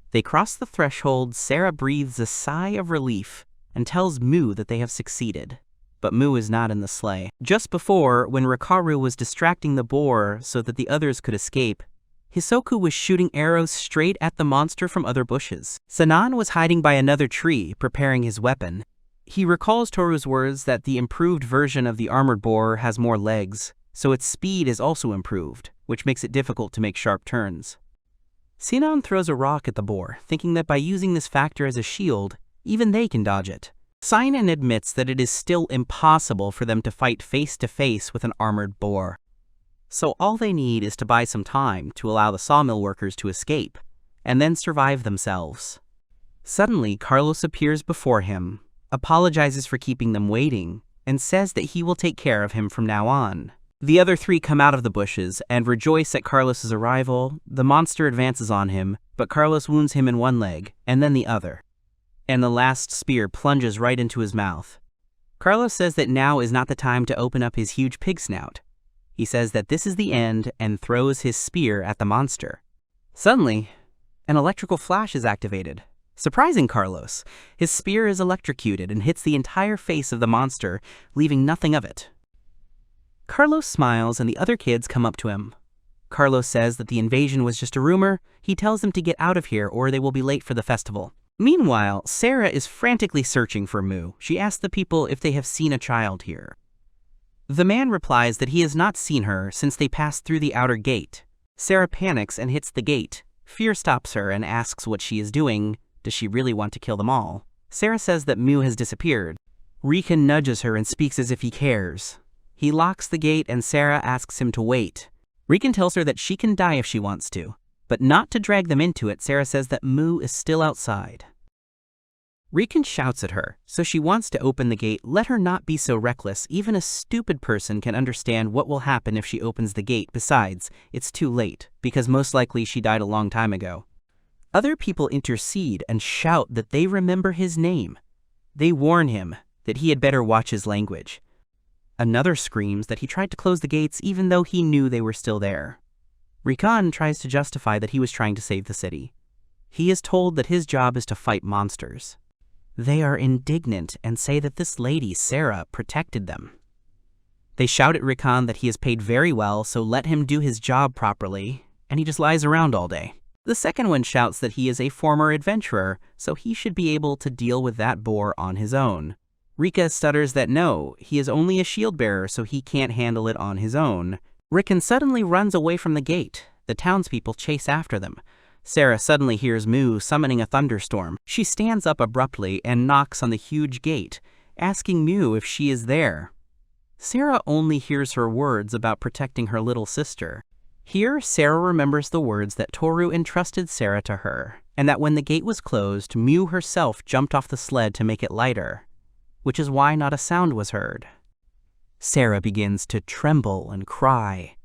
They cross the threshold. Sarah breathes a sigh of relief and tells Mu that they have succeeded. But Mu is not in the sleigh. Just before, when Rikaru was distracting the boar so that the others could escape, Hisoku was shooting arrows straight at the monster from other bushes. Sanan was hiding by another tree, preparing his weapon. He recalls Toru's words that the improved version of the armored boar has more legs, so its speed is also improved, which makes it difficult to make sharp turns. Sinan throws a rock at the boar, thinking that by using this factor as a shield, even they can dodge it. Sinan admits that it is still impossible for them to fight face-to-face with an armored boar. So all they need is to buy some time to allow the sawmill workers to escape, and then survive themselves. Suddenly, Carlos appears before him, apologizes for keeping them waiting, and says that he will take care of him from now on. The other three come out of the bushes and rejoice at Carlos's arrival. The monster advances on him, but Carlos wounds him in one leg, and then the other. And the last spear plunges right into his mouth. Carlos says that now is not the time to open up his huge pig snout. He says that this is the end and throws his spear at the monster. Suddenly, an electrical flash is activated. Surprising Carlos, his spear is electrocuted and hits the entire face of the monster, leaving nothing of it. Carlos smiles and the other kids come up to him. Carlos says that the invasion was just a rumor. He tells them to get out of here or they will be late for the festival. Meanwhile, Sarah is frantically searching for Mu. She asks the people if they have seen a child here. The man replies that he has not seen her since they passed through the outer gate. Sarah panics and hits the gate. Fear stops her and asks what she is doing. Does she really want to kill them all? Sarah says that Mu has disappeared. Riken nudges her and speaks as if he cares. He locks the gate and Sarah asks him to wait. Riken tells her that she can die if she wants to. But not to drag them into it, Sarah says that Mu is still outside. Riken shouts at her, so she wants to open the gate. Let her not be so reckless. Even a stupid person can understand what will happen if she opens the gate. Besides, it's too late, because most likely she died a long time ago. Other people intercede and shout that they remember his name. They warn him that he had better watch his language. Another screams that he tried to close the gates even though he knew they were still there. Rikan tries to justify that he was trying to save the city. He is told that his job is to fight monsters. They are indignant and say that this lady, Sarah, protected them. They shout at Rikan that he is paid very well, so let him do his job properly, and he just lies around all day. The second one shouts that he is a former adventurer, so he should be able to deal with that boar on his own. Rika stutters that no, he is only a shield bearer, so he can't handle it on his own. Riken suddenly runs away from the gate. The townspeople chase after them. Sarah suddenly hears Mu summoning a thunderstorm. She stands up abruptly and knocks on the huge gate, asking Mu if she is there. Sarah only hears her words about protecting her little sister. Here, Sarah remembers the words that Toru entrusted Sarah to her, and that when the gate was closed, Mu herself jumped off the sled to make it lighter, which is why not a sound was heard. Sarah begins to tremble and cry,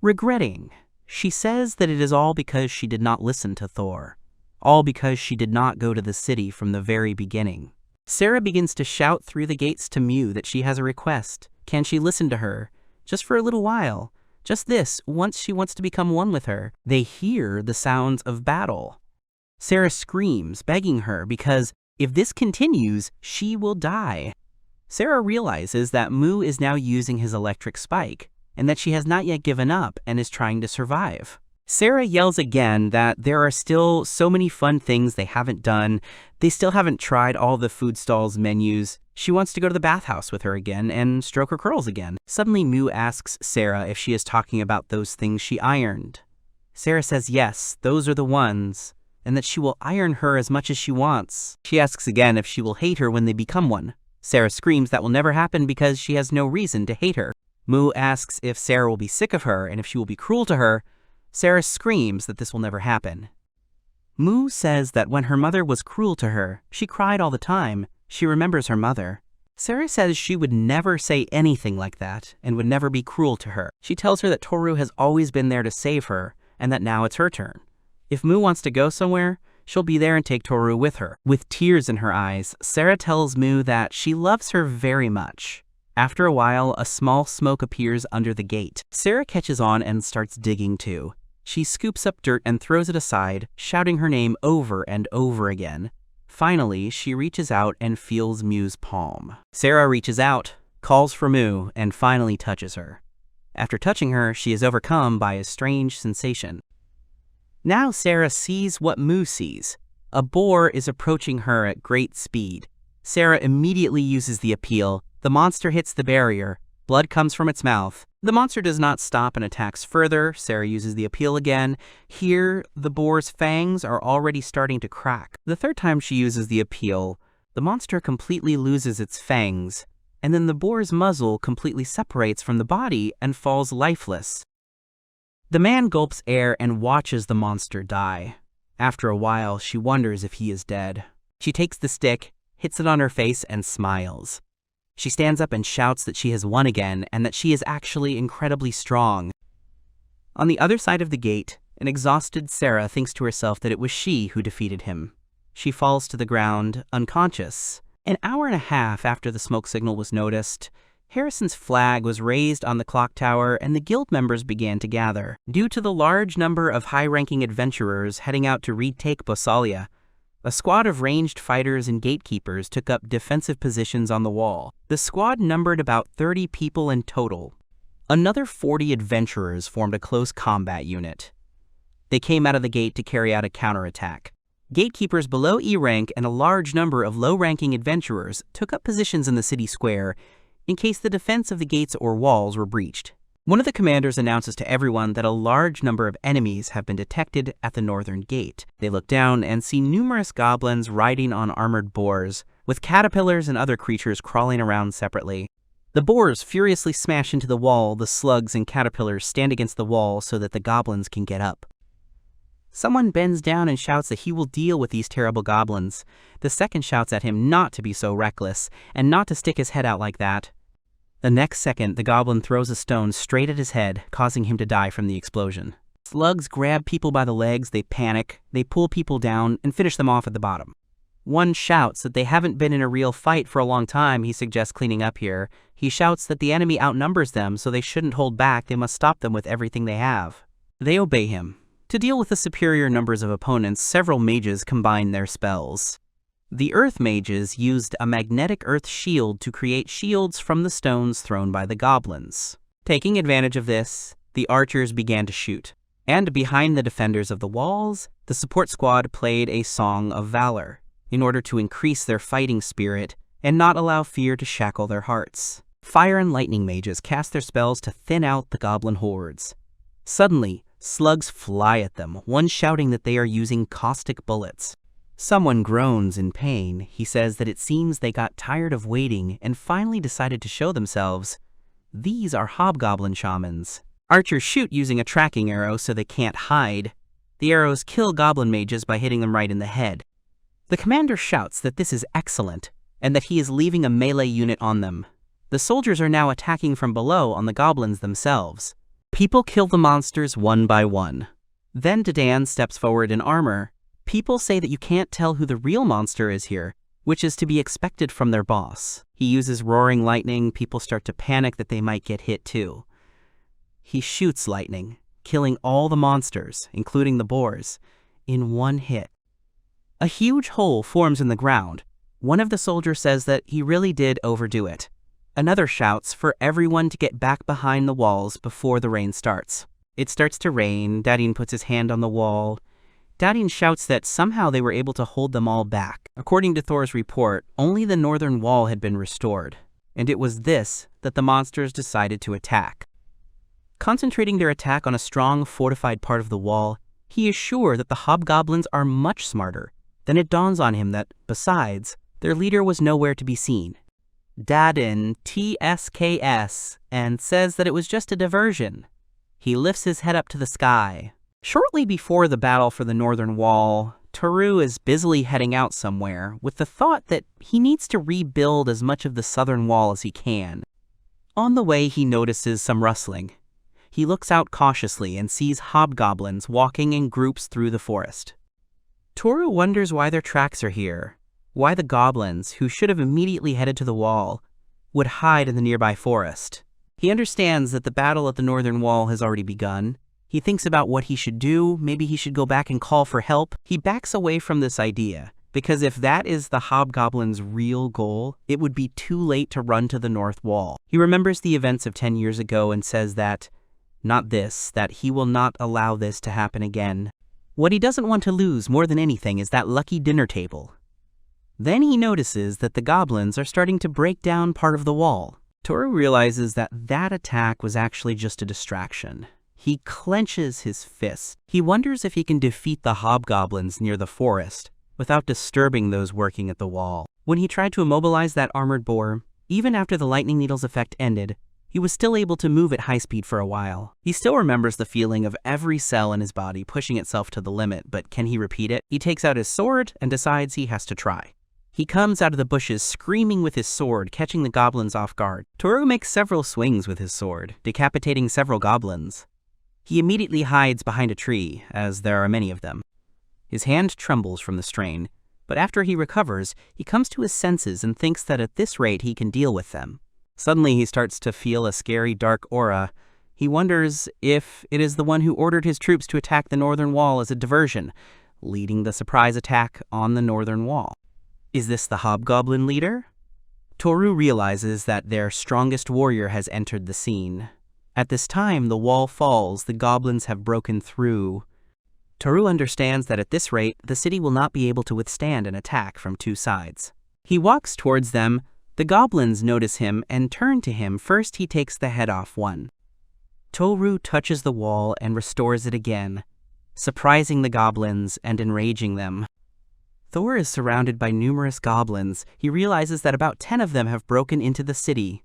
regretting. She says that it is all because she did not listen to Thor, all because she did not go to the city from the very beginning. Sarah begins to shout through the gates to Mu that she has a request. Can she listen to her? Just for a little while. Just this, once she wants to become one with her. They hear the sounds of battle. Sarah screams, begging her, because if this continues, she will die. Sarah realizes that Mu is now using his electric spike, and that she has not yet given up and is trying to survive. Sarah yells again that there are still so many fun things they haven't done. They still haven't tried all the food stalls' menus. She wants to go to the bathhouse with her again and stroke her curls again. Suddenly, Mu asks Sarah if she is talking about those things she ironed. Sarah says yes, those are the ones, and that she will iron her as much as she wants. She asks again if she will hate her when they become one. Sarah screams that will never happen because she has no reason to hate her. Mu asks if Sarah will be sick of her and if she will be cruel to her. Sarah screams that this will never happen. Mu says that when her mother was cruel to her, she cried all the time. She remembers her mother. Sarah says she would never say anything like that and would never be cruel to her. She tells her that Toru has always been there to save her and that now it's her turn. If Mu wants to go somewhere, she'll be there and take Toru with her. With tears in her eyes, Sarah tells Mu that she loves her very much. After a while, a small smoke appears under the gate. Sarah catches on and starts digging too. She scoops up dirt and throws it aside, shouting her name over and over again. Finally, she reaches out and feels Mu's palm. Sarah reaches out, calls for Mu, and finally touches her. After touching her, she is overcome by a strange sensation. Now Sarah sees what Mu sees. A boar is approaching her at great speed. Sarah immediately uses the appeal. The monster hits the barrier. Blood comes from its mouth. The monster does not stop and attacks further. Sarah uses the appeal again. Here, the boar's fangs are already starting to crack. The third time she uses the appeal, the monster completely loses its fangs, and then the boar's muzzle completely separates from the body and falls lifeless. The man gulps air and watches the monster die. After a while, she wonders if he is dead. She takes the stick, hits it on her face, and smiles. She stands up and shouts that she has won again and that she is actually incredibly strong. On the other side of the gate, an exhausted Sarah thinks to herself that it was she who defeated him. She falls to the ground, unconscious. An hour and a half after the smoke signal was noticed, Harrison's flag was raised on the clock tower and the guild members began to gather. Due to the large number of high-ranking adventurers heading out to retake Bossalia, a squad of ranged fighters and gatekeepers took up defensive positions on the wall. The squad numbered about 30 people in total. Another 40 adventurers formed a close combat unit. They came out of the gate to carry out a counterattack. Gatekeepers below E rank and a large number of low-ranking adventurers took up positions in the city square in case the defense of the gates or walls were breached. One of the commanders announces to everyone that a large number of enemies have been detected at the northern gate. They look down and see numerous goblins riding on armored boars, with caterpillars and other creatures crawling around separately. The boars furiously smash into the wall. The slugs and caterpillars stand against the wall so that the goblins can get up. Someone bends down and shouts that he will deal with these terrible goblins. The second shouts at him not to be so reckless, and not to stick his head out like that. The next second, the goblin throws a stone straight at his head, causing him to die from the explosion. Slugs grab people by the legs, they panic, they pull people down, and finish them off at the bottom. One shouts that they haven't been in a real fight for a long time. He suggests cleaning up here. He shouts that the enemy outnumbers them, so they shouldn't hold back, they must stop them with everything they have. They obey him. To deal with the superior numbers of opponents, several mages combine their spells. The Earth mages used a magnetic earth shield to create shields from the stones thrown by the goblins. Taking advantage of this, the archers began to shoot. And behind the defenders of the walls, the support squad played a song of valor, in order to increase their fighting spirit and not allow fear to shackle their hearts. Fire and lightning mages cast their spells to thin out the goblin hordes. Suddenly, slugs fly at them, one shouting that they are using caustic bullets. Someone groans in pain. He says that it seems they got tired of waiting and finally decided to show themselves. These are hobgoblin shamans. Archers shoot using a tracking arrow so they can't hide. The arrows kill goblin mages by hitting them right in the head. The commander shouts that this is excellent, and that he is leaving a melee unit on them. The soldiers are now attacking from below on the goblins themselves. People kill the monsters one by one. Then Dadan steps forward in armor. People say that you can't tell who the real monster is here, which is to be expected from their boss. He uses roaring lightning. People start to panic that they might get hit too. He shoots lightning, killing all the monsters, including the boars, in one hit. A huge hole forms in the ground. One of the soldiers says that he really did overdo it. Another shouts for everyone to get back behind the walls before the rain starts. It starts to rain. Dadan puts his hand on the wall. Dadan shouts that somehow they were able to hold them all back. According to Thor's report, only the northern wall had been restored, and it was this that the monsters decided to attack. Concentrating their attack on a strong, fortified part of the wall, he is sure that the hobgoblins are much smarter. Then it dawns on him that, besides, their leader was nowhere to be seen. Dadan TSKS and says that it was just a diversion. He lifts his head up to the sky. Shortly before the battle for the northern wall, Toru is busily heading out somewhere with the thought that he needs to rebuild as much of the southern wall as he can. On the way, he notices some rustling. He looks out cautiously and sees hobgoblins walking in groups through the forest. Toru wonders why their tracks are here, why the goblins, who should have immediately headed to the wall, would hide in the nearby forest. He understands that the battle at the northern wall has already begun. He thinks about what he should do. Maybe he should go back and call for help. He backs away from this idea, because if that is the hobgoblin's real goal, it would be too late to run to the north wall. He remembers the events of 10 years ago and says that he will not allow this to happen again. What he doesn't want to lose more than anything is that lucky dinner table. Then he notices that the goblins are starting to break down part of the wall. Toru realizes that that attack was actually just a distraction. He clenches his fist. He wonders if he can defeat the hobgoblins near the forest without disturbing those working at the wall. When he tried to immobilize that armored boar, even after the lightning needle's effect ended, he was still able to move at high speed for a while. He still remembers the feeling of every cell in his body pushing itself to the limit, but can he repeat it? He takes out his sword and decides he has to try. He comes out of the bushes screaming with his sword, catching the goblins off guard. Toru makes several swings with his sword, decapitating several goblins. He immediately hides behind a tree, as there are many of them. His hand trembles from the strain, but after he recovers, he comes to his senses and thinks that at this rate he can deal with them. Suddenly he starts to feel a scary dark aura. He wonders if it is the one who ordered his troops to attack the northern wall as a diversion, leading the surprise attack on the northern wall. Is this the hobgoblin leader? Toru realizes that their strongest warrior has entered the scene. At this time, the wall falls, the goblins have broken through. Toru understands that at this rate, the city will not be able to withstand an attack from two sides. He walks towards them. The goblins notice him and turn to him. First, he takes the head off one. Toru touches the wall and restores it again, surprising the goblins and enraging them. Thor is surrounded by numerous goblins. He realizes that about 10 of them have broken into the city.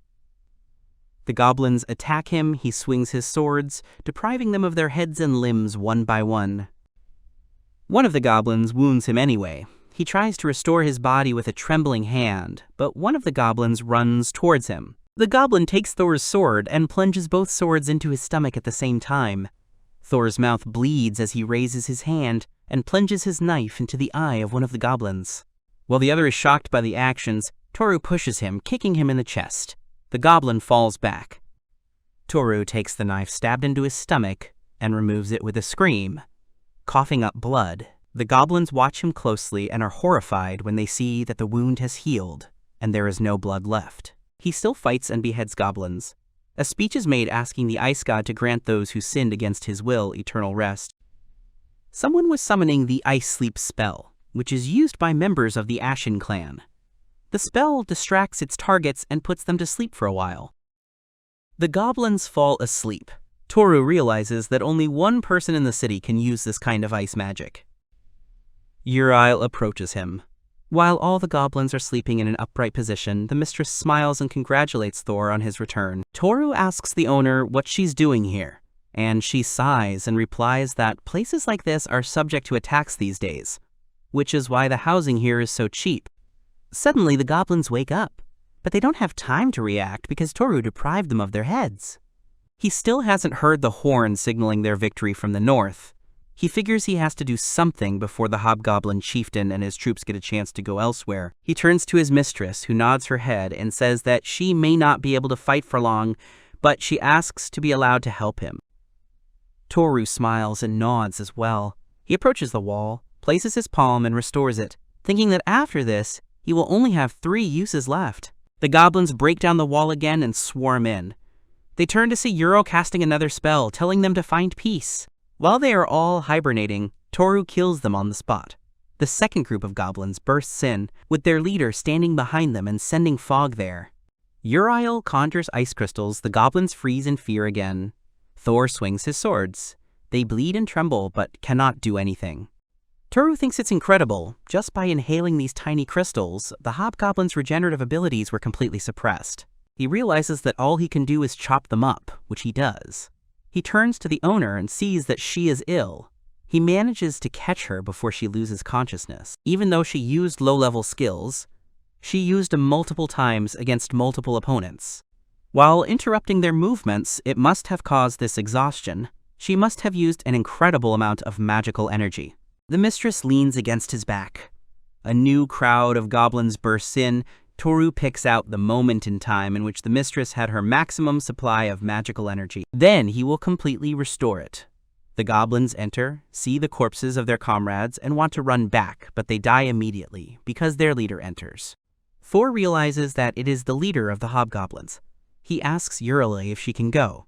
The goblins attack him. He swings his swords, depriving them of their heads and limbs one by one. One of the goblins wounds him anyway. He tries to restore his body with a trembling hand, but one of the goblins runs towards him. The goblin takes Thor's sword and plunges both swords into his stomach at the same time. Thor's mouth bleeds as he raises his hand and plunges his knife into the eye of one of the goblins. While the other is shocked by the actions, Toru pushes him, kicking him in the chest. The goblin falls back. Toru takes the knife stabbed into his stomach and removes it with a scream, coughing up blood. The goblins watch him closely and are horrified when they see that the wound has healed and there is no blood left. He still fights and beheads goblins. A speech is made asking the ice god to grant those who sinned against his will eternal rest. Someone was summoning the Ice Sleep spell, which is used by members of the Ashen clan. The spell distracts its targets and puts them to sleep for a while. The goblins fall asleep. Toru realizes that only one person in the city can use this kind of ice magic. Uriel approaches him. While all the goblins are sleeping in an upright position, the mistress smiles and congratulates Thor on his return. Toru asks the owner what she's doing here, and she sighs and replies that places like this are subject to attacks these days, which is why the housing here is so cheap. Suddenly, the goblins wake up, but they don't have time to react because Toru deprived them of their heads. He still hasn't heard the horn signaling their victory from the north. He figures he has to do something before the hobgoblin chieftain and his troops get a chance to go elsewhere. He turns to his mistress, who nods her head and says that she may not be able to fight for long, but she asks to be allowed to help him. Toru smiles and nods as well. He approaches the wall, places his palm and restores it, thinking that after this, he will only have 3 uses left. The goblins break down the wall again and swarm in. They turn to see Uriel casting another spell, telling them to find peace. While they are all hibernating, Toru kills them on the spot. The second group of goblins bursts in, with their leader standing behind them and sending fog there. Uriel conjures ice crystals, the goblins freeze in fear again. Thor swings his swords. They bleed and tremble, but cannot do anything. Toru thinks it's incredible. Just by inhaling these tiny crystals, the hobgoblin's regenerative abilities were completely suppressed. He realizes that all he can do is chop them up, which he does. He turns to the owner and sees that she is ill. He manages to catch her before she loses consciousness. Even though she used low-level skills, she used them multiple times against multiple opponents. While interrupting their movements, it must have caused this exhaustion. She must have used an incredible amount of magical energy. The mistress leans against his back. A new crowd of goblins bursts in. Toru picks out the moment in time in which the mistress had her maximum supply of magical energy. Then he will completely restore it. The goblins enter, see the corpses of their comrades, and want to run back, but they die immediately because their leader enters. Thor realizes that it is the leader of the hobgoblins. He asks Uriel if she can go.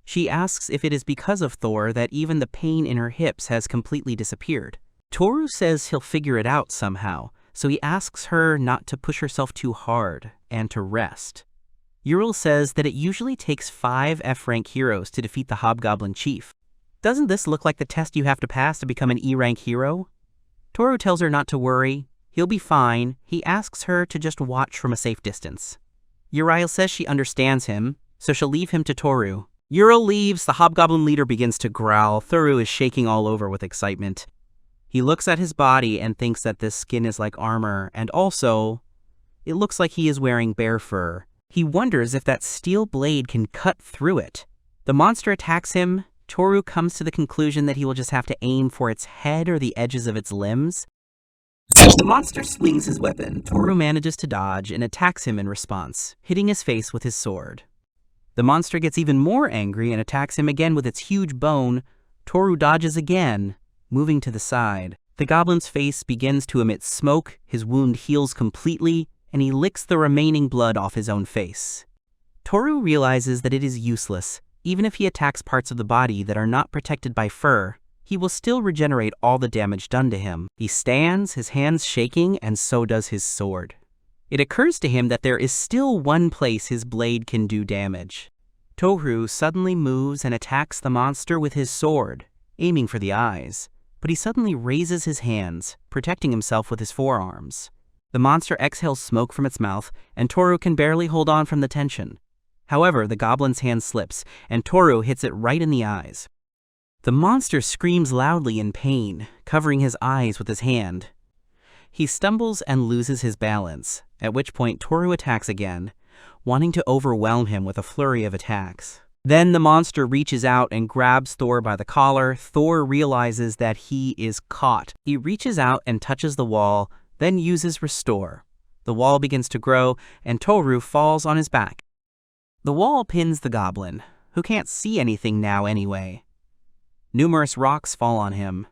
She asks if it is because of Thor that even the pain in her hips has completely disappeared. Toru says he'll figure it out somehow, so he asks her not to push herself too hard and to rest. Uriel says that it usually takes 5 F-rank heroes to defeat the hobgoblin chief. Doesn't this look like the test you have to pass to become an E-rank hero? Toru tells her not to worry. He'll be fine. He asks her to just watch from a safe distance. Uriel says she understands him, so she'll leave him to Toru. Uriel leaves. The hobgoblin leader begins to growl. Toru is shaking all over with excitement. He looks at his body and thinks that this skin is like armor, and also, it looks like he is wearing bear fur. He wonders if that steel blade can cut through it. The monster attacks him. Toru comes to the conclusion that he will just have to aim for its head or the edges of its limbs. The monster swings his weapon. Toru manages to dodge and attacks him in response, hitting his face with his sword. The monster gets even more angry and attacks him again with its huge bone. Toru dodges again, moving to the side. The goblin's face begins to emit smoke, his wound heals completely, and he licks the remaining blood off his own face. Toru realizes that it is useless. Even if he attacks parts of the body that are not protected by fur, he will still regenerate all the damage done to him. He stands, his hands shaking, and so does his sword. It occurs to him that there is still one place his blade can do damage. Toru suddenly moves and attacks the monster with his sword, aiming for the eyes, but he suddenly raises his hands, protecting himself with his forearms. The monster exhales smoke from its mouth, and Toru can barely hold on from the tension. However, the goblin's hand slips, and Toru hits it right in the eyes. The monster screams loudly in pain, covering his eyes with his hand. He stumbles and loses his balance, at which point Toru attacks again, wanting to overwhelm him with a flurry of attacks. Then the monster reaches out and grabs Thor by the collar. Thor realizes that he is caught. He reaches out and touches the wall, then uses Restore. The wall begins to grow, and Toru falls on his back. The wall pins the goblin, who can't see anything now anyway. Numerous rocks fall on him.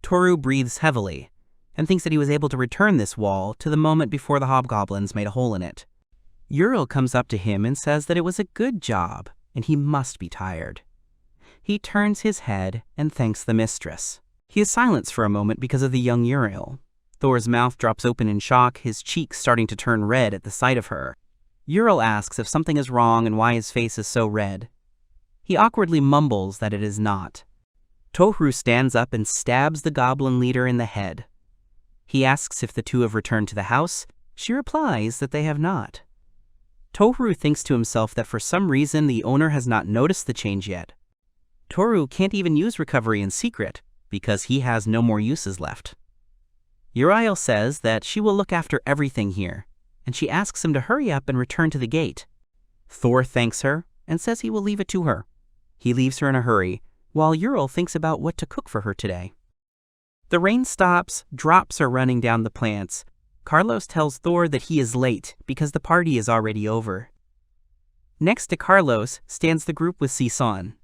Toru breathes heavily, and thinks that he was able to return this wall to the moment before the hobgoblins made a hole in it. Uriel comes up to him and says that it was a good job, and he must be tired. He turns his head and thanks the mistress. He is silenced for a moment because of the young Uriel. Thor's mouth drops open in shock, his cheeks starting to turn red at the sight of her. Uriel asks if something is wrong and why his face is so red. He awkwardly mumbles that it is not. Toru stands up and stabs the goblin leader in the head. He asks if the two have returned to the house. She replies that they have not. Toru thinks to himself that for some reason the owner has not noticed the change yet. Toru can't even use recovery in secret because he has no more uses left. Uriel says that she will look after everything here, and she asks him to hurry up and return to the gate. Thor thanks her and says he will leave it to her. He leaves her in a hurry, while Uriel thinks about what to cook for her today. The rain stops, drops are running down the plants. Carlos tells Thor that he is late because the party is already over. Next to Carlos stands the group with Sisan.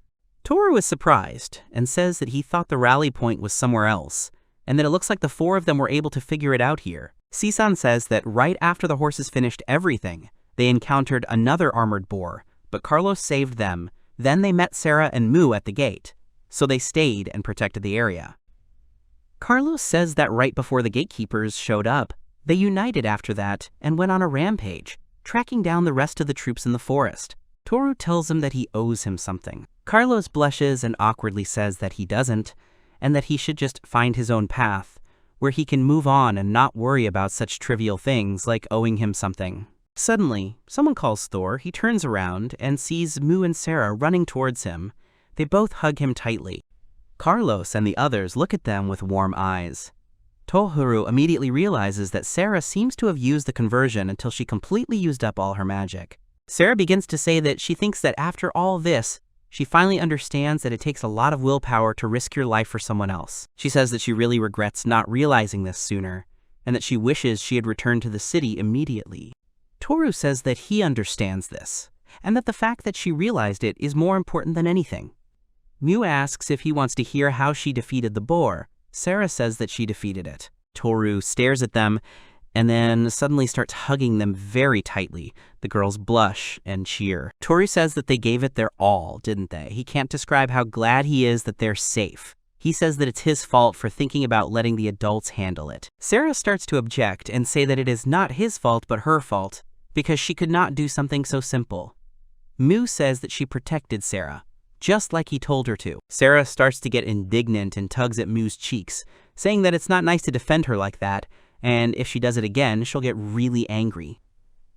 Toru is surprised and says that he thought the rally point was somewhere else, and that it looks like the four of them were able to figure it out here. Sisan says that right after the horses finished everything, they encountered another armored boar, but Carlos saved them. Then they met Sarah and Mu at the gate, so they stayed and protected the area. Carlos says that right before the gatekeepers showed up, they united after that and went on a rampage, tracking down the rest of the troops in the forest. Toru tells him that he owes him something. Carlos blushes and awkwardly says that he doesn't, and that he should just find his own path, where he can move on and not worry about such trivial things like owing him something. Suddenly, someone calls Thor. He turns around and sees Mu and Sarah running towards him. They both hug him tightly. Carlos and the others look at them with warm eyes. Toru immediately realizes that Sarah seems to have used the conversion until she completely used up all her magic. Sarah begins to say that she thinks that after all this, she finally understands that it takes a lot of willpower to risk your life for someone else. She says that she really regrets not realizing this sooner, and that she wishes she had returned to the city immediately. Toru says that he understands this, and that the fact that she realized it is more important than anything. Mu asks if he wants to hear how she defeated the boar. Sarah says that she defeated it. Toru stares at them, and then suddenly starts hugging them very tightly. The girls blush and cheer. Toru says that they gave it their all, didn't they? He can't describe how glad he is that they're safe. He says that it's his fault for thinking about letting the adults handle it. Sarah starts to object and say that it is not his fault but her fault, because she could not do something so simple. Mu says that she protected Sarah, just like he told her to. Sarah starts to get indignant and tugs at Mu's cheeks, saying that it's not nice to defend her like that, and if she does it again, she'll get really angry.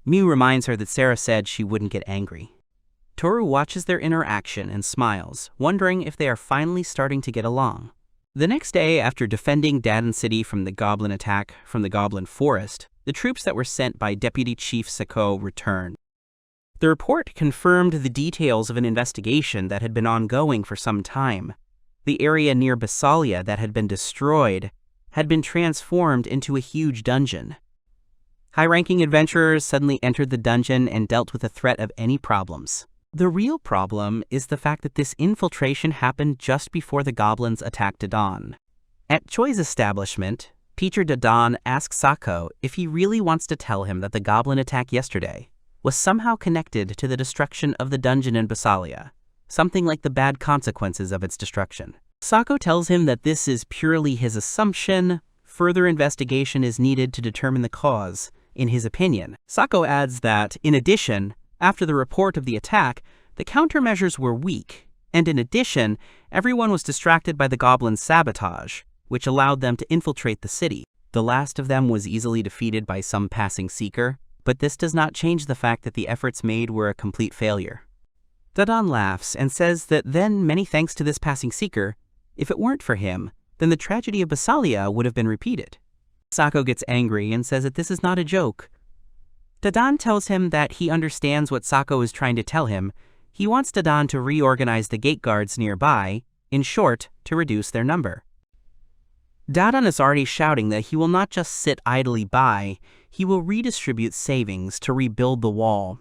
Mu reminds her that Sarah said she wouldn't get angry. Toru watches their interaction and smiles, wondering if they are finally starting to get along. The next day, after defending Dadan City from the goblin attack from the goblin forest, the troops that were sent by Deputy Chief Sako returned. The report confirmed the details of an investigation that had been ongoing for some time. The area near Basalia that had been destroyed had been transformed into a huge dungeon. High-ranking adventurers suddenly entered the dungeon and dealt with the threat of any problems. The real problem is the fact that this infiltration happened just before the goblins attacked Dadan. At Choi's establishment, Teacher Dadan asks Sako if he really wants to tell him that the goblin attack yesterday was somehow connected to the destruction of the dungeon in Basalia, something like the bad consequences of its destruction. Sako tells him that this is purely his assumption. Further investigation is needed to determine the cause, in his opinion. Sako adds that, in addition, after the report of the attack, the countermeasures were weak, and in addition, everyone was distracted by the goblins' sabotage, which allowed them to infiltrate the city. The last of them was easily defeated by some passing seeker, but this does not change the fact that the efforts made were a complete failure. Dadan laughs and says that then many thanks to this passing seeker, if it weren't for him, then the tragedy of Basalia would have been repeated. Sako gets angry and says that this is not a joke. Dadan tells him that he understands what Sako is trying to tell him. He wants Dadan to reorganize the gate guards nearby, in short, to reduce their number. Dadan is already shouting that he will not just sit idly by, he will redistribute savings to rebuild the wall.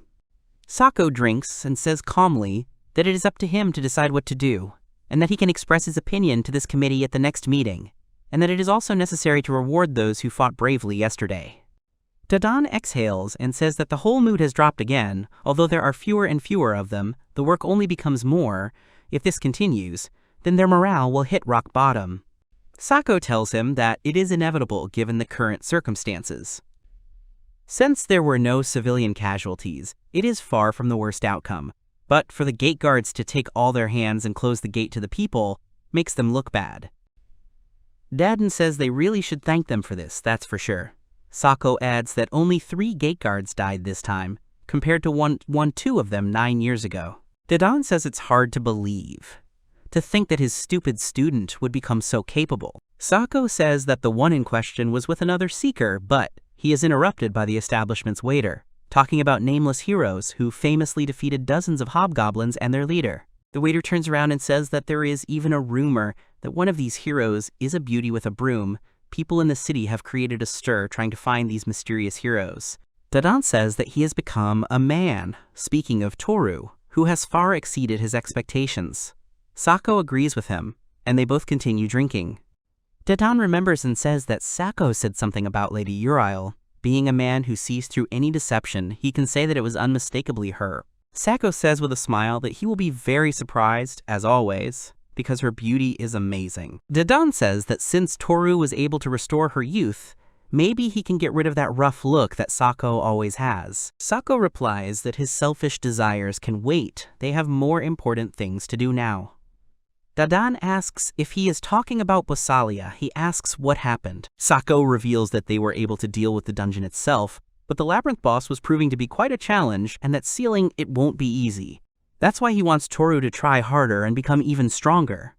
Sako drinks and says calmly that it is up to him to decide what to do, and that he can express his opinion to this committee at the next meeting, and that it is also necessary to reward those who fought bravely yesterday. Dadan exhales and says that the whole mood has dropped again. Although there are fewer and fewer of them, the work only becomes more. If this continues, then their morale will hit rock bottom. Sako tells him that it is inevitable given the current circumstances. Since there were no civilian casualties, it is far from the worst outcome, but for the gate guards to take all their hands and close the gate to the people makes them look bad. Dadan says they really should thank them for this, that's for sure. Sako adds that only 3 gate guards died this time, compared to two of them 9 years ago. Dadan says it's hard to believe. To think that his stupid student would become so capable. Sako says that the one in question was with another seeker, but he is interrupted by the establishment's waiter, talking about nameless heroes who famously defeated dozens of hobgoblins and their leader. The waiter turns around and says that there is even a rumor that one of these heroes is a beauty with a broom. People in the city have created a stir trying to find these mysterious heroes. Dadan says that he has become a man, speaking of Toru, who has far exceeded his expectations. Sako agrees with him, and they both continue drinking. Dadan remembers and says that Sako said something about Lady Uriel. Being a man who sees through any deception, he can say that it was unmistakably her. Sako says with a smile that he will be very surprised, as always, because her beauty is amazing. Dadan says that since Toru was able to restore her youth, maybe he can get rid of that rough look that Sako always has. Sako replies that his selfish desires can wait, they have more important things to do now. Dadan asks if he is talking about Basalia. He asks what happened. Sako reveals that they were able to deal with the dungeon itself, but the labyrinth boss was proving to be quite a challenge, and that sealing it won't be easy. That's why he wants Toru to try harder and become even stronger.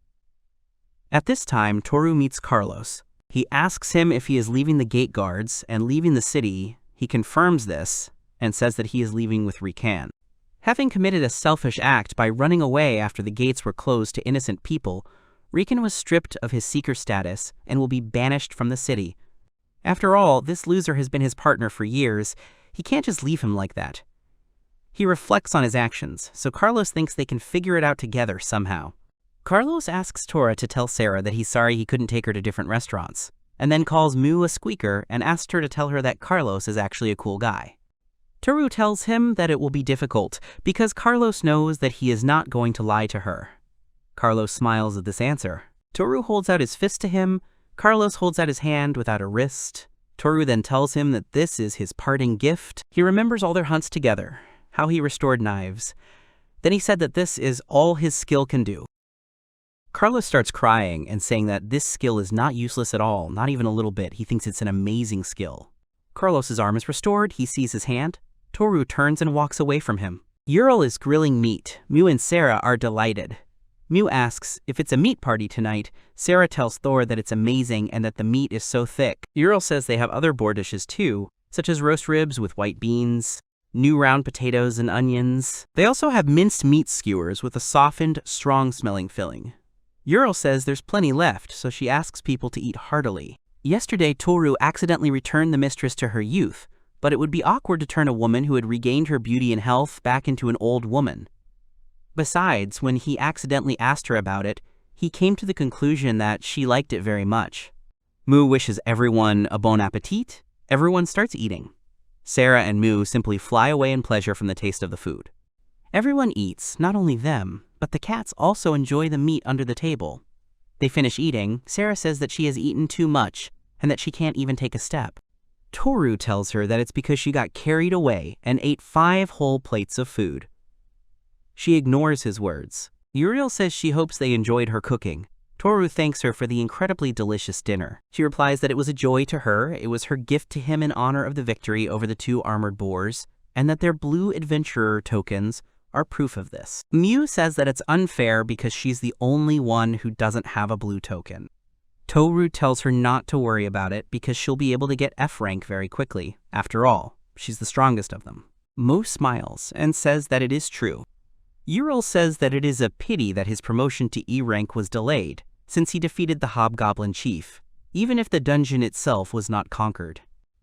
At this time, Toru meets Carlos. He asks him if he is leaving the gate guards and leaving the city. He confirms this and says that he is leaving with Rikan. Having committed a selfish act by running away after the gates were closed to innocent people, Rikan was stripped of his seeker status and will be banished from the city. After all, this loser has been his partner for years. He can't just leave him like that. He reflects on his actions, so Carlos thinks they can figure it out together somehow. Carlos asks Tora to tell Sarah that he's sorry he couldn't take her to different restaurants, and then calls Mu a squeaker and asks her to tell her that Carlos is actually a cool guy. Toru tells him that it will be difficult because Carlos knows that he is not going to lie to her. Carlos smiles at this answer. Toru holds out his fist to him. Carlos holds out his hand without a wrist. Toru then tells him that this is his parting gift. He remembers all their hunts together, how he restored knives. Then he said that this is all his skill can do. Carlos starts crying and saying that this skill is not useless at all, not even a little bit. He thinks it's an amazing skill. Carlos's arm is restored. He sees his hand. Toru turns and walks away from him. Uriel is grilling meat. Mu and Sarah are delighted. Mu asks if it's a meat party tonight. Sarah tells Thor that it's amazing and that the meat is so thick. Uriel says they have other boar dishes too, such as roast ribs with white beans, new round potatoes and onions. They also have minced meat skewers with a softened, strong-smelling filling. Uriel says there's plenty left, so she asks people to eat heartily. Yesterday, Toru accidentally returned the mistress to her youth, but it would be awkward to turn a woman who had regained her beauty and health back into an old woman. Besides, when he accidentally asked her about it, he came to the conclusion that she liked it very much. Mu wishes everyone a bon appetit. Everyone starts eating. Sarah and Mu simply fly away in pleasure from the taste of the food. Everyone eats, not only them, but the cats also enjoy the meat under the table. They finish eating. Sarah says that she has eaten too much and that she can't even take a step. Toru tells her that it's because she got carried away and ate 5 whole plates of food. She ignores his words. Uriel says she hopes they enjoyed her cooking. Toru thanks her for the incredibly delicious dinner. She replies that it was a joy to her, it was her gift to him in honor of the victory over the 2 armored boars, and that their blue adventurer tokens are proof of this. Miu says that it's unfair because she's the only one who doesn't have a blue token. Toru tells her not to worry about it because she'll be able to get F rank very quickly. After all, she's the strongest of them. Mo smiles and says that it is true. Uriel says that it is a pity that his promotion to E rank was delayed, since he defeated the Hobgoblin Chief, even if the dungeon itself was not conquered.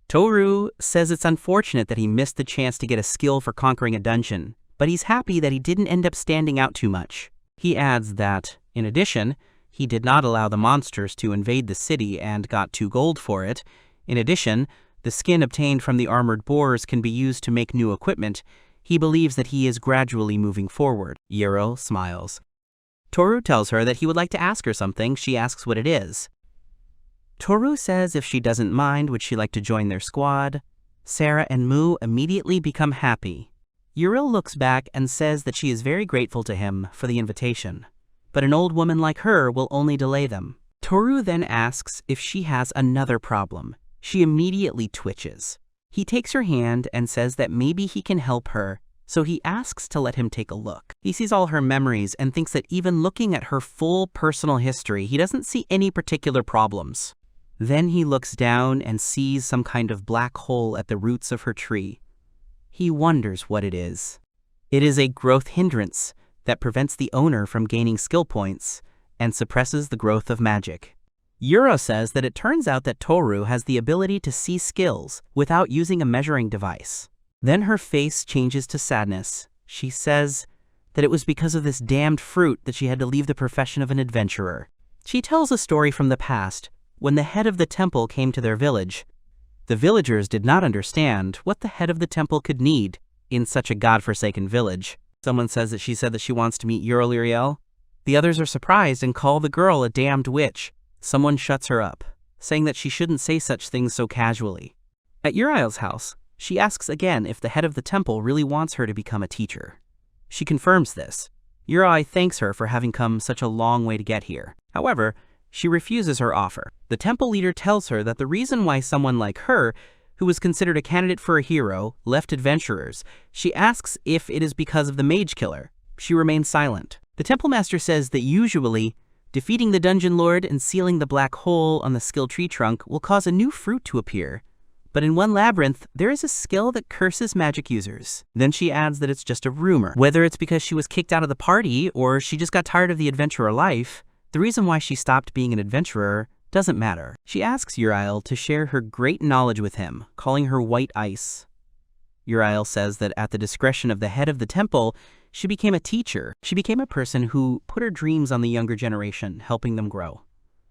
Toru says it's unfortunate that he missed the chance to get a skill for conquering a dungeon, but he's happy that he didn't end up standing out too much. He adds that, in addition, he did not allow the monsters to invade the city and got 2 gold for it. In addition, the skin obtained from the armored boars can be used to make new equipment. He believes that he is gradually moving forward. Uriel smiles. Toru tells her that he would like to ask her something. She asks what it is. Toru says if she doesn't mind, would she like to join their squad? Sarah and Mu immediately become happy. Uriel looks back and says that she is very grateful to him for the invitation, but an old woman like her will only delay them. Toru then asks if she has another problem. She immediately twitches. He takes her hand and says that maybe he can help her, so he asks to let him take a look. He sees all her memories and thinks that even looking at her full personal history, he doesn't see any particular problems. Then he looks down and sees some kind of black hole at the roots of her tree. He wonders what it is. It is a growth hindrance that prevents the owner from gaining skill points and suppresses the growth of magic. Uriel says that it turns out that Toru has the ability to see skills without using a measuring device. Then her face changes to sadness. She says that it was because of this damned fruit that she had to leave the profession of an adventurer. She tells a story from the past when the head of the temple came to their village. The villagers did not understand what the head of the temple could need in such a godforsaken village. Someone says that she wants to meet Uriel. The others are surprised and call the girl a damned witch. Someone shuts her up, saying that she shouldn't say such things so casually. At Uriel's house, she asks again if the head of the temple really wants her to become a teacher. She confirms this. Uriel thanks her for having come such a long way to get here. However, she refuses her offer. The temple leader tells her that the reason why someone like her, who was considered a candidate for a hero, left adventurers, she asks if it is because of the mage killer. She remains silent. The temple master says that usually, defeating the dungeon lord and sealing the black hole on the skill tree trunk will cause a new fruit to appear. But in one labyrinth, there is a skill that curses magic users. Then she adds that it's just a rumor. Whether it's because she was kicked out of the party or she just got tired of the adventurer life, the reason why she stopped being an adventurer doesn't matter. She asks Uriel to share her great knowledge with him, calling her white ice. Uriel says that at the discretion of the head of the temple, she became a teacher. She became a person who put her dreams on the younger generation, helping them grow.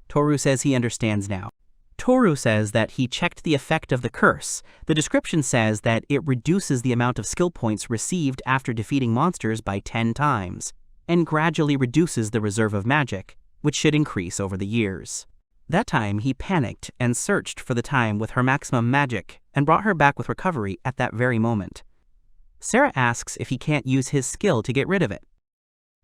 Toru says he understands now. Toru says that he checked the effect of the curse. The description says that it reduces the amount of skill points received after defeating monsters by 10 times, and gradually reduces the reserve of magic, which should increase over the years. That time, he panicked and searched for the time with her maximum magic and brought her back with recovery at that very moment. Sarah asks if he can't use his skill to get rid of it.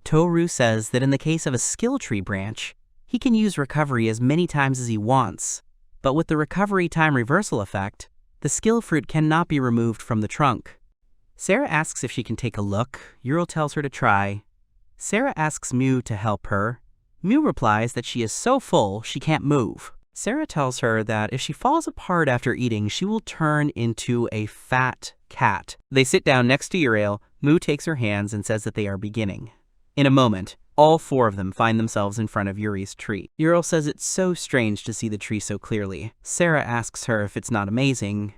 Toru says that in the case of a skill tree branch, he can use recovery as many times as he wants, but with the recovery time reversal effect, the skill fruit cannot be removed from the trunk. Sarah asks if she can take a look. Uriel tells her to try. Sarah asks Mu to help her. Mu replies that she is so full she can't move. Sarah tells her that if she falls apart after eating, she will turn into a fat cat. They sit down next to Uriel. Mu takes her hands and says that they are beginning. In a moment, all 4 of them find themselves in front of Yuri's tree. Uriel says it's so strange to see the tree so clearly. Sarah asks her if it's not amazing.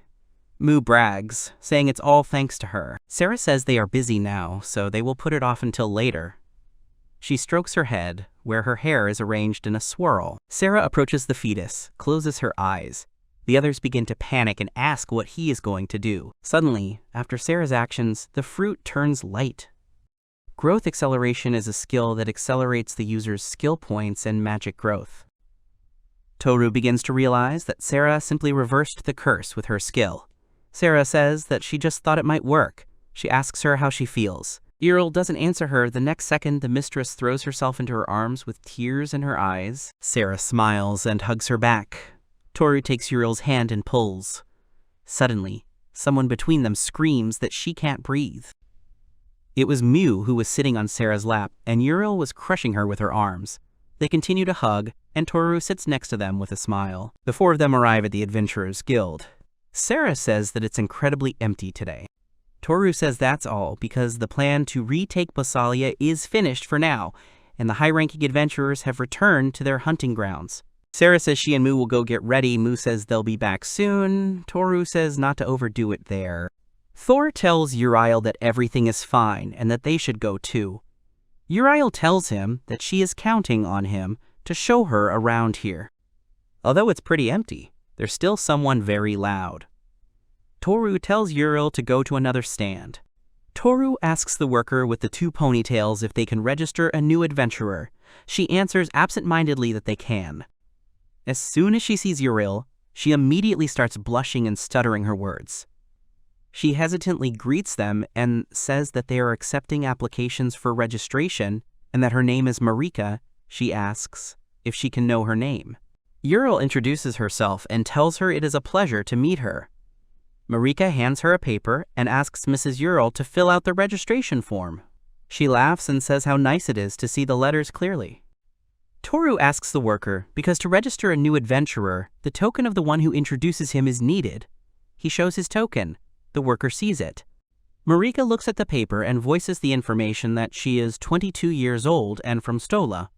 Mu brags, saying it's all thanks to her. Sarah says they are busy now, so they will put it off until later. She strokes her head, where her hair is arranged in a swirl. Sarah approaches the fetus, closes her eyes. The others begin to panic and ask what he is going to do. Suddenly, after Sarah's actions, the fruit turns light. Growth acceleration is a skill that accelerates the user's skill points and magic growth. Toru begins to realize that Sarah simply reversed the curse with her skill. Sarah says that she just thought it might work. She asks her how she feels. Uriel doesn't answer her. The next second, the mistress throws herself into her arms with tears in her eyes. Sarah smiles and hugs her back. Toru takes Uriel's hand and pulls. Suddenly, someone between them screams that she can't breathe. It was Mew who was sitting on Sarah's lap, and Uriel was crushing her with her arms. They continue to hug, and Toru sits next to them with a smile. The four of them arrive at the Adventurers Guild. Sarah says that it's incredibly empty today. Toru says that's all because the plan to retake Bossalia is finished for now, and the high-ranking adventurers have returned to their hunting grounds. Sarah says she and Mu will go get ready. Mu says they'll be back soon. Toru says not to overdo it there. Thor tells Uriel that everything is fine and that they should go too. Uriel tells him that she is counting on him to show her around here. Although it's pretty empty, there's still someone very loud. Toru tells Uriel to go to another stand. Toru asks the worker with the 2 ponytails if they can register a new adventurer. She answers absent-mindedly that they can. As soon as she sees Uriel, she immediately starts blushing and stuttering her words. She hesitantly greets them and says that they are accepting applications for registration and that her name is Marika. She asks if she can know her name. Uriel introduces herself and tells her it is a pleasure to meet her. Marika hands her a paper and asks Mrs. Uriel to fill out the registration form. She laughs and says how nice it is to see the letters clearly. Toru asks the worker because to register a new adventurer, the token of the one who introduces him is needed. He shows his token. The worker sees it. Marika looks at the paper and voices the information that she is 22 years old and from Stola.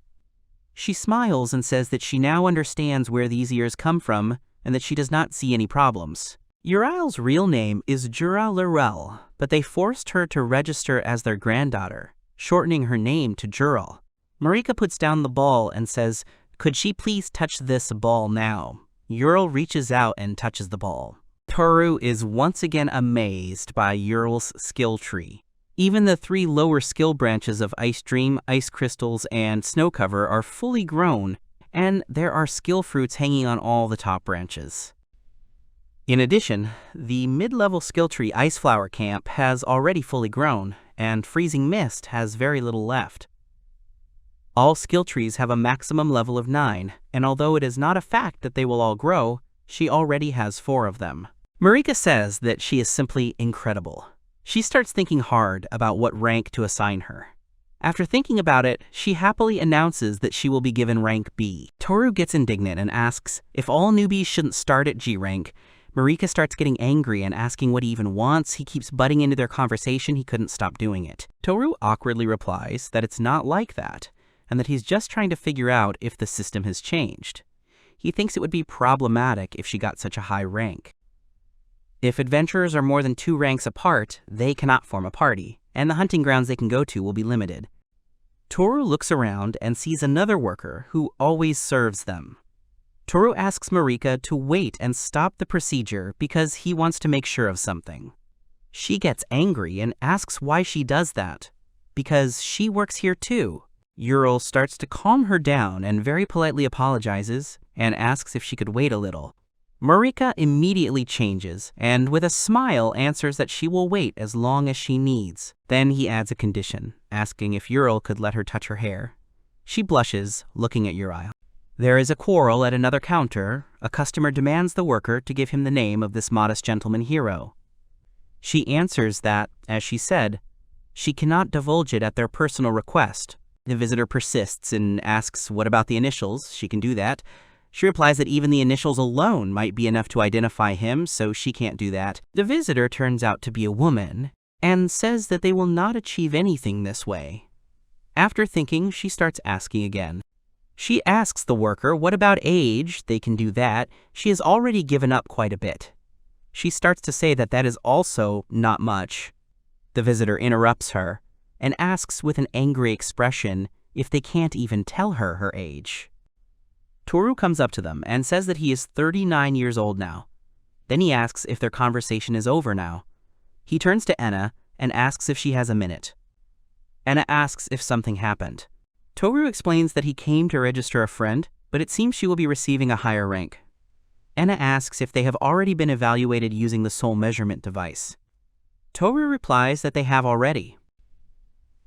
She smiles and says that she now understands where these years come from and that she does not see any problems. Uriel's real name is Jura Lirel, but they forced her to register as their granddaughter, shortening her name to Jural. Marika puts down the ball and says, "Could she please touch this ball now?" Uriel reaches out and touches the ball. Toru is once again amazed by Uriel's skill tree. Even the 3 lower skill branches of Ice Dream, Ice Crystals, and Snow Cover are fully grown, and there are skill fruits hanging on all the top branches. In addition, the mid-level skill tree Ice Flower Camp has already fully grown, and Freezing Mist has very little left. All skill trees have a maximum level of 9, and although it is not a fact that they will all grow, she already has 4 of them. Marika says that she is simply incredible. She starts thinking hard about what rank to assign her. After thinking about it, she happily announces that she will be given rank B. Toru gets indignant and asks if all newbies shouldn't start at G rank. Marika starts getting angry and asking what he even wants. He keeps butting into their conversation. He couldn't stop doing it. Toru awkwardly replies that it's not like that, and that he's just trying to figure out if the system has changed. He thinks it would be problematic if she got such a high rank. If adventurers are more than 2 ranks apart, they cannot form a party, and the hunting grounds they can go to will be limited. Toru looks around and sees another worker who always serves them. Toru asks Marika to wait and stop the procedure because he wants to make sure of something. She gets angry and asks why she does that. Because she works here too. Uriel starts to calm her down and very politely apologizes and asks if she could wait a little. Marika immediately changes and with a smile answers that she will wait as long as she needs. Then he adds a condition, asking if Uriel could let her touch her hair. She blushes, looking at Uriel. There is a quarrel at another counter. A customer demands the worker to give him the name of this modest gentleman hero. She answers that, as she said, she cannot divulge it at their personal request. The visitor persists and asks what about the initials. She can do that. She replies that even the initials alone might be enough to identify him, so she can't do that. The visitor turns out to be a woman and says that they will not achieve anything this way. After thinking, she starts asking again. She asks the worker what about age. They can do that. She has already given up quite a bit. She starts to say that that is also not much. The visitor interrupts her and asks with an angry expression if they can't even tell her her age. Toru comes up to them and says that he is 39 years old now. Then he asks if their conversation is over now. He turns to Enna and asks if she has a minute. Enna asks if something happened. Toru explains that he came to register a friend, but it seems she will be receiving a higher rank. Enna asks if they have already been evaluated using the soul measurement device. Toru replies that they have already.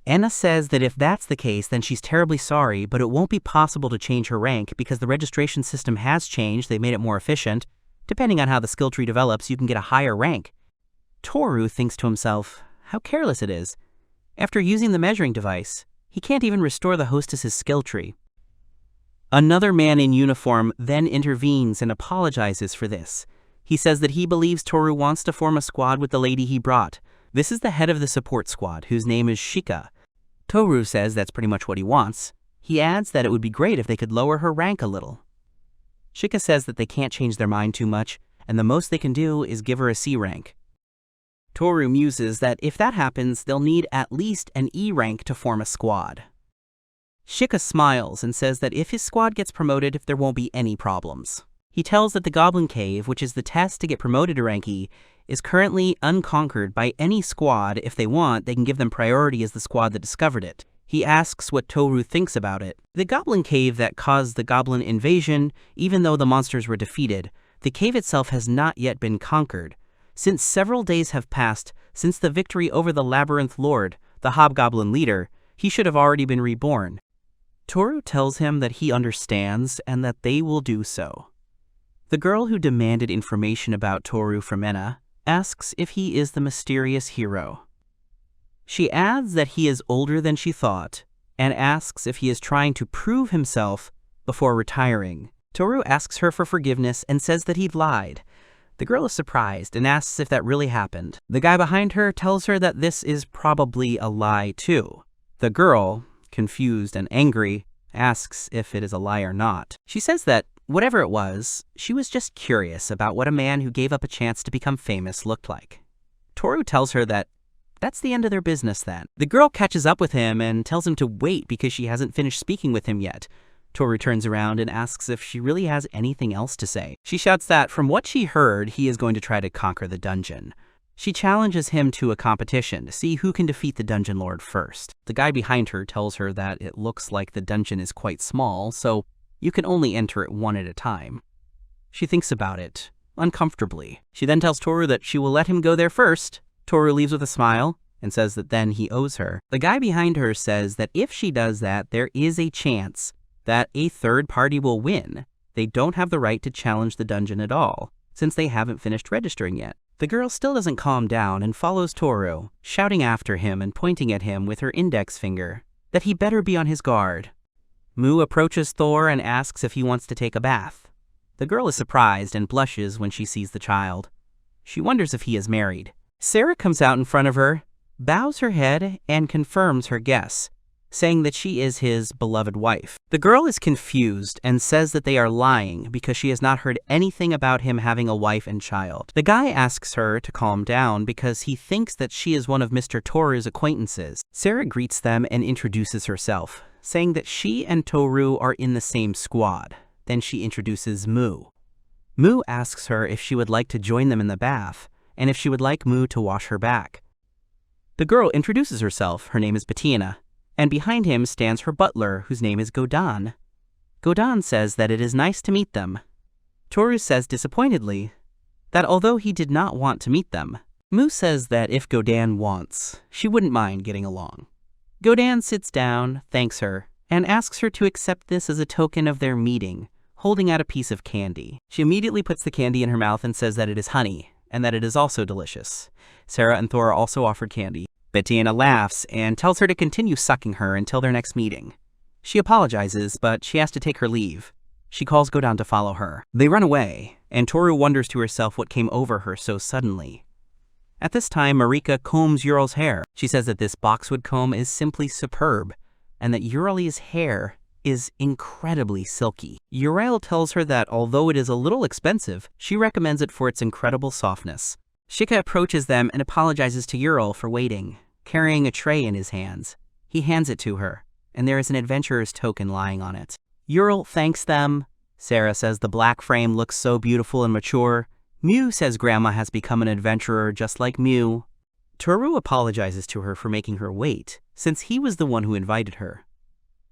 Enna says that if that's the case, then she's terribly sorry, but it won't be possible to change her rank because the registration system has changed. They made it more efficient. Depending on how the skill tree develops, you can get a higher rank. Toru thinks to himself, how careless it is. After using the measuring device, he can't even restore the hostess's skill tree. Another man in uniform then intervenes and apologizes for this. He says that he believes Toru wants to form a squad with the lady he brought. This is the head of the support squad, whose name is Shika. Toru says that's pretty much what he wants. He adds that it would be great if they could lower her rank a little. Shika says that they can't change their mind too much, and the most they can do is give her a C rank. Toru muses that if that happens, they'll need at least an E rank to form a squad. Shika smiles and says that if his squad gets promoted, there won't be any problems. He tells that the Goblin Cave, which is the test to get promoted to rank E, is currently unconquered by any squad. If they want, they can give them priority as the squad that discovered it. He asks what Toru thinks about it. The Goblin Cave that caused the Goblin invasion, even though the monsters were defeated, the cave itself has not yet been conquered. Since several days have passed since the victory over the Labyrinth Lord, the Hobgoblin leader, he should have already been reborn. Toru tells him that he understands and that they will do so. The girl who demanded information about Toru from Enna asks if he is the mysterious hero. She adds that he is older than she thought and asks if he is trying to prove himself before retiring. Toru asks her for forgiveness and says that he'd lied. The girl is surprised and asks if that really happened. The guy behind her tells her that this is probably a lie too. The girl, confused and angry, asks if it is a lie or not. She says that, whatever it was, she was just curious about what a man who gave up a chance to become famous looked like. Toru tells her that that's the end of their business then. The girl catches up with him and tells him to wait because she hasn't finished speaking with him yet. Toru turns around and asks if she really has anything else to say. She shouts that from what she heard, he is going to try to conquer the dungeon. She challenges him to a competition to see who can defeat the dungeon lord first. The guy behind her tells her that it looks like the dungeon is quite small, so you can only enter it one at a time. She thinks about it, uncomfortably. She then tells Toru that she will let him go there first. Toru leaves with a smile and says that then he owes her. The guy behind her says that if she does that, there is a chance that a third party will win. They don't have the right to challenge the dungeon at all, since they haven't finished registering yet. The girl still doesn't calm down and follows Toru, shouting after him and pointing at him with her index finger that he better be on his guard. Mu approaches Thor and asks if he wants to take a bath. The girl is surprised and blushes when she sees the child. She wonders if he is married. Sarah comes out in front of her, bows her head, and confirms her guess, saying that she is his beloved wife. The girl is confused and says that they are lying because she has not heard anything about him having a wife and child. The guy asks her to calm down because he thinks that she is one of Mr. Toru's acquaintances. Sarah greets them and introduces herself, saying that she and Toru are in the same squad. Then she introduces Mu. Mu asks her if she would like to join them in the bath, and if she would like Mu to wash her back. The girl introduces herself. Her name is Bettina, and behind him stands her butler, whose name is Godan. Godan says that it is nice to meet them. Toru says disappointedly that although he did not want to meet them, Mu says that if Godan wants, she wouldn't mind getting along. Godan sits down, thanks her, and asks her to accept this as a token of their meeting, holding out a piece of candy. She immediately puts the candy in her mouth and says that it is honey, and that it is also delicious. Sarah and Thor are also offered candy. Bettina laughs and tells her to continue sucking her until their next meeting. She apologizes, but she has to take her leave. She calls Godan to follow her. They run away, and Toru wonders to herself what came over her so suddenly. At this time, Marika combs Uriel's hair. She says that this boxwood comb is simply superb, and that Uriel's hair is incredibly silky. Uriel tells her that although it is a little expensive, she recommends it for its incredible softness. Shika approaches them and apologizes to Uriel for waiting, carrying a tray in his hands. He hands it to her, and there is an adventurer's token lying on it. Uriel thanks them. Sarah says the black frame looks so beautiful and mature. Mew says Grandma has become an adventurer just like Mew. Toru apologizes to her for making her wait, since he was the one who invited her.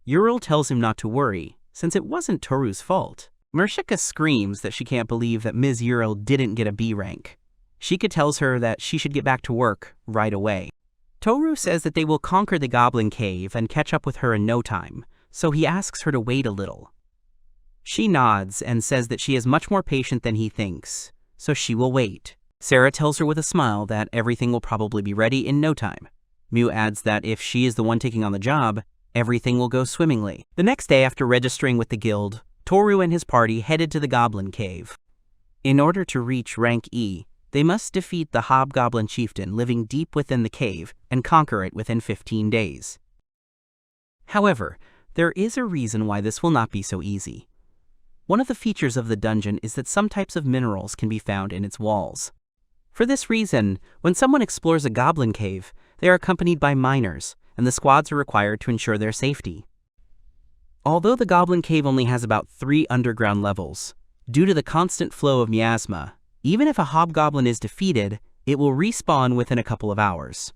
Uriel tells him not to worry, since it wasn't Toru's fault. Marshika screams that she can't believe that Ms. Uriel didn't get a B rank. Shika tells her that she should get back to work right away. Toru says that they will conquer the Goblin Cave and catch up with her in no time, so he asks her to wait a little. She nods and says that she is much more patient than he thinks, so she will wait. Sarah tells her with a smile that everything will probably be ready in no time. Mu adds that if she is the one taking on the job, everything will go swimmingly. The next day, after registering with the guild, Toru and his party headed to the Goblin Cave. In order to reach rank E, they must defeat the Hobgoblin chieftain living deep within the cave and conquer it within 15 days. However, there is a reason why this will not be so easy. One of the features of the dungeon is that some types of minerals can be found in its walls. For this reason, when someone explores a goblin cave, they are accompanied by miners, and the squads are required to ensure their safety. Although the Goblin Cave only has about 3 underground levels, due to the constant flow of miasma, even if a hobgoblin is defeated, it will respawn within a couple of hours.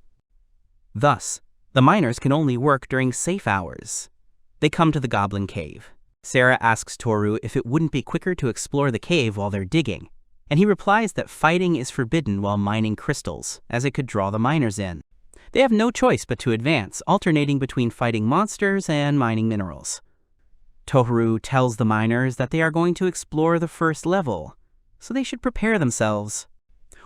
Thus, the miners can only work during safe hours. They come to the Goblin Cave. Sarah asks Toru if it wouldn't be quicker to explore the cave while they're digging, and he replies that fighting is forbidden while mining crystals, as it could draw the miners in. They have no choice but to advance, alternating between fighting monsters and mining minerals. Toru tells the miners that they are going to explore the first level, so they should prepare themselves.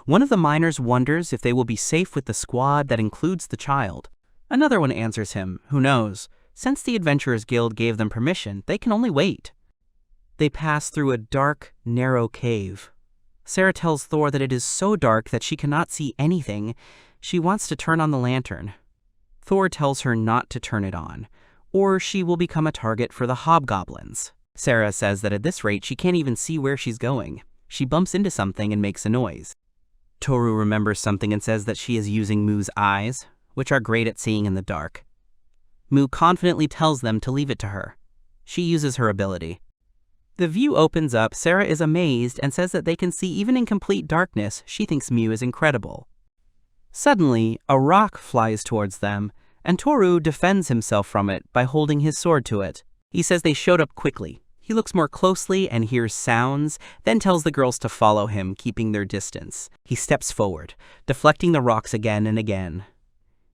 One of the miners wonders if they will be safe with the squad that includes the child. Another one answers him, who knows, since the Adventurers Guild gave them permission, they can only wait. They pass through a dark, narrow cave. Sarah tells Thor that it is so dark that she cannot see anything. She wants to turn on the lantern. Thor tells her not to turn it on, or she will become a target for the hobgoblins. Sarah says that at this rate she can't even see where she's going. She bumps into something and makes a noise. Toru remembers something and says that she is using Mu's eyes, which are great at seeing in the dark. Mu confidently tells them to leave it to her. She uses her ability. The view opens up. Sarah is amazed and says that they can see even in complete darkness. She thinks Mu is incredible. Suddenly, a rock flies towards them, and Toru defends himself from it by holding his sword to it. He says they showed up quickly. He looks more closely and hears sounds, then tells the girls to follow him, keeping their distance. He steps forward, deflecting the rocks again and again.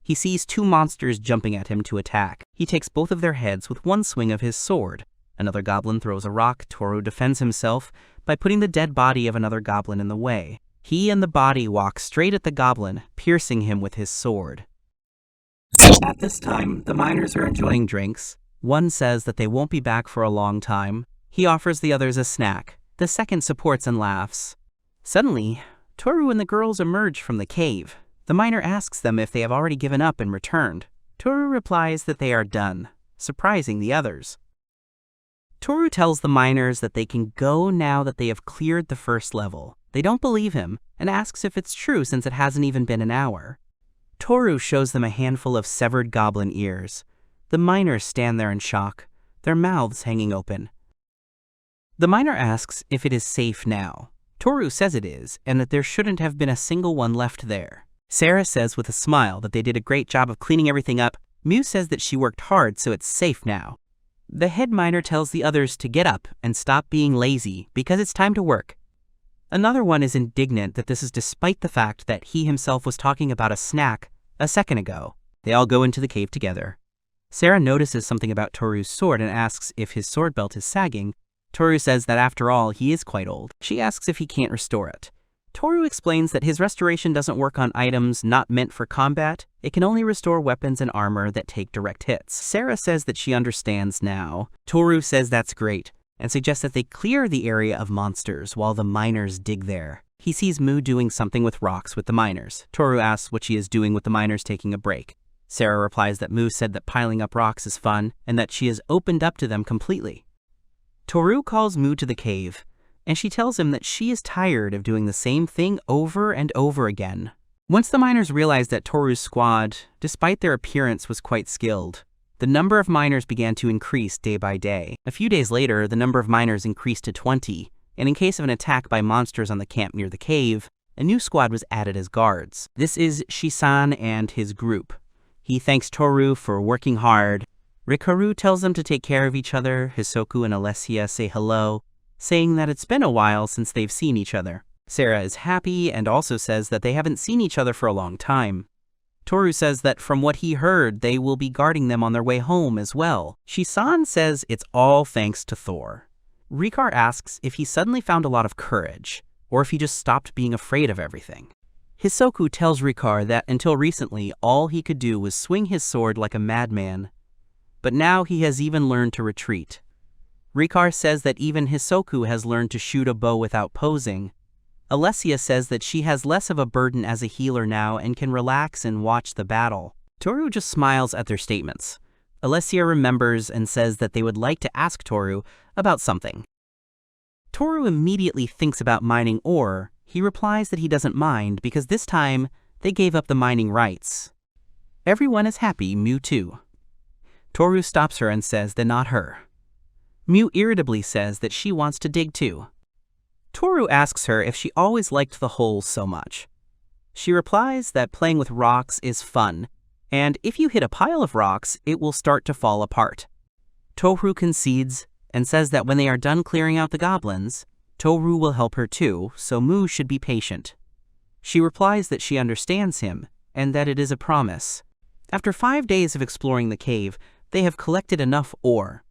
He sees 2 monsters jumping at him to attack. He takes both of their heads with one swing of his sword. Another goblin throws a rock. Toru defends himself by putting the dead body of another goblin in the way. He and the body walk straight at the goblin, piercing him with his sword. At this time, the miners are enjoying drinks. One says that they won't be back for a long time. He offers the others a snack. The second supports and laughs. Suddenly, Toru and the girls emerge from the cave. The miner asks them if they have already given up and returned. Toru replies that they are done, surprising the others. Toru tells the miners that they can go now that they have cleared the first level. They don't believe him and asks if it's true since it hasn't even been an hour. Toru shows them a handful of severed goblin ears. The miners stand there in shock, their mouths hanging open. The miner asks if it is safe now. Toru says it is, and that there shouldn't have been a single one left there. Sarah says with a smile that they did a great job of cleaning everything up. Mu says that she worked hard, so it's safe now. The head miner tells the others to get up and stop being lazy because it's time to work. Another one is indignant that this is despite the fact that he himself was talking about a snack a second ago. They all go into the cave together. Sarah notices something about Toru's sword and asks if his sword belt is sagging. Toru says that after all, he is quite old. She asks if he can't restore it. Toru explains that his restoration doesn't work on items not meant for combat. It can only restore weapons and armor that take direct hits. Sarah says that she understands now. Toru says that's great, and suggests that they clear the area of monsters while the miners dig there. He sees Mu doing something with rocks with the miners. Toru asks what she is doing with the miners taking a break. Sarah replies that Mu said that piling up rocks is fun, and that she has opened up to them completely. Toru calls Mu to the cave, and she tells him that she is tired of doing the same thing over and over again. Once the miners realized that Toru's squad, despite their appearance, was quite skilled, the number of miners began to increase day by day. A few days later, the number of miners increased to 20, and in case of an attack by monsters on the camp near the cave, a new squad was added as guards. This is Shisan and his group. He thanks Toru for working hard. Rikaru tells them to take care of each other. Hisoku and Alessia say hello, saying that it's been a while since they've seen each other. Sarah is happy and also says that they haven't seen each other for a long time. Toru says that from what he heard, they will be guarding them on their way home as well. Shisan says it's all thanks to Thor. Rikar asks if he suddenly found a lot of courage, or if he just stopped being afraid of everything. Hisoku tells Ricard that until recently all he could do was swing his sword like a madman, but now he has even learned to retreat. Ricard says that even Hisoku has learned to shoot a bow without posing. Alessia says that she has less of a burden as a healer now and can relax and watch the battle. Toru just smiles at their statements. Alessia remembers and says that they would like to ask Toru about something. Toru immediately thinks about mining ore. He replies that he doesn't mind because this time they gave up the mining rights. Everyone is happy, Mew too. Toru stops her and says that not her. Mew irritably says that she wants to dig too. Toru asks her if she always liked the holes so much. She replies that playing with rocks is fun, and if you hit a pile of rocks, it will start to fall apart. Toru concedes and says that when they are done clearing out the goblins, Toru will help her too, so Mew should be patient. She replies that she understands him and that it is a promise. After 5 days of exploring the cave, they have collected enough ore.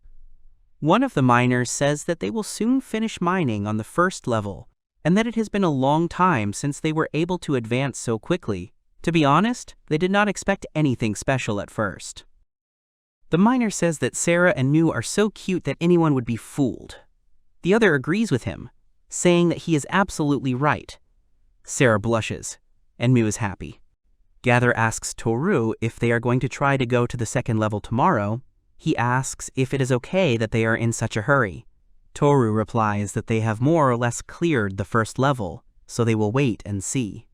One of the miners says that they will soon finish mining on the first level, and that it has been a long time since they were able to advance so quickly. To be honest, they did not expect anything special at first. The miner says that Sarah and Mew are so cute that anyone would be fooled. The other agrees with him, saying that he is absolutely right. Sarah blushes, and Mew is happy. Gather asks Toru if they are going to try to go to the second level tomorrow. He asks if it is okay that they are in such a hurry. Toru replies that they have more or less cleared the first level, so they will wait and see.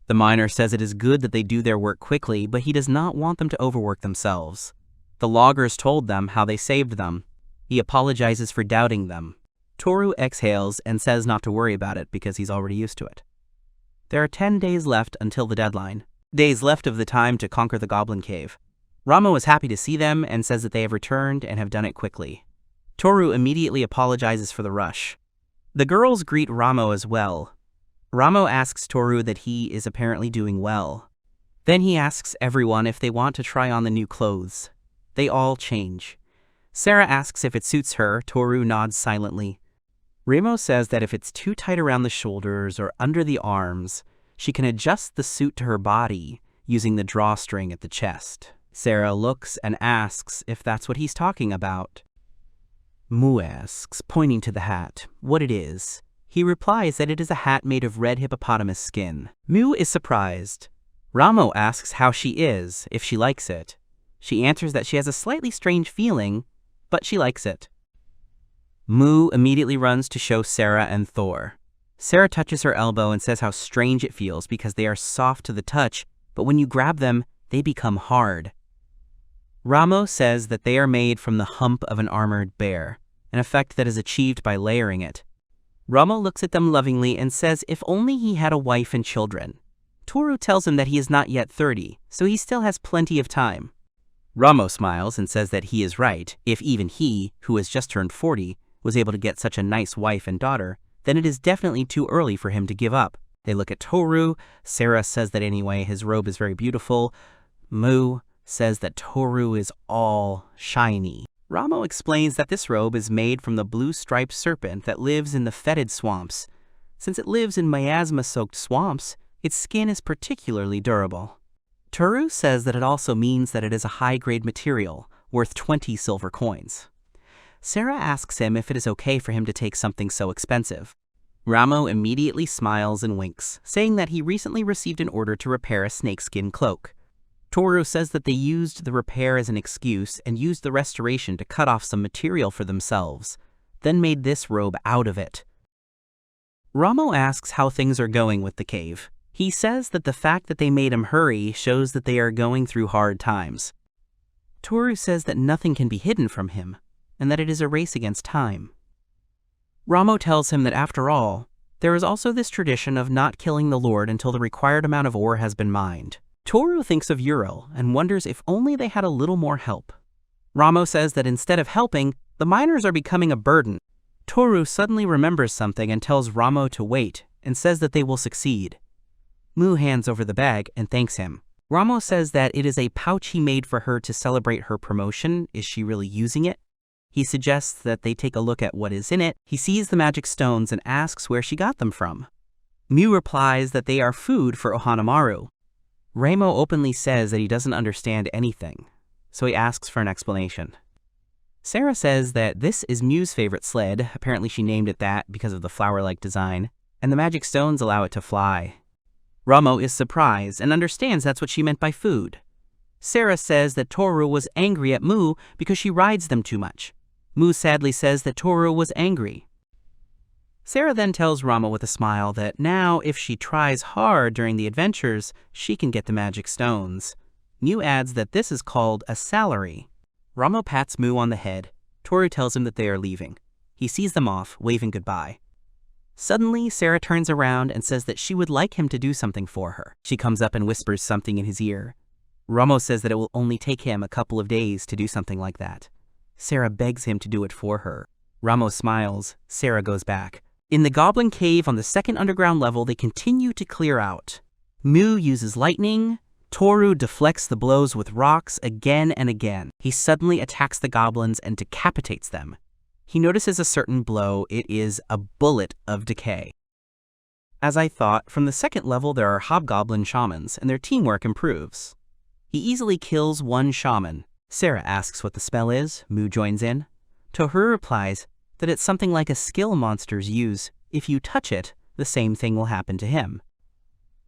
The miner says it is good that they do their work quickly, but he does not want them to overwork themselves. The loggers told them how they saved them. He apologizes for doubting them. Toru exhales and says not to worry about it because he's already used to it. There are 10 days left until the deadline. Days left of the time to conquer the Goblin Cave. Ramo is happy to see them and says that they have returned and have done it quickly. Toru immediately apologizes for the rush. The girls greet Ramo as well. Ramo asks Toru that he is apparently doing well. Then he asks everyone if they want to try on the new clothes. They all change. Sarah asks if it suits her. Toru nods silently. Remo says that if it's too tight around the shoulders or under the arms, she can adjust the suit to her body using the drawstring at the chest. Sarah looks and asks if that's what he's talking about. Mu asks, pointing to the hat, what it is. He replies that it is a hat made of red hippopotamus skin. Mu is surprised. Ramo asks how she is, if she likes it. She answers that she has a slightly strange feeling, but she likes it. Mu immediately runs to show Sarah and Thor. Sarah touches her elbow and says how strange it feels because they are soft to the touch, but when you grab them, they become hard. Ramo says that they are made from the hump of an armored bear, an effect that is achieved by layering it. Ramo looks at them lovingly and says if only he had a wife and children. Toru tells him that he is not yet 30, so he still has plenty of time. Ramo smiles and says that he is right. If even he, who has just turned 40, was able to get such a nice wife and daughter, then it is definitely too early for him to give up. They look at Toru. Sarah says that anyway, his robe is very beautiful. Mu says that Toru is all shiny. Ramo explains that this robe is made from the blue-striped serpent that lives in the fetid swamps. Since it lives in miasma-soaked swamps, its skin is particularly durable. Toru says that it also means that it is a high-grade material, worth 20 silver coins. Sarah asks him if it is okay for him to take something so expensive. Ramo immediately smiles and winks, saying that he recently received an order to repair a snakeskin cloak. Toru says that they used the repair as an excuse and used the restoration to cut off some material for themselves, then made this robe out of it. Ramo asks how things are going with the cave. He says that the fact that they made him hurry shows that they are going through hard times. Toru says that nothing can be hidden from him, and that it is a race against time. Ramo tells him that after all, there is also this tradition of not killing the Lord until the required amount of ore has been mined. Toru thinks of Uriel and wonders if only they had a little more help. Ramo says that instead of helping, the miners are becoming a burden. Toru suddenly remembers something and tells Ramo to wait and says that they will succeed. Mu hands over the bag and thanks him. Ramo says that it is a pouch he made for her to celebrate her promotion. Is she really using it? He suggests that they take a look at what is in it. He sees the magic stones and asks where she got them from. Mu replies that they are food for Ohanamaru. Reimo openly says that he doesn't understand anything, so he asks for an explanation. Sarah says that this is Mu's favorite sled, apparently she named it that because of the flower-like design, and the magic stones allow it to fly. Ramo is surprised and understands that's what she meant by food. Sarah says that Toru was angry at Mu because she rides them too much. Mu sadly says that Toru was angry. Sarah then tells Ramo with a smile that now if she tries hard during the adventures, she can get the magic stones. Mu adds that this is called a salary. Ramo pats Mu on the head. Toru tells him that they are leaving. He sees them off, waving goodbye. Suddenly, Sarah turns around and says that she would like him to do something for her. She comes up and whispers something in his ear. Ramo says that it will only take him a couple of days to do something like that. Sarah begs him to do it for her. Ramo smiles. Sarah goes back. In the Goblin Cave on the second underground level, they continue to clear out. Mu uses lightning. Toru deflects the blows with rocks again and again. He suddenly attacks the goblins and decapitates them. He notices a certain blow. It is a bullet of decay. As I thought, from the second level there are hobgoblin shamans, and their teamwork improves. He easily kills one shaman. Sarah asks what the spell is. Mu joins in. Toru replies that it's something like a skill monsters use. If you touch it, the same thing will happen to him.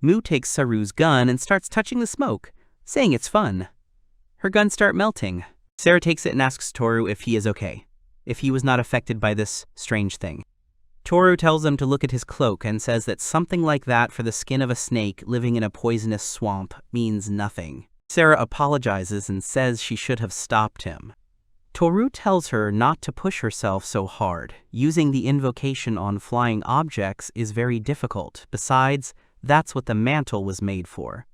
Mu takes Saru's gun and starts touching the smoke, saying it's fun. Her guns start melting. Sarah takes it and asks Toru if he is okay, if he was not affected by this strange thing. Toru tells him to look at his cloak and says that something like that for the skin of a snake living in a poisonous swamp means nothing. Sarah apologizes and says she should have stopped him. Toru tells her not to push herself so hard. Using the invocation on flying objects is very difficult. Besides, that's what the mantle was made for.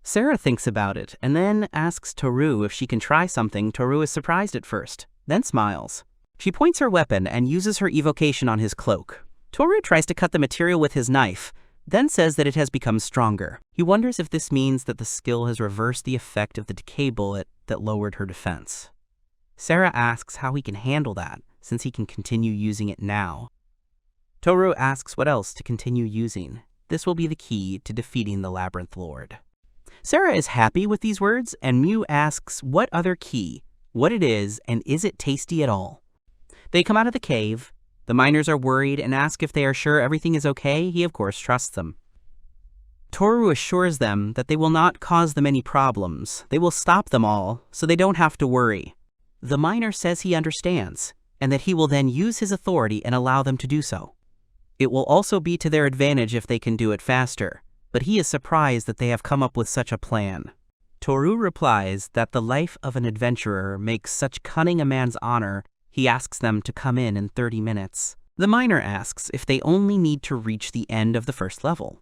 Sarah thinks about it and then asks Toru if she can try something. Toru is surprised at first, then smiles. She points her weapon and uses her evocation on his cloak. Toru tries to cut the material with his knife, then says that it has become stronger. He wonders if this means that the skill has reversed the effect of the decay bullet that lowered her defense. Sarah asks how he can handle that, since he can continue using it now. Toru asks what else to continue using. This will be the key to defeating the Labyrinth Lord. Sarah is happy with these words, and Mu asks what other key, what it is, and is it tasty at all. They come out of the cave. The miners are worried and ask if they are sure everything is okay. He, of course, trusts them. Toru assures them that they will not cause them any problems. They will stop them all, so they don't have to worry. The miner says he understands, and that he will then use his authority and allow them to do so. It will also be to their advantage if they can do it faster, but he is surprised that they have come up with such a plan. Toru replies that the life of an adventurer makes such cunning a man's honor. He asks them to come in 30 minutes. The miner asks if they only need to reach the end of the first level.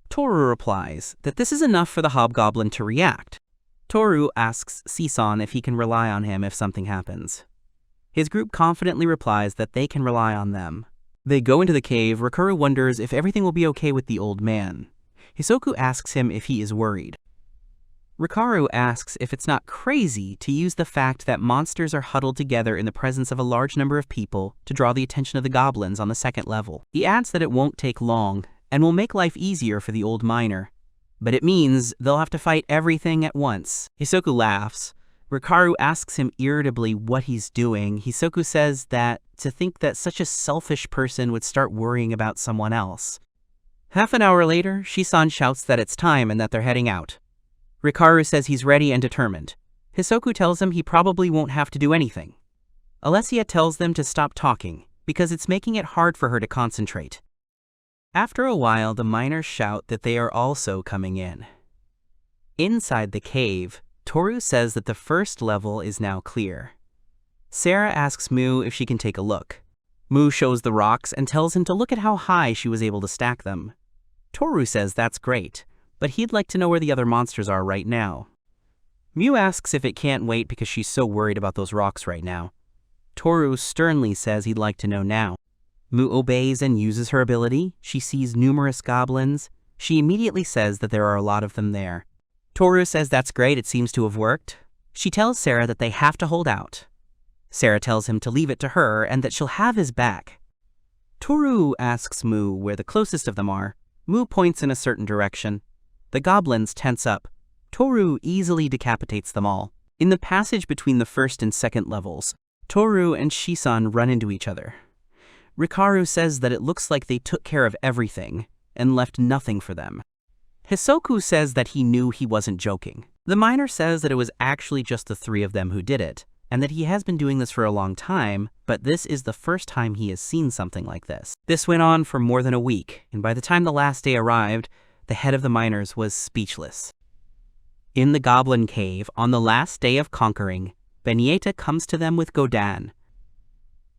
Toru replies that this is enough for the hobgoblin to react. Toru asks Sisan if he can rely on him if something happens. His group confidently replies that they can rely on them. They go into the cave. Rikuru wonders if everything will be okay with the old man. Hisoku asks him if he is worried. Rikuru asks if it's not crazy to use the fact that monsters are huddled together in the presence of a large number of people to draw the attention of the goblins on the second level. He adds that it won't take long and will make life easier for the old miner. But it means they'll have to fight everything at once. Hisoku laughs. Rikuru asks him irritably what he's doing. Hisoku says that to think that such a selfish person would start worrying about someone else. Half an hour later, Shisan shouts that it's time and that they're heading out. Rikuru says he's ready and determined. Hisoku tells him he probably won't have to do anything. Alessia tells them to stop talking, because it's making it hard for her to concentrate. After a while, the miners shout that they are also coming in. Inside the cave, Toru says that the first level is now clear. Sarah asks Mu if she can take a look. Mu shows the rocks and tells him to look at how high she was able to stack them. Toru says that's great, but he'd like to know where the other monsters are right now. Mu asks if it can't wait because she's so worried about those rocks right now. Toru sternly says he'd like to know now. Mu obeys and uses her ability. She sees numerous goblins. She immediately says that there are a lot of them there. Toru says that's great, it seems to have worked. She tells Sarah that they have to hold out. Sarah tells him to leave it to her and that she'll have his back. Toru asks Mu where the closest of them are. Mu points in a certain direction. The goblins tense up. Toru easily decapitates them all. In the passage between the first and second levels, Toru and Shisan run into each other. Rikaru says that it looks like they took care of everything and left nothing for them. Hisoku says that he knew he wasn't joking. The miner says that it was actually just the three of them who did it, and that he has been doing this for a long time, but this is the first time he has seen something like this. This went on for more than a week, and by the time the last day arrived, the head of the miners was speechless. In the Goblin Cave, on the last day of conquering, Benieta comes to them with Godan.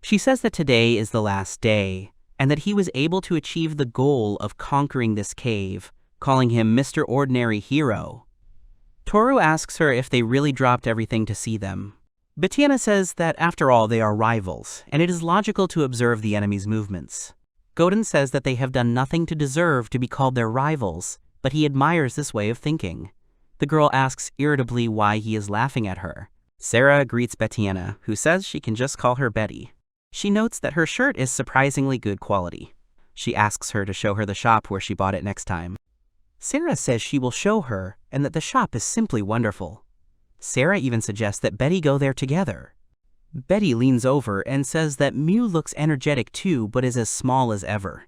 She says that today is the last day, and that he was able to achieve the goal of conquering this cave, calling him Mr. Ordinary Hero. Toru asks her if they really dropped everything to see them. Betiana says that after all they are rivals, and it is logical to observe the enemy's movements. Godan says that they have done nothing to deserve to be called their rivals, but he admires this way of thinking. The girl asks irritably why he is laughing at her. Sarah greets Betiana, who says she can just call her Betty. She notes that her shirt is surprisingly good quality. She asks her to show her the shop where she bought it next time. Sarah says she will show her, and that the shop is simply wonderful. Sarah even suggests that Betty go there together. Betty leans over and says that Mu looks energetic too, but is as small as ever.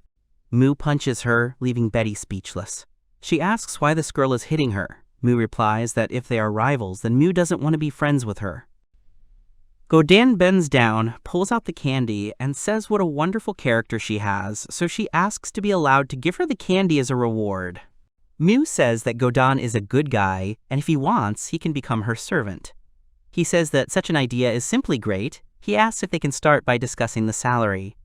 Mu punches her, leaving Betty speechless. She asks why this girl is hitting her. Mu replies that if they are rivals, then Mu doesn't want to be friends with her. Godan bends down, pulls out the candy, and says what a wonderful character she has, so she asks to be allowed to give her the candy as a reward. Mu says that Godan is a good guy, and if he wants, he can become her servant. He says that such an idea is simply great. He asks if they can start by discussing the salary.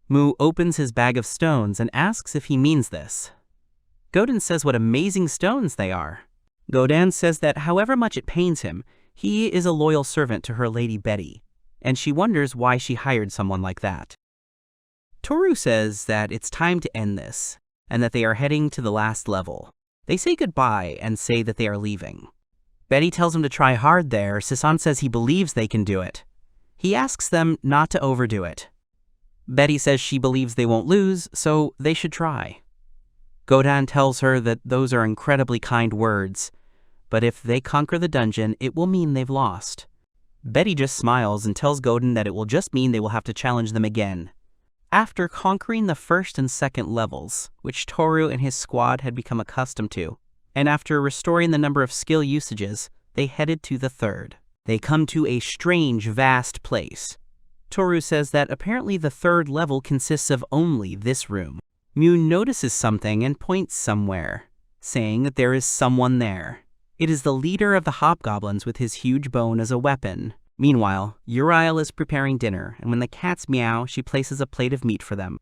Mu opens his bag of stones and asks if he means this. Godan says what amazing stones they are. Godan says that however much it pains him, he is a loyal servant to her Lady Betty, and she wonders why she hired someone like that. Toru says that it's time to end this, and that they are heading to the last level. They say goodbye and say that they are leaving. Betty tells him to try hard there. Sisan says he believes they can do it. He asks them not to overdo it. Betty says she believes they won't lose, so they should try. Godan tells her that those are incredibly kind words, but if they conquer the dungeon, it will mean they've lost. Betty just smiles and tells Godan that it will just mean they will have to challenge them again. After conquering the first and second levels, which Toru and his squad had become accustomed to, and after restoring the number of skill usages, they headed to the third. They come to a strange, vast place. Toru says that apparently the third level consists of only this room. Mu notices something and points somewhere, saying that there is someone there. It is the leader of the hobgoblins with his huge bone as a weapon. Meanwhile, Uriel is preparing dinner, and when the cats meow, she places a plate of meat for them.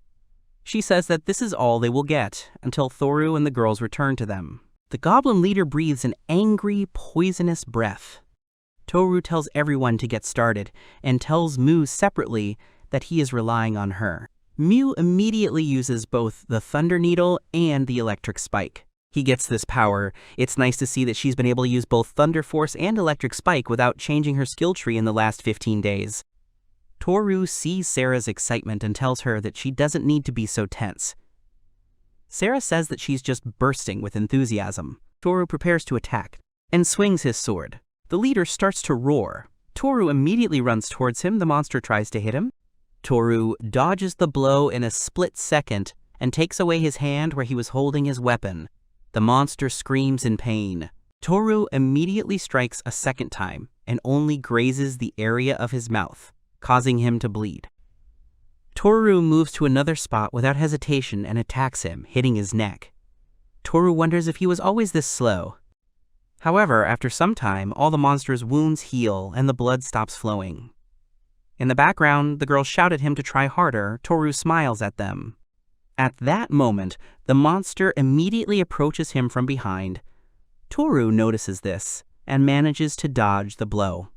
She says that this is all they will get, until Toru and the girls return to them. The goblin leader breathes an angry, poisonous breath. Toru tells everyone to get started, and tells Mu separately that he is relying on her. Mu immediately uses both the Thunder Needle and the Electric Spike. He gets this power. It's nice to see that she's been able to use both Thunder Force and Electric Spike without changing her skill tree in the last 15 days. Toru sees Sarah's excitement and tells her that she doesn't need to be so tense. Sarah says that she's just bursting with enthusiasm. Toru prepares to attack and swings his sword. The leader starts to roar. Toru immediately runs towards him. The monster tries to hit him. Toru dodges the blow in a split second and takes away his hand where he was holding his weapon. The monster screams in pain. Toru immediately strikes a second time and only grazes the area of his mouth, causing him to bleed. Toru moves to another spot without hesitation and attacks him, hitting his neck. Toru wonders if he was always this slow. However, after some time, all the monster's wounds heal and the blood stops flowing. In the background, the girls shout at him to try harder. Toru smiles at them. At that moment, the monster immediately approaches him from behind. Toru notices this and manages to dodge the blow.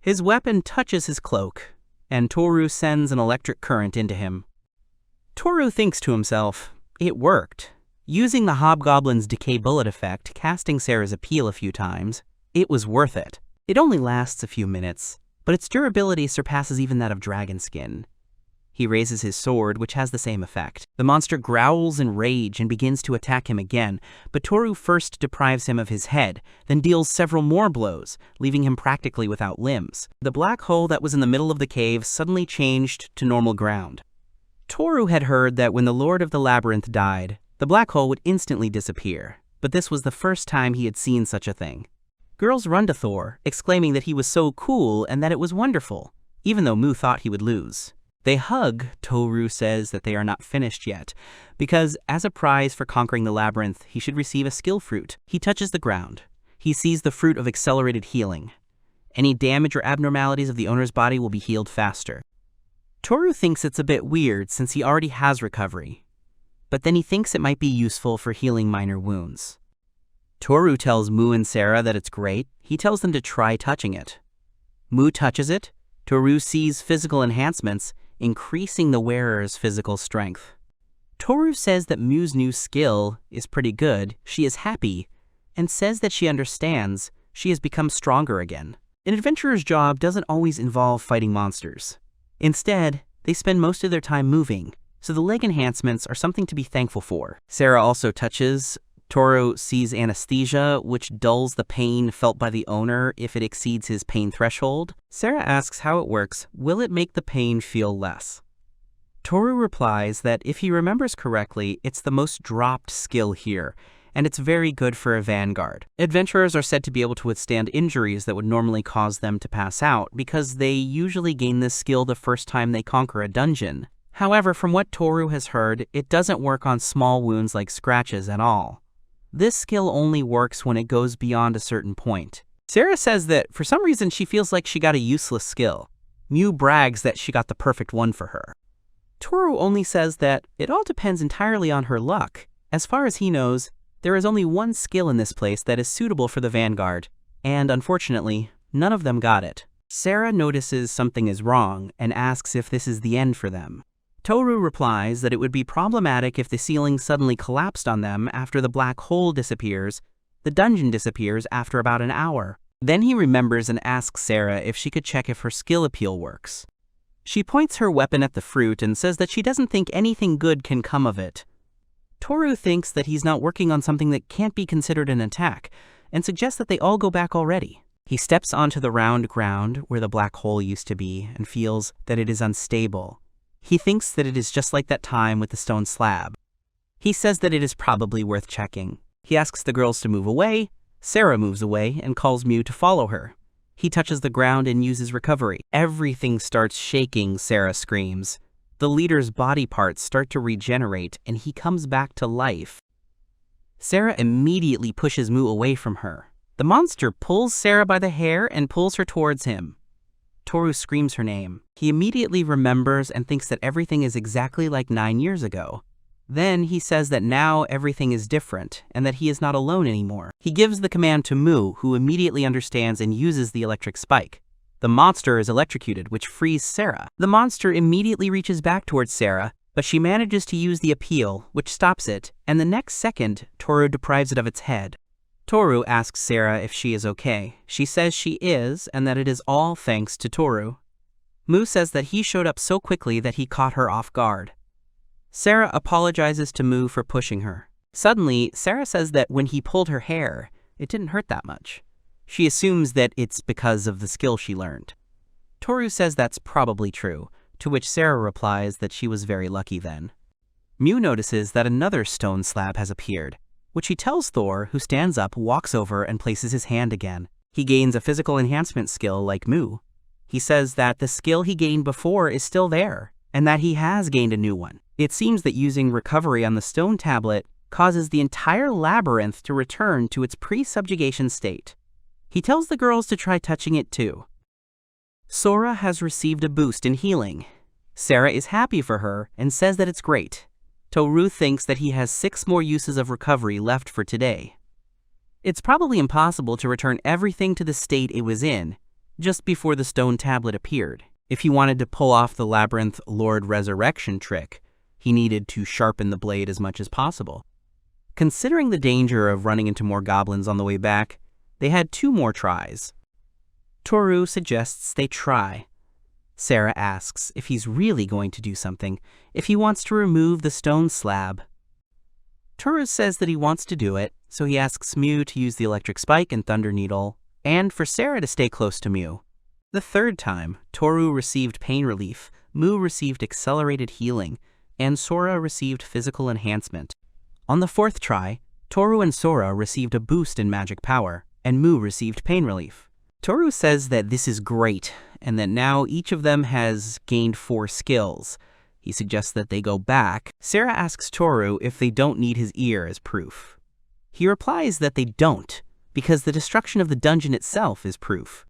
His weapon touches his cloak, and Toru sends an electric current into him. Toru thinks to himself, it worked. Using the hobgoblin's decay bullet effect, casting Sarah's appeal a few times, it was worth it. It only lasts a few minutes, but its durability surpasses even that of dragon skin. He raises his sword, which has the same effect. The monster growls in rage and begins to attack him again, but Toru first deprives him of his head, then deals several more blows, leaving him practically without limbs. The black hole that was in the middle of the cave suddenly changed to normal ground. Toru had heard that when the Lord of the Labyrinth died, the black hole would instantly disappear, but this was the first time he had seen such a thing. Girls run to Thor, exclaiming that he was so cool and that it was wonderful, even though Mu thought he would lose. They hug. Toru says that they are not finished yet, because as a prize for conquering the labyrinth, he should receive a skill fruit. He touches the ground. He sees the fruit of accelerated healing. Any damage or abnormalities of the owner's body will be healed faster. Toru thinks it's a bit weird since he already has recovery, but then he thinks it might be useful for healing minor wounds. Toru tells Mu and Sarah that it's great. He tells them to try touching it. Mu touches it. Toru sees physical enhancements, increasing the wearer's physical strength. Toru says that Mu's new skill is pretty good, she is happy, and says that she understands she has become stronger again. An adventurer's job doesn't always involve fighting monsters. Instead, they spend most of their time moving, so the leg enhancements are something to be thankful for. Sarah also touches. Toru sees anesthesia, which dulls the pain felt by the owner if it exceeds his pain threshold. Sarah asks how it works. Will it make the pain feel less? Toru replies that if he remembers correctly, it's the most dropped skill here, and it's very good for a vanguard. Adventurers are said to be able to withstand injuries that would normally cause them to pass out because they usually gain this skill the first time they conquer a dungeon. However, from what Toru has heard, it doesn't work on small wounds like scratches at all. This skill only works when it goes beyond a certain point. Sarah says that for some reason she feels like she got a useless skill. Mu brags that she got the perfect one for her. Toru only says that it all depends entirely on her luck. As far as he knows, there is only one skill in this place that is suitable for the vanguard, and unfortunately, none of them got it. Sarah notices something is wrong and asks if this is the end for them. Toru replies that it would be problematic if the ceiling suddenly collapsed on them after the black hole disappears. The dungeon disappears after about an hour. Then he remembers and asks Sarah if she could check if her skill appeal works. She points her weapon at the fruit and says that she doesn't think anything good can come of it. Toru thinks that he's not working on something that can't be considered an attack, and suggests that they all go back already. He steps onto the round ground where the black hole used to be and feels that it is unstable. He thinks that it is just like that time with the stone slab. He says that it is probably worth checking. He asks the girls to move away. Sarah moves away and calls Mu to follow her. He touches the ground and uses recovery. Everything starts shaking, Sarah screams. The leader's body parts start to regenerate and he comes back to life. Sarah immediately pushes Mu away from her. The monster pulls Sarah by the hair and pulls her towards him. Toru screams her name. He immediately remembers and thinks that everything is exactly like 9 years ago. Then he says that now everything is different and that he is not alone anymore. He gives the command to Mu, who immediately understands and uses the electric spike. The monster is electrocuted, which frees Sarah. The monster immediately reaches back towards Sarah, but she manages to use the appeal, which stops it, and the next second, Toru deprives it of its head. Toru asks Sarah if she is okay. She says she is, and that it is all thanks to Toru. Mu says that he showed up so quickly that he caught her off guard. Sarah apologizes to Mu for pushing her. Suddenly, Sarah says that when he pulled her hair, it didn't hurt that much. She assumes that it's because of the skill she learned. Toru says that's probably true, to which Sarah replies that she was very lucky then. Mu notices that another stone slab has appeared, which he tells Thor, who stands up, walks over, and places his hand again. He gains a physical enhancement skill like Mu. He says that the skill he gained before is still there, and that he has gained a new one. It seems that using recovery on the stone tablet causes the entire labyrinth to return to its pre-subjugation state. He tells the girls to try touching it too. Sora has received a boost in healing. Sarah is happy for her and says that it's great. Toru thinks that he has 6 more uses of recovery left for today. It's probably impossible to return everything to the state it was in just before the stone tablet appeared. If he wanted to pull off the Labyrinth Lord Resurrection trick, he needed to sharpen the blade as much as possible. Considering the danger of running into more goblins on the way back, they had 2 more tries. Toru suggests they try. Sarah asks if he's really going to do something, if he wants to remove the stone slab. Toru says that he wants to do it, so he asks Mew to use the electric spike and thunder needle, and for Sarah to stay close to Mew. The third time, Toru received pain relief, Mew received accelerated healing, and Sora received physical enhancement. On the fourth try, Toru and Sora received a boost in magic power, and Mew received pain relief. Toru says that this is great, and that now each of them has gained 4 skills. He suggests that they go back. Sarah asks Toru if they don't need his ear as proof. He replies that they don't, because the destruction of the dungeon itself is proof.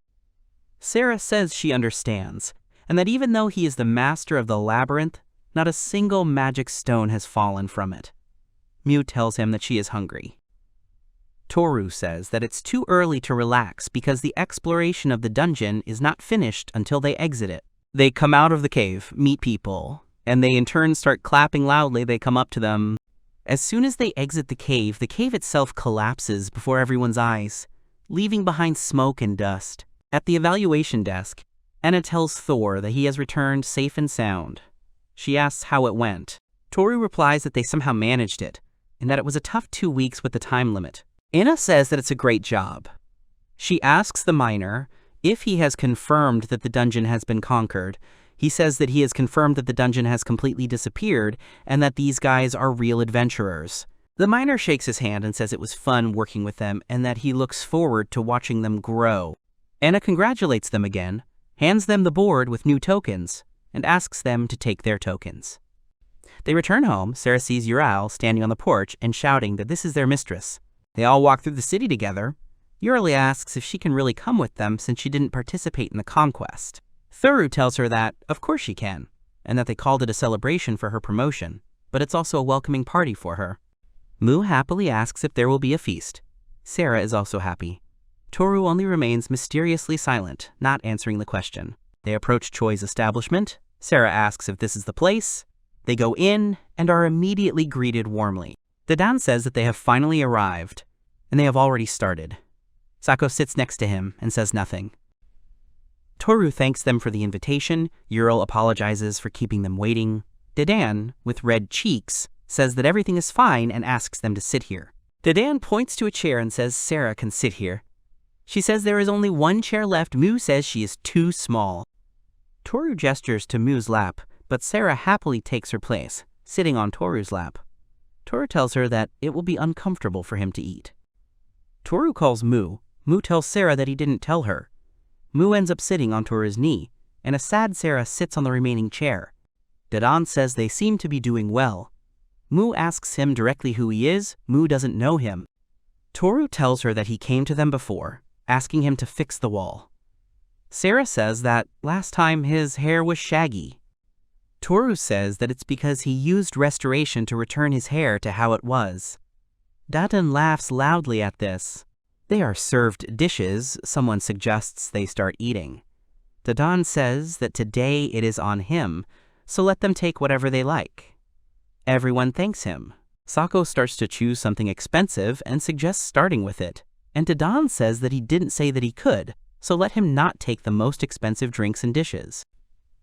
Sarah says she understands, and that even though he is the master of the labyrinth, not a single magic stone has fallen from it. Mew tells him that she is hungry. Toru says that it's too early to relax because the exploration of the dungeon is not finished until they exit it. They come out of the cave, meet people, and they in turn start clapping loudly. They come up to them. As soon as they exit the cave itself collapses before everyone's eyes, leaving behind smoke and dust. At the evaluation desk, Anna tells Thor that he has returned safe and sound. She asks how it went. Toru replies that they somehow managed it, and that it was a tough 2 weeks with the time limit. Anna says that it's a great job. She asks the miner if he has confirmed that the dungeon has been conquered. He says that he has confirmed that the dungeon has completely disappeared and that these guys are real adventurers. The miner shakes his hand and says it was fun working with them and that he looks forward to watching them grow. Anna congratulates them again, hands them the board with new tokens, and asks them to take their tokens. They return home. Sarah sees Uriel standing on the porch and shouting that this is their mistress. They all walk through the city together. Uriel asks if she can really come with them since she didn't participate in the conquest. Toru tells her that, of course she can, and that they called it a celebration for her promotion, but it's also a welcoming party for her. Mew happily asks if there will be a feast. Sarah is also happy. Toru only remains mysteriously silent, not answering the question. They approach Choi's establishment. Sarah asks if this is the place. They go in and are immediately greeted warmly. Dadan says that they have finally arrived, and they have already started. Sako sits next to him and says nothing. Toru thanks them for the invitation. Uriel apologizes for keeping them waiting. Dadan, with red cheeks, says that everything is fine and asks them to sit here. Dadan points to a chair and says Sarah can sit here. She says there is only 1 chair left. Mew says she is too small. Toru gestures to Mew's lap, but Sarah happily takes her place, sitting on Toru's lap. Toru tells her that it will be uncomfortable for him to eat. Toru calls Mew. Mew tells Sarah that he didn't tell her. Mew ends up sitting on Toru's knee, and a sad Sarah sits on the remaining chair. Dadan says they seem to be doing well. Mew asks him directly who he is. Mew doesn't know him. Toru tells her that he came to them before, asking him to fix the wall. Sarah says that last time his hair was shaggy. Toru says that it's because he used restoration to return his hair to how it was. Dadan laughs loudly at this. They are served dishes. Someone suggests they start eating. Dadan says that today it is on him, so let them take whatever they like. Everyone thanks him. Sako starts to choose something expensive and suggests starting with it, and Dadan says that he didn't say that he could, so let him not take the most expensive drinks and dishes.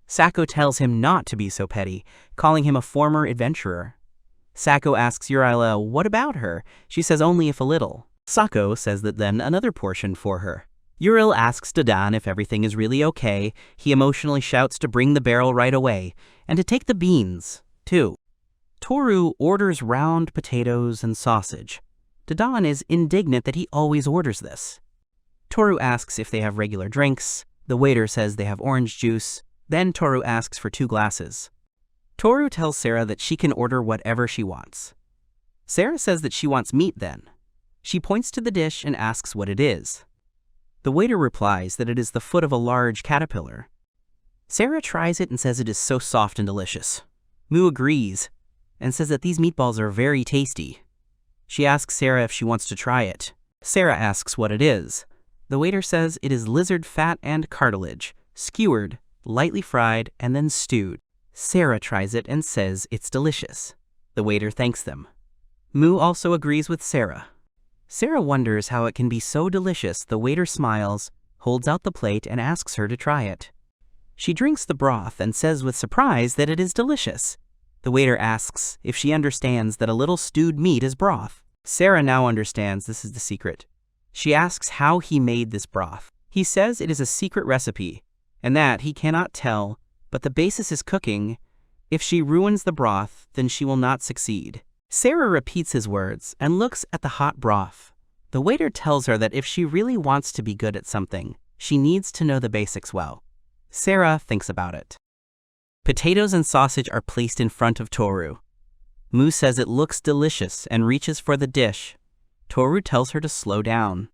Sako tells him not to be so petty, calling him a former adventurer. Sako asks Uriel what about her. She says only if a little. Sako says that then another portion for her. Uriel asks Dadan if everything is really okay. He emotionally shouts to bring the barrel right away, and to take the beans, too. Toru orders round potatoes and sausage. Dadan is indignant that he always orders this. Toru asks if they have regular drinks. The waiter says they have orange juice. Then Toru asks for 2 glasses. Toru tells Sarah that she can order whatever she wants. Sarah says that she wants meat then. She points to the dish and asks what it is. The waiter replies that it is the foot of a large caterpillar. Sarah tries it and says it is so soft and delicious. Mew agrees and says that these meatballs are very tasty. She asks Sarah if she wants to try it. Sarah asks what it is. The waiter says it is lizard fat and cartilage, skewered, lightly fried, and then stewed. Sarah tries it and says it's delicious. The waiter thanks them. Mew also agrees with Sarah. Sarah wonders how it can be so delicious. The waiter smiles, holds out the plate, and asks her to try it. She drinks the broth and says with surprise that it is delicious. The waiter asks if she understands that a little stewed meat is broth. Sarah now understands this is the secret. She asks how he made this broth. He says it is a secret recipe, and that he cannot tell, but the basis is cooking. If she ruins the broth, then she will not succeed. Sarah repeats his words and looks at the hot broth. The waiter tells her that if she really wants to be good at something, she needs to know the basics well. Sarah thinks about it. Potatoes and sausage are placed in front of Toru. Mu says it looks delicious and reaches for the dish. Toru tells her to slow down.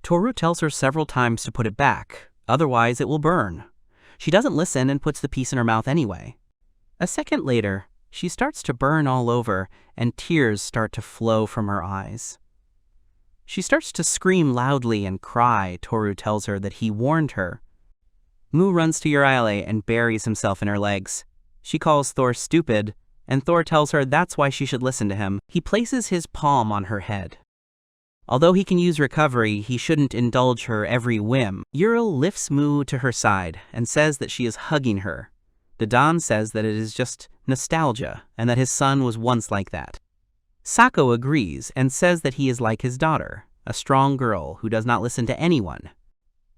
Toru tells her several times to put it back, otherwise it will burn. She doesn't listen and puts the piece in her mouth anyway. A second later, she starts to burn all over and tears start to flow from her eyes. She starts to scream loudly and cry. Toru tells her that he warned her. Mu runs to Uriel and buries himself in her legs. She calls Thor stupid, and Thor tells her that's why she should listen to him. He places his palm on her head. Although he can use recovery, he shouldn't indulge her every whim. Uriel lifts Mu to her side and says that she is hugging her. Dadan says that it is just nostalgia and that his son was once like that. Sako agrees and says that he is like his daughter, a strong girl who does not listen to anyone.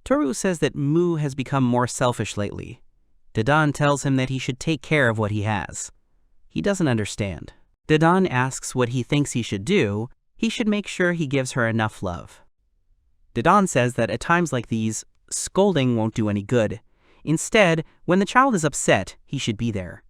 Toru says that Mu has become more selfish lately. Dadan tells him that he should take care of what he has. He doesn't understand. Dadan asks what he thinks he should do. He should make sure he gives her enough love. Dadan says that at times like these, scolding won't do any good. Instead, when the child is upset, he should be there.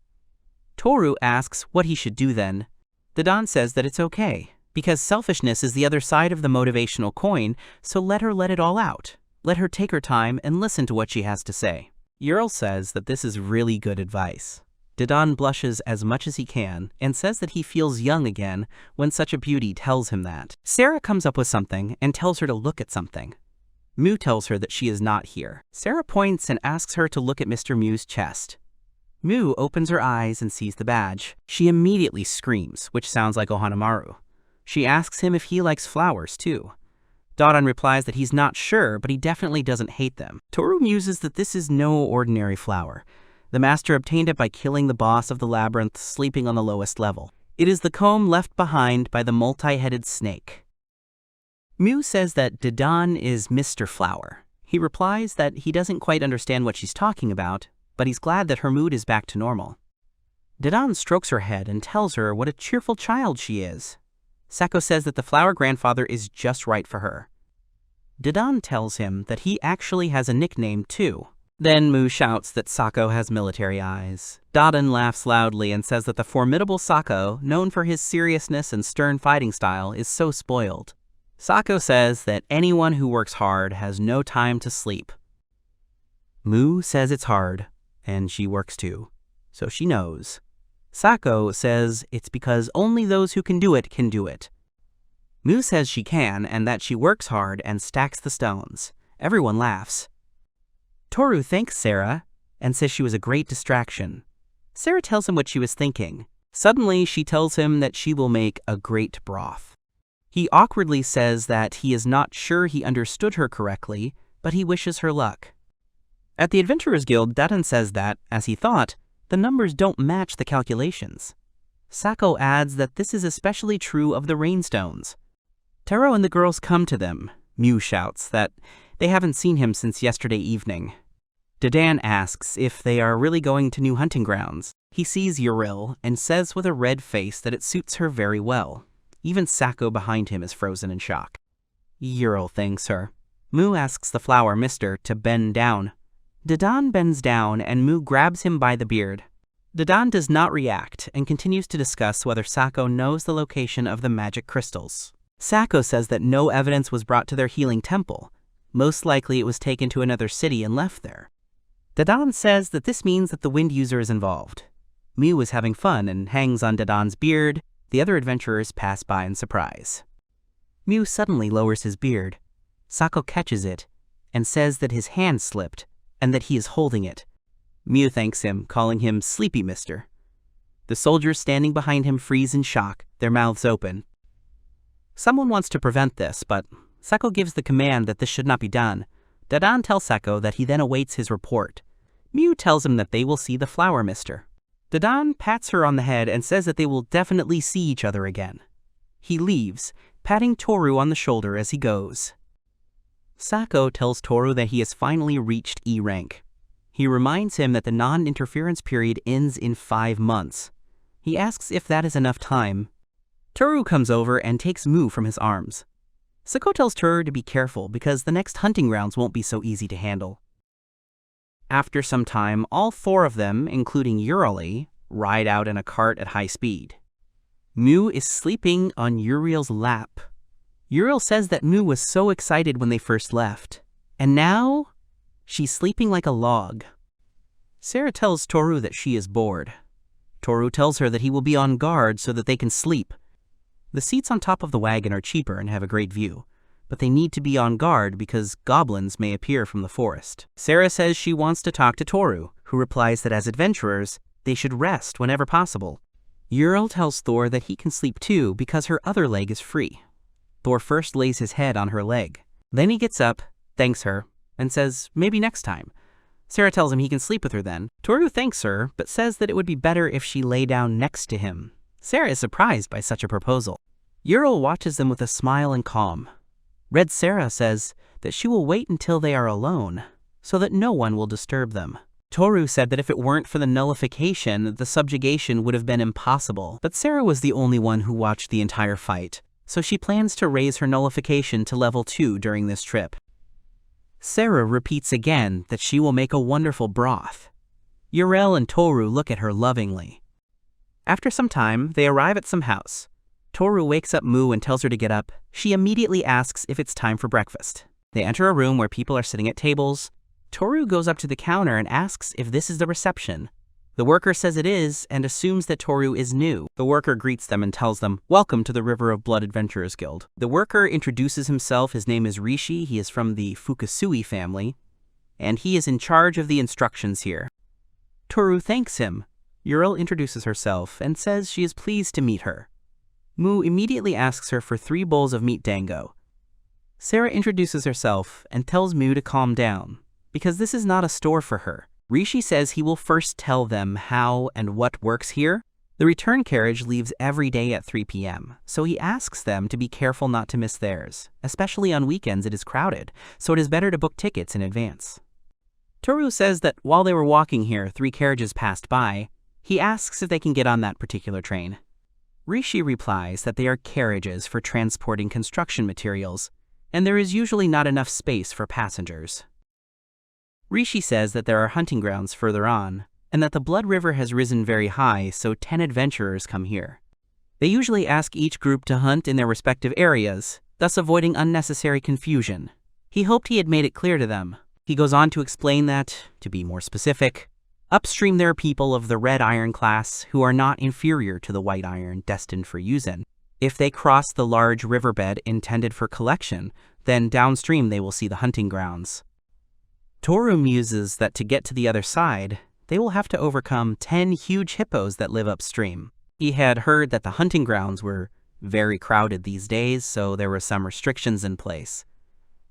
Toru asks what he should do then. Dadan says that it's okay, because selfishness is the other side of the motivational coin, so let her let it all out. Let her take her time and listen to what she has to say. Uriel says that this is really good advice. Dadan blushes as much as he can and says that he feels young again when such a beauty tells him that. Sarah comes up with something and tells her to look at something. Mu tells her that she is not here. Sarah points and asks her to look at Mr. Mu's chest. Mu opens her eyes and sees the badge. She immediately screams, which sounds like Ohanamaru. She asks him if he likes flowers too. Dadan replies that he's not sure, but he definitely doesn't hate them. Toru muses that this is no ordinary flower. The master obtained it by killing the boss of the labyrinth sleeping on the lowest level. It is the comb left behind by the multi-headed snake. Mu says that Dadan is Mr. Flower. He replies that he doesn't quite understand what she's talking about, but he's glad that her mood is back to normal. Dadan strokes her head and tells her what a cheerful child she is. Sako says that the flower grandfather is just right for her. Dadan tells him that he actually has a nickname too. Then Mu shouts that Sako has military eyes. Dadan laughs loudly and says that the formidable Sako, known for his seriousness and stern fighting style, is so spoiled. Sako says that anyone who works hard has no time to sleep. Mu says it's hard, and she works too, so she knows. Sako says it's because only those who can do it can do it. Mu says she can and that she works hard and stacks the stones. Everyone laughs. Toru thanks Sarah and says she was a great distraction. Sarah tells him what she was thinking. Suddenly, she tells him that she will make a great broth. He awkwardly says that he is not sure he understood her correctly, but he wishes her luck. At the Adventurers Guild, Dadan says that, as he thought, the numbers don't match the calculations. Sako adds that this is especially true of the Rainstones. Taro and the girls come to them. Mu shouts that they haven't seen him since yesterday evening. Dadan asks if they are really going to new hunting grounds. He sees Uriel and says with a red face that it suits her very well. Even Sako behind him is frozen in shock. Uriel thanks her. Mu asks the flower mister to bend down. Dadan bends down and Mu grabs him by the beard. Dadan does not react and continues to discuss whether Sako knows the location of the magic crystals. Sako says that no evidence was brought to their healing temple. Most likely it was taken to another city and left there. Dadan says that this means that the wind user is involved. Mu is having fun and hangs on Dadan's beard. The other adventurers pass by in surprise. Mu suddenly lowers his beard. Sako catches it and says that his hand slipped and that he is holding it. Mu thanks him, calling him Sleepy Mister. The soldiers standing behind him freeze in shock, their mouths open. Someone wants to prevent this, but Sako gives the command that this should not be done. Dadan tells Sako that he then awaits his report. Mu tells him that they will see the flower mister. Dadan pats her on the head and says that they will definitely see each other again. He leaves, patting Toru on the shoulder as he goes. Sako tells Toru that he has finally reached E rank. He reminds him that the non-interference period ends in 5 months. He asks if that is enough time. Toru comes over and takes Mu from his arms. Sako tells Toru to be careful because the next hunting grounds won't be so easy to handle. After some time, all 4 of them, including Uriel, ride out in a cart at high speed. Mu is sleeping on Uriel's lap. Uriel says that Mu was so excited when they first left, and now she's sleeping like a log. Sarah tells Toru that she is bored. Toru tells her that he will be on guard so that they can sleep. The seats on top of the wagon are cheaper and have a great view, but they need to be on guard because goblins may appear from the forest. Sarah says she wants to talk to Toru, who replies that as adventurers, they should rest whenever possible. Uriel tells Thor that he can sleep too because her other leg is free. Thor first lays his head on her leg. Then he gets up, thanks her, and says maybe next time. Sarah tells him he can sleep with her then. Toru thanks her, but says that it would be better if she lay down next to him. Sarah is surprised by such a proposal. Uriel watches them with a smile and calm. Red Sarah says that she will wait until they are alone, so that no one will disturb them. Toru said that if it weren't for the nullification, the subjugation would have been impossible, but Sarah was the only one who watched the entire fight, so she plans to raise her nullification to level 2 during this trip. Sarah repeats again that she will make a wonderful broth. Uriel and Toru look at her lovingly. After some time, they arrive at some house. Toru wakes up Mu and tells her to get up. She immediately asks if it's time for breakfast. They enter a room where people are sitting at tables. Toru goes up to the counter and asks if this is the reception. The worker says it is and assumes that Toru is new. The worker greets them and tells them, "Welcome to the River of Blood Adventurers Guild." The worker introduces himself. His name is Rishi. He is from the Fukasui family, and he is in charge of the instructions here. Toru thanks him. Uriel introduces herself and says she is pleased to meet her. Mu immediately asks her for 3 bowls of meat dango. Sarah introduces herself and tells Mu to calm down, because this is not a store for her. Rishi says he will first tell them how and what works here. The return carriage leaves every day at 3 p.m., so he asks them to be careful not to miss theirs. Especially on weekends it is crowded, so it is better to book tickets in advance. Toru says that while they were walking here, 3 carriages passed by. He asks if they can get on that particular train. Rishi replies that they are carriages for transporting construction materials, and there is usually not enough space for passengers. Rishi says that there are hunting grounds further on, and that the Blood River has risen very high, so 10 adventurers come here. They usually ask each group to hunt in their respective areas, thus avoiding unnecessary confusion. He hoped he had made it clear to them. He goes on to explain that, to be more specific, upstream there are people of the red iron class who are not inferior to the white iron destined for Yuzen. If they cross the large riverbed intended for collection, then downstream they will see the hunting grounds. Toru muses that to get to the other side, they will have to overcome 10 huge hippos that live upstream. He had heard that the hunting grounds were very crowded these days, so there were some restrictions in place.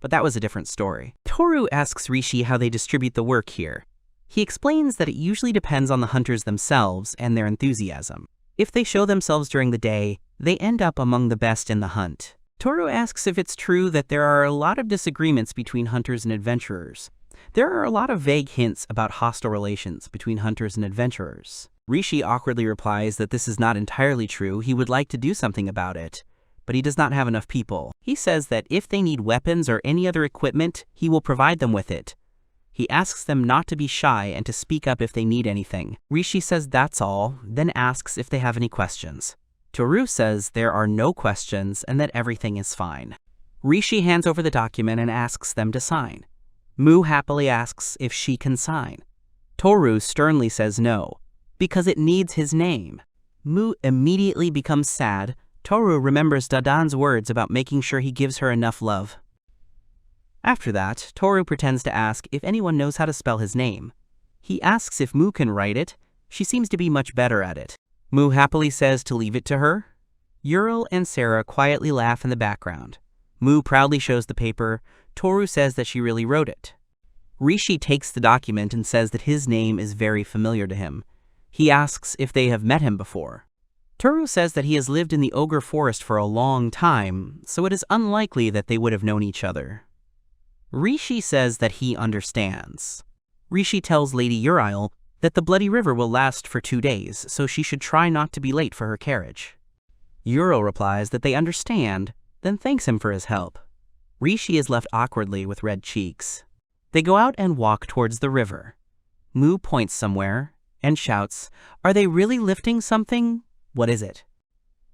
But that was a different story. Toru asks Rishi how they distribute the work here. He explains that it usually depends on the hunters themselves and their enthusiasm. If they show themselves during the day, they end up among the best in the hunt. Toru asks if it's true that there are a lot of disagreements between hunters and adventurers. There are a lot of vague hints about hostile relations between hunters and adventurers. Rishi awkwardly replies that this is not entirely true. He would like to do something about it, but he does not have enough people. He says that if they need weapons or any other equipment, he will provide them with it. He asks them not to be shy and to speak up if they need anything. Rishi says that's all, then asks if they have any questions. Toru says there are no questions and that everything is fine. Rishi hands over the document and asks them to sign. Mu happily asks if she can sign. Toru sternly says no, because it needs his name. Mu immediately becomes sad. Toru remembers Dadan's words about making sure he gives her enough love. After that, Toru pretends to ask if anyone knows how to spell his name. He asks if Mu can write it. She seems to be much better at it. Mu happily says to leave it to her. Uriel and Sarah quietly laugh in the background. Mu proudly shows the paper. Toru says that she really wrote it. Rishi takes the document and says that his name is very familiar to him. He asks if they have met him before. Toru says that he has lived in the ogre forest for a long time, so it is unlikely that they would have known each other. Rishi says that he understands. Rishi tells Lady Uriel that the Bloody River will last for 2 days, so she should try not to be late for her carriage. Uriel replies that they understand, then thanks him for his help. Rishi is left awkwardly with red cheeks. They go out and walk towards the river. Mu points somewhere and shouts, "Are they really lifting something? What is it?"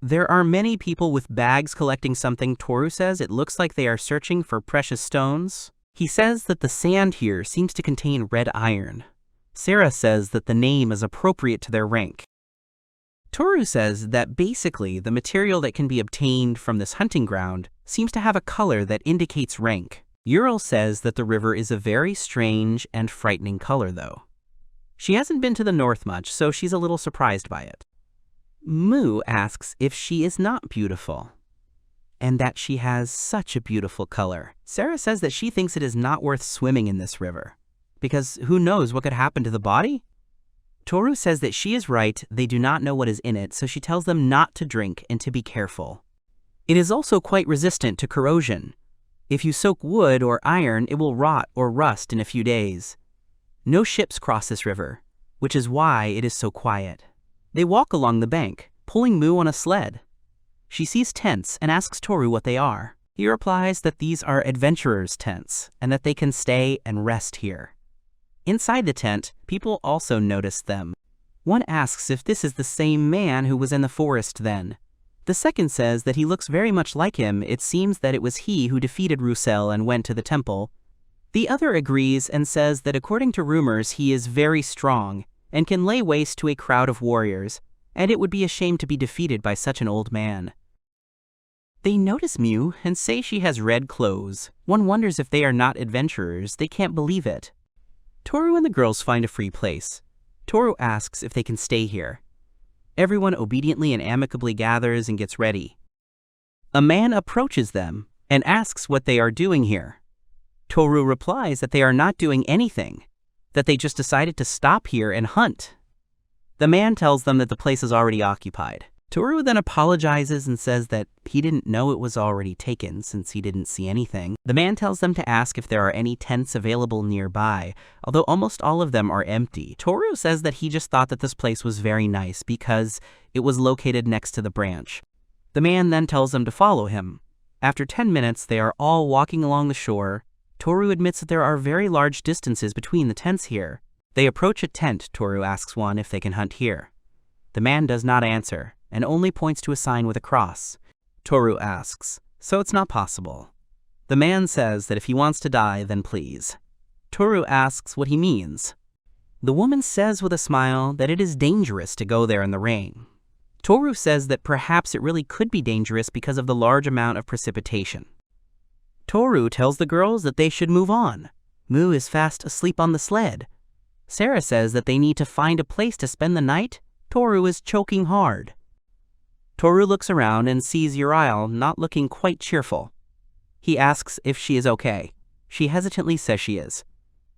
There are many people with bags collecting something. Toru says it looks like they are searching for precious stones. He says that the sand here seems to contain red iron. Sarah says that the name is appropriate to their rank. Toru says that basically the material that can be obtained from this hunting ground seems to have a color that indicates rank. Uriel says that the river is a very strange and frightening color though. She hasn't been to the north much, so she's a little surprised by it. Mu asks if she is not beautiful, and that she has such a beautiful color. Sarah says that she thinks it is not worth swimming in this river, because who knows what could happen to the body? Toru says that she is right, they do not know what is in it, so she tells them not to drink and to be careful. It is also quite resistant to corrosion. If you soak wood or iron, it will rot or rust in a few days. No ships cross this river, which is why it is so quiet. They walk along the bank, pulling Mu on a sled. She sees tents and asks Toru what they are. He replies that these are adventurers' tents and that they can stay and rest here. Inside the tent, people also notice them. One asks if this is the same man who was in the forest then. The second says that he looks very much like him. It seems that it was he who defeated Roussel and went to the temple. The other agrees and says that according to rumors he is very strong and can lay waste to a crowd of warriors, and it would be a shame to be defeated by such an old man. They notice Mu and say she has red clothes. One wonders if they are not adventurers. They can't believe it. Toru and the girls find a free place. Toru asks if they can stay here. Everyone obediently and amicably gathers and gets ready. A man approaches them and asks what they are doing here. Toru replies that they are not doing anything, that they just decided to stop here and hunt. The man tells them that the place is already occupied. Toru then apologizes and says that he didn't know it was already taken since he didn't see anything. The man tells them to ask if there are any tents available nearby, although almost all of them are empty. Toru says that he just thought that this place was very nice because it was located next to the branch. The man then tells them to follow him. After 10 minutes, they are all walking along the shore. Toru admits that there are very large distances between the tents here. They approach a tent. Toru asks one if they can hunt here. The man does not answer and only points to a sign with a cross. Toru asks, so it's not possible. The man says that if he wants to die, then please. Toru asks what he means. The woman says with a smile that it is dangerous to go there in the rain. Toru says that perhaps it really could be dangerous because of the large amount of precipitation. Toru tells the girls that they should move on. Mu is fast asleep on the sled. Sarah says that they need to find a place to spend the night. Toru is choking hard. Toru looks around and sees Uriel not looking quite cheerful. He asks if she is okay. She hesitantly says she is.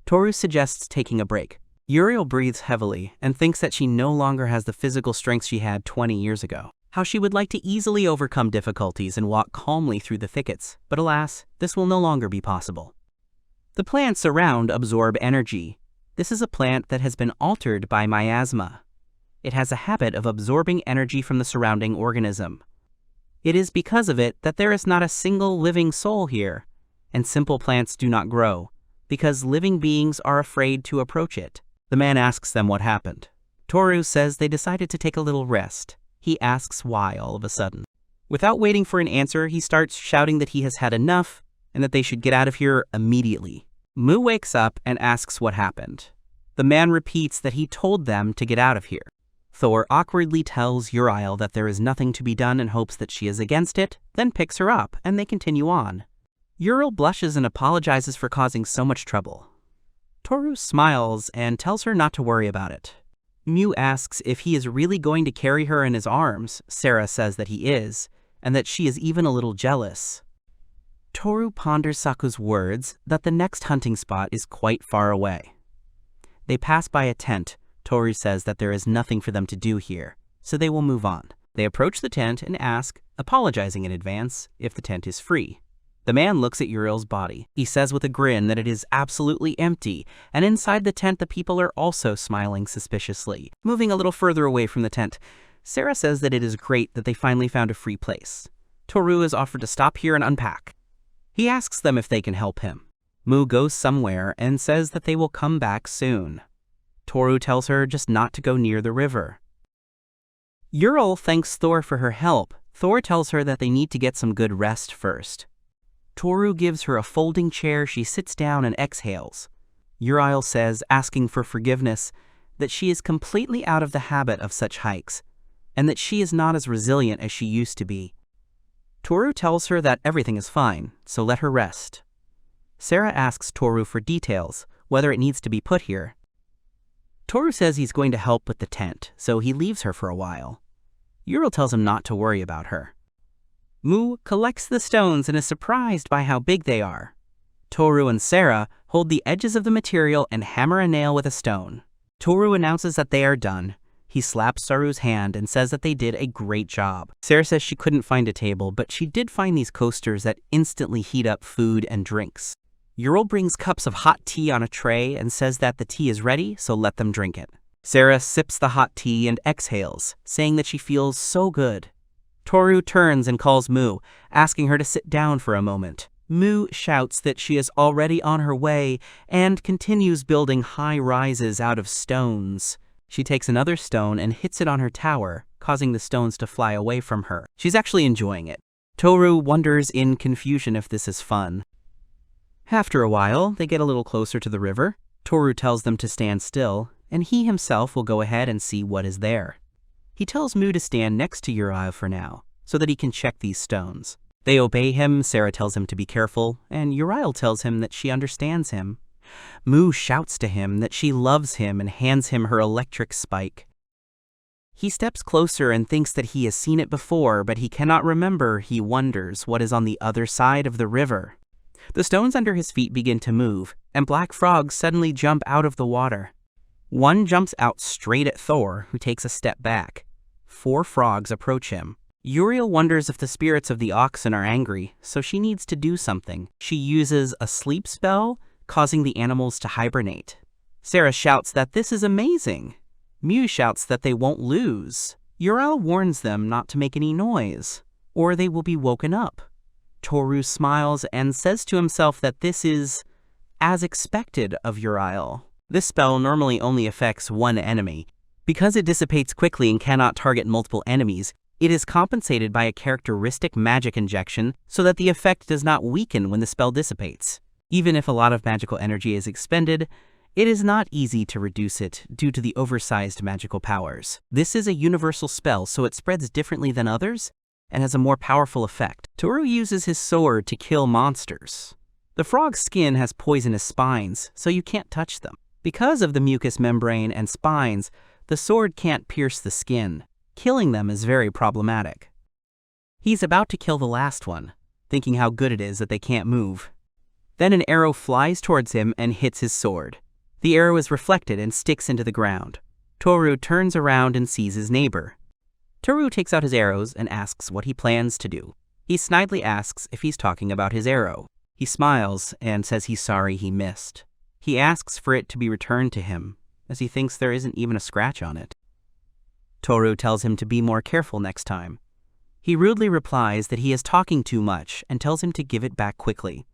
Toru suggests taking a break. Uriel breathes heavily and thinks that she no longer has the physical strength she had 20 years ago. How she would like to easily overcome difficulties and walk calmly through the thickets, but alas, this will no longer be possible. The plants around absorb energy. This is a plant that has been altered by miasma. It has a habit of absorbing energy from the surrounding organism. It is because of it that there is not a single living soul here, and simple plants do not grow, because living beings are afraid to approach it. The man asks them what happened. Toru says they decided to take a little rest. He asks why all of a sudden. Without waiting for an answer, he starts shouting that he has had enough and that they should get out of here immediately. Mu wakes up and asks what happened. The man repeats that he told them to get out of here. Thor awkwardly tells Uriel that there is nothing to be done and hopes that she is against it, then picks her up, and they continue on. Uriel blushes and apologizes for causing so much trouble. Toru smiles and tells her not to worry about it. Mu asks if he is really going to carry her in his arms. Sarah says that he is, and that she is even a little jealous. Toru ponders Saku's words that the next hunting spot is quite far away. They pass by a tent. Toru says that there is nothing for them to do here, so they will move on. They approach the tent and ask, apologizing in advance, if the tent is free. The man looks at Uriel's body. He says with a grin that it is absolutely empty, and inside the tent the people are also smiling suspiciously. Moving a little further away from the tent, Sarah says that it is great that they finally found a free place. Toru is offered to stop here and unpack. He asks them if they can help him. Mu goes somewhere and says that they will come back soon. Toru tells her just not to go near the river. Uriel thanks Thor for her help. Thor tells her that they need to get some good rest first. Toru gives her a folding chair. She sits down and exhales. Uriel says, asking for forgiveness, that she is completely out of the habit of such hikes, and that she is not as resilient as she used to be. Toru tells her that everything is fine, so let her rest. Sarah asks Toru for details, whether it needs to be put here. Toru says he's going to help with the tent, so he leaves her for a while. Uriel tells him not to worry about her. Mu collects the stones and is surprised by how big they are. Toru and Sarah hold the edges of the material and hammer a nail with a stone. Toru announces that they are done. He slaps Saru's hand and says that they did a great job. Sarah says she couldn't find a table, but she did find these coasters that instantly heat up food and drinks. Uriel brings cups of hot tea on a tray and says that the tea is ready, so let them drink it. Sarah sips the hot tea and exhales, saying that she feels so good. Toru turns and calls Mu, asking her to sit down for a moment. Mu shouts that she is already on her way and continues building high rises out of stones. She takes another stone and hits it on her tower, causing the stones to fly away from her. She's actually enjoying it. Toru wonders in confusion if this is fun. After a while, they get a little closer to the river. Toru tells them to stand still, and he himself will go ahead and see what is there. He tells Mu to stand next to Uriel for now, so that he can check these stones. They obey him. Sarah tells him to be careful, and Uriel tells him that she understands him. Mu shouts to him that she loves him and hands him her electric spike. He steps closer and thinks that he has seen it before, but he cannot remember. He wonders what is on the other side of the river. The stones under his feet begin to move, and black frogs suddenly jump out of the water. One jumps out straight at Thor, who takes a step back. 4 frogs approach him. Uriel wonders if the spirits of the oxen are angry, so she needs to do something. She uses a sleep spell, causing the animals to hibernate. Sarah shouts that this is amazing. Mu shouts that they won't lose. Uriel warns them not to make any noise, or they will be woken up. Toru smiles and says to himself that this is as expected of Uriel. This spell normally only affects one enemy. Because it dissipates quickly and cannot target multiple enemies, it is compensated by a characteristic magic injection so that the effect does not weaken when the spell dissipates. Even if a lot of magical energy is expended, it is not easy to reduce it due to the oversized magical powers. This is a universal spell, so it spreads differently than others and has a more powerful effect. Toru uses his sword to kill monsters. The frog's skin has poisonous spines, so you can't touch them. Because of the mucous membrane and spines, the sword can't pierce the skin. Killing them is very problematic. He's about to kill the last one, thinking how good it is that they can't move. Then an arrow flies towards him and hits his sword. The arrow is reflected and sticks into the ground. Toru turns around and sees his neighbor. Toru takes out his arrows and asks what he plans to do. He snidely asks if he's talking about his arrow. He smiles and says he's sorry he missed. He asks for it to be returned to him, as he thinks there isn't even a scratch on it. Toru tells him to be more careful next time. He rudely replies that he is talking too much and tells him to give it back quickly.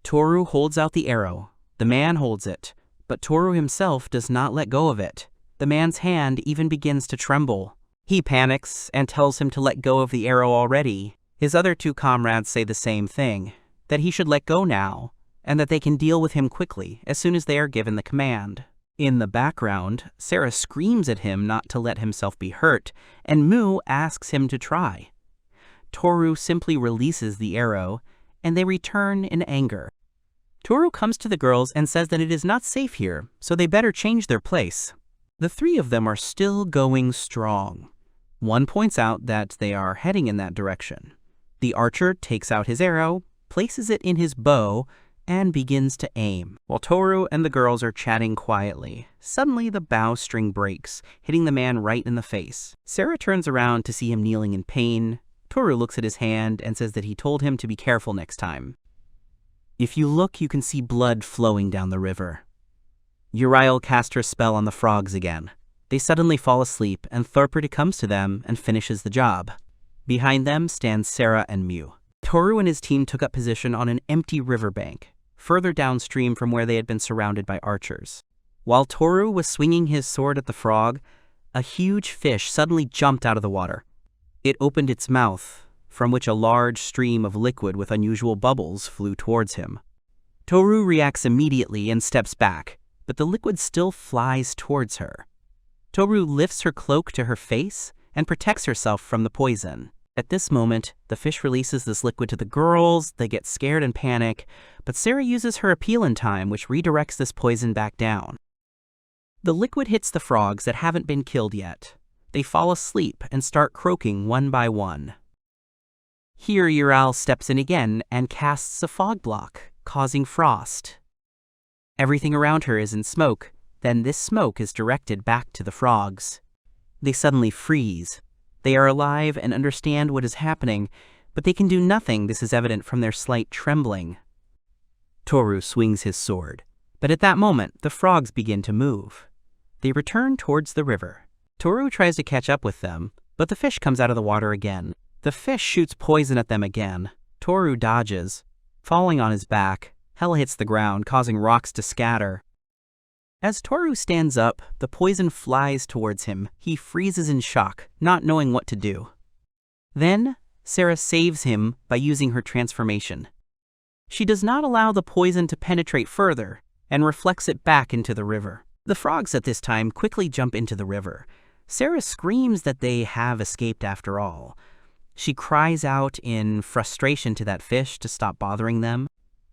Toru holds out the arrow. The man holds it, but Toru himself does not let go of it. The man's hand even begins to tremble. He panics and tells him to let go of the arrow already. His other 2 comrades say the same thing, that he should let go now, and that they can deal with him quickly as soon as they are given the command. In the background, Sarah screams at him not to let himself be hurt, and Mu asks him to try. Toru simply releases the arrow, and they return in anger. Toru comes to the girls and says that it is not safe here, so they better change their place. The 3 of them are still going strong. One points out that they are heading in that direction. The archer takes out his arrow, places it in his bow, and begins to aim. While Toru and the girls are chatting quietly, suddenly the bowstring breaks, hitting the man right in the face. Sarah turns around to see him kneeling in pain. Toru looks at his hand and says that he told him to be careful next time. If you look, you can see blood flowing down the river. Uriel casts her spell on the frogs again. They suddenly fall asleep, and Thorpity comes to them and finishes the job. Behind them stands Sarah and Mew. Toru and his team took up position on an empty riverbank, further downstream from where they had been surrounded by archers. While Toru was swinging his sword at the frog, a huge fish suddenly jumped out of the water. It opened its mouth, from which a large stream of liquid with unusual bubbles flew towards him. Toru reacts immediately and steps back, but the liquid still flies towards her. Toru lifts her cloak to her face and protects herself from the poison. At this moment, the fish releases this liquid to the girls. They get scared and panic, but Sarah uses her appeal in time, which redirects this poison back down. The liquid hits the frogs that haven't been killed yet. They fall asleep and start croaking one by one. Here, Uriel steps in again and casts a fog block, causing frost. Everything around her is in smoke, then this smoke is directed back to the frogs. They suddenly freeze. They are alive and understand what is happening, but they can do nothing. This is evident from their slight trembling. Toru swings his sword, but at that moment, the frogs begin to move. They return towards the river. Toru tries to catch up with them, but the fish comes out of the water again. The fish shoots poison at them again. Toru dodges. Falling on his back, Hell hits the ground, causing rocks to scatter. As Toru stands up, the poison flies towards him. He freezes in shock, not knowing what to do. Then, Sarah saves him by using her transformation. She does not allow the poison to penetrate further, and reflects it back into the river. The frogs at this time quickly jump into the river. Sarah screams that they have escaped after all. She cries out in frustration to that fish to stop bothering them.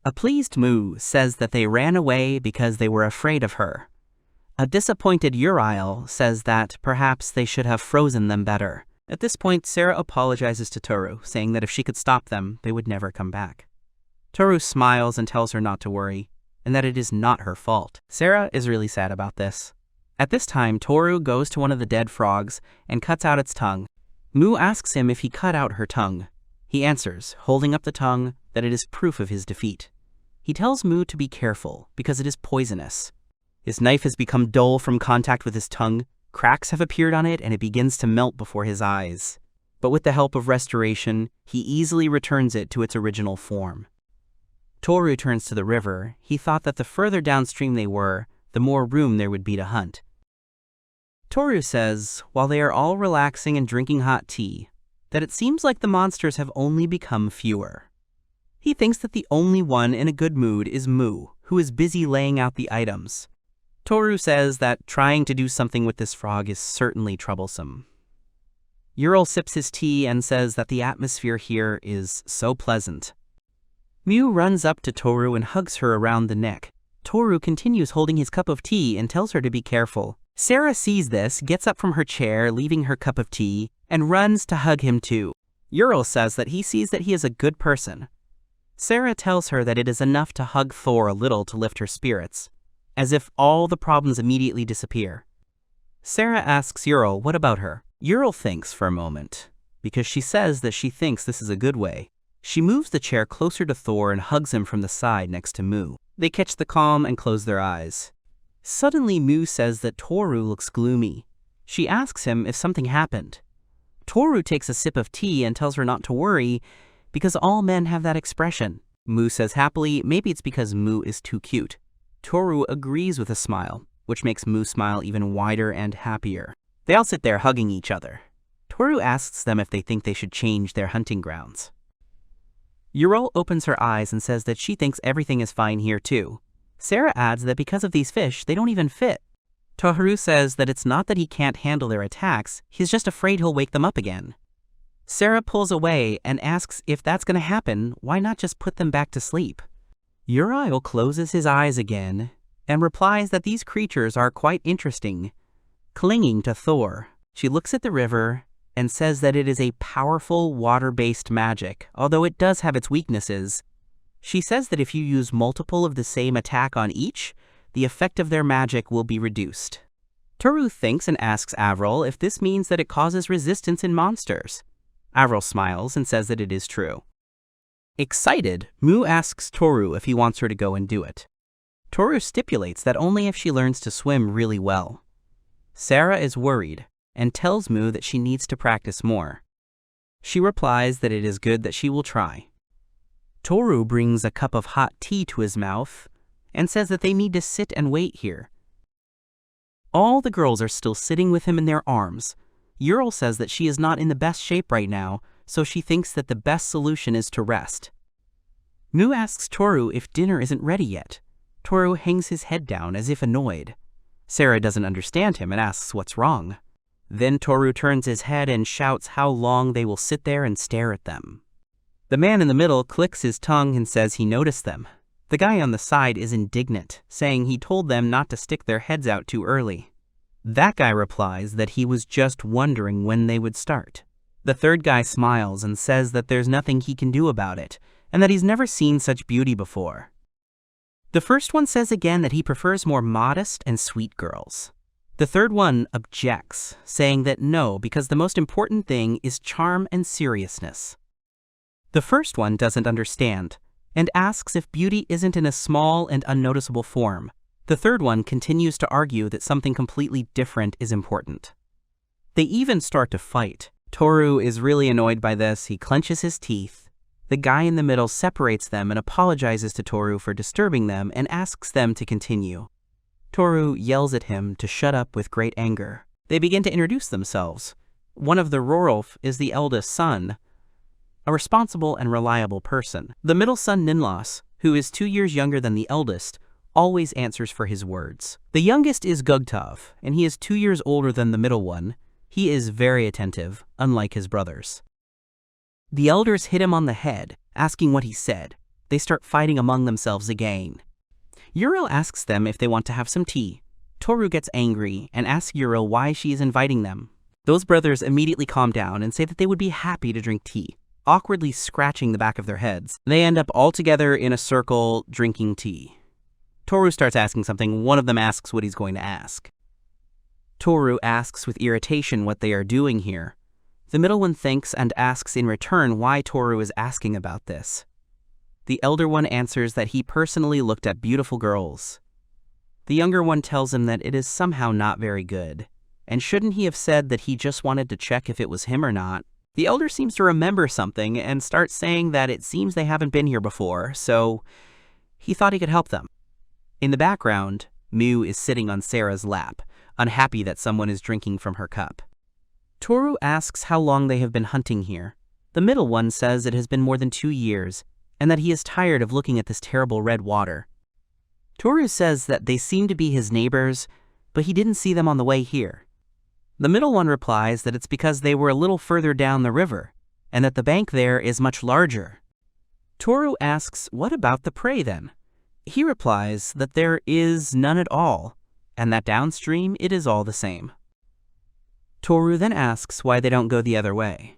A pleased Mu says that they ran away because they were afraid of her. A disappointed Uriel says that perhaps they should have frozen them better. At this point, Sarah apologizes to Toru, saying that if she could stop them, they would never come back. Toru smiles and tells her not to worry, and that it is not her fault. Sarah is really sad about this. At this time, Toru goes to one of the dead frogs and cuts out its tongue. Mu asks him if he cut out her tongue. He answers, holding up the tongue, that it is proof of his defeat. He tells Mu to be careful, because it is poisonous. His knife has become dull from contact with his tongue, cracks have appeared on it, and it begins to melt before his eyes. But with the help of restoration, he easily returns it to its original form. Toru returns to the river. He thought that the further downstream they were, the more room there would be to hunt. Toru says, while they are all relaxing and drinking hot tea, that it seems like the monsters have only become fewer. He thinks that the only one in a good mood is Mu, who is busy laying out the items. Toru says that trying to do something with this frog is certainly troublesome. Uriel sips his tea and says that the atmosphere here is so pleasant. Mu runs up to Toru and hugs her around the neck. Toru continues holding his cup of tea and tells her to be careful. Sarah sees this, gets up from her chair, leaving her cup of tea, and runs to hug him too. Uriel says that he sees that he is a good person. Sarah tells her that it is enough to hug Thor a little to lift her spirits, as if all the problems immediately disappear. Sarah asks Uriel what about her. Uriel thinks for a moment, because she says that she thinks this is a good way. She moves the chair closer to Thor and hugs him from the side next to Mu. They catch the calm and close their eyes. Suddenly, Mu says that Toru looks gloomy. She asks him if something happened. Toru takes a sip of tea and tells her not to worry, because all men have that expression. Mu says happily, maybe it's because Mu is too cute. Toru agrees with a smile, which makes Mu smile even wider and happier. They all sit there hugging each other. Toru asks them if they think they should change their hunting grounds. Uriel opens her eyes and says that she thinks everything is fine here too. Sarah adds that because of these fish, they don't even fit. Toru says that it's not that he can't handle their attacks, he's just afraid he'll wake them up again. Sarah pulls away and asks if that's going to happen, why not just put them back to sleep? Uriel closes his eyes again and replies that these creatures are quite interesting, clinging to Thor. She looks at the river and says that it is a powerful water-based magic, although it does have its weaknesses. She says that if you use multiple of the same attack on each, the effect of their magic will be reduced. Toru thinks and asks Avril if this means that it causes resistance in monsters. Avril smiles and says that it is true. Excited, Mu asks Toru if he wants her to go and do it. Toru stipulates that only if she learns to swim really well. Sarah is worried and tells Mu that she needs to practice more. She replies that it is good that she will try. Toru brings a cup of hot tea to his mouth and says that they need to sit and wait here. All the girls are still sitting with him in their arms. Uriel says that she is not in the best shape right now, so she thinks that the best solution is to rest. Mu asks Toru if dinner isn't ready yet. Toru hangs his head down as if annoyed. Sarah doesn't understand him and asks what's wrong. Then Toru turns his head and shouts how long they will sit there and stare at them. The man in the middle clicks his tongue and says he noticed them. The guy on the side is indignant, saying he told them not to stick their heads out too early. That guy replies that he was just wondering when they would start. The third guy smiles and says that there's nothing he can do about it, and that he's never seen such beauty before. The first one says again that he prefers more modest and sweet girls. The third one objects, saying that no, because the most important thing is charm and seriousness. The first one doesn't understand, and asks if beauty isn't in a small and unnoticeable form. The third one continues to argue that something completely different is important. They even start to fight. Toru is really annoyed by this. He clenches his teeth. The guy in the middle separates them and apologizes to Toru for disturbing them and asks them to continue. Toru yells at him to shut up with great anger. They begin to introduce themselves. One of the Rorolf is the eldest son, a responsible and reliable person. The middle son, Ninlas, who is 2 years younger than the eldest, always answers for his words. The youngest is Gugtov, and he is 2 years older than the middle one. He is very attentive, unlike his brothers. The elders hit him on the head, asking what he said. They start fighting among themselves again. Uriel asks them if they want to have some tea. Toru gets angry and asks Uriel why she is inviting them. Those brothers immediately calm down and say that they would be happy to drink tea, awkwardly scratching the back of their heads. They end up all together in a circle drinking tea. Toru starts asking something. One of them asks what he's going to ask. Toru asks with irritation what they are doing here. The middle one thinks and asks in return why Toru is asking about this. The elder one answers that he personally looked at beautiful girls. The younger one tells him that it is somehow not very good, and shouldn't he have said that he just wanted to check if it was him or not. The elder seems to remember something and starts saying that it seems they haven't been here before, so he thought he could help them. In the background, Mu is sitting on Sarah's lap, unhappy that someone is drinking from her cup. Toru asks how long they have been hunting here. The middle one says it has been more than 2 years, and that he is tired of looking at this terrible red water. Toru says that they seem to be his neighbors, but he didn't see them on the way here. The middle one replies that it's because they were a little further down the river, and that the bank there is much larger. Toru asks, what about the prey then? He replies that there is none at all, and that downstream it is all the same. Toru then asks why they don't go the other way.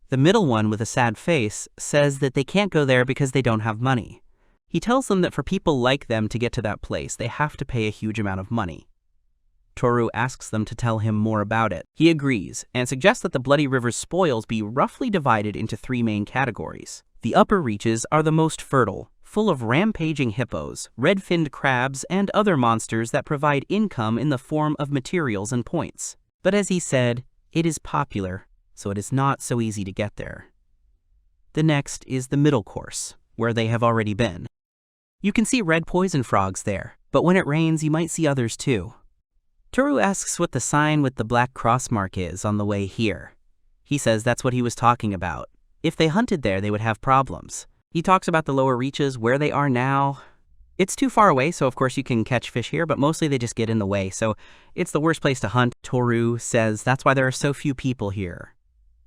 The middle one, with a sad face, says that they can't go there because they don't have money. He tells them that for people like them to get to that place, they have to pay a huge amount of money. Toru asks them to tell him more about it. He agrees, and suggests that the Bloody River's spoils be roughly divided into 3 main categories. The upper reaches are the most fertile, full of rampaging hippos, red-finned crabs, and other monsters that provide income in the form of materials and points. But as he said, it is popular, so it is not so easy to get there. The next is the middle course, where they have already been. You can see red poison frogs there, but when it rains you might see others too. Toru asks what the sign with the black cross mark is on the way here. He says that's what he was talking about. If they hunted there, they would have problems. He talks about the lower reaches, where they are now. It's too far away, so of course you can catch fish here, but mostly they just get in the way, so it's the worst place to hunt. Toru says that's why there are so few people here.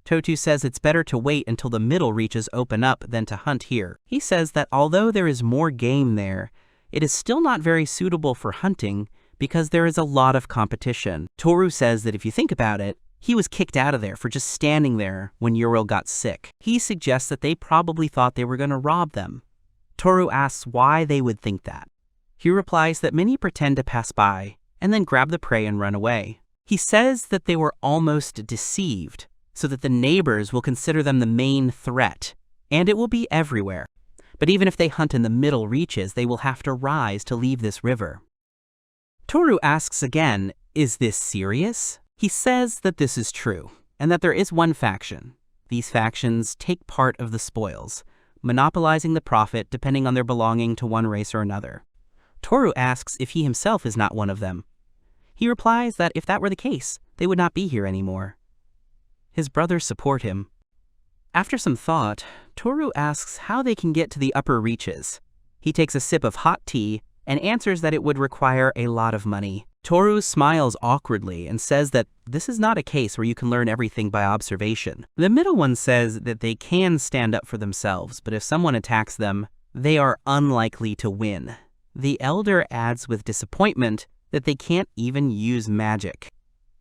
Totu says it's better to wait until the middle reaches open up than to hunt here. He says that although there is more game there, it is still not very suitable for hunting because there is a lot of competition. Toru says that if you think about it, he was kicked out of there for just standing there when Uriel got sick. He suggests that they probably thought they were going to rob them. Toru asks why they would think that. He replies that many pretend to pass by and then grab the prey and run away. He says that they were almost deceived, so that the neighbors will consider them the main threat, and it will be everywhere. But even if they hunt in the middle reaches, they will have to rise to leave this river. Toru asks again, is this serious? He says that this is true, and that there is one faction. These factions take part of the spoils, monopolizing the profit depending on their belonging to one race or another. Toru asks if he himself is not one of them. He replies that if that were the case, they would not be here anymore. His brothers support him. After some thought, Toru asks how they can get to the upper reaches. He takes a sip of hot tea and answers that it would require a lot of money. Toru smiles awkwardly and says that this is not a case where you can learn everything by observation. The middle one says that they can stand up for themselves, but if someone attacks them, they are unlikely to win. The elder adds with disappointment that they can't even use magic.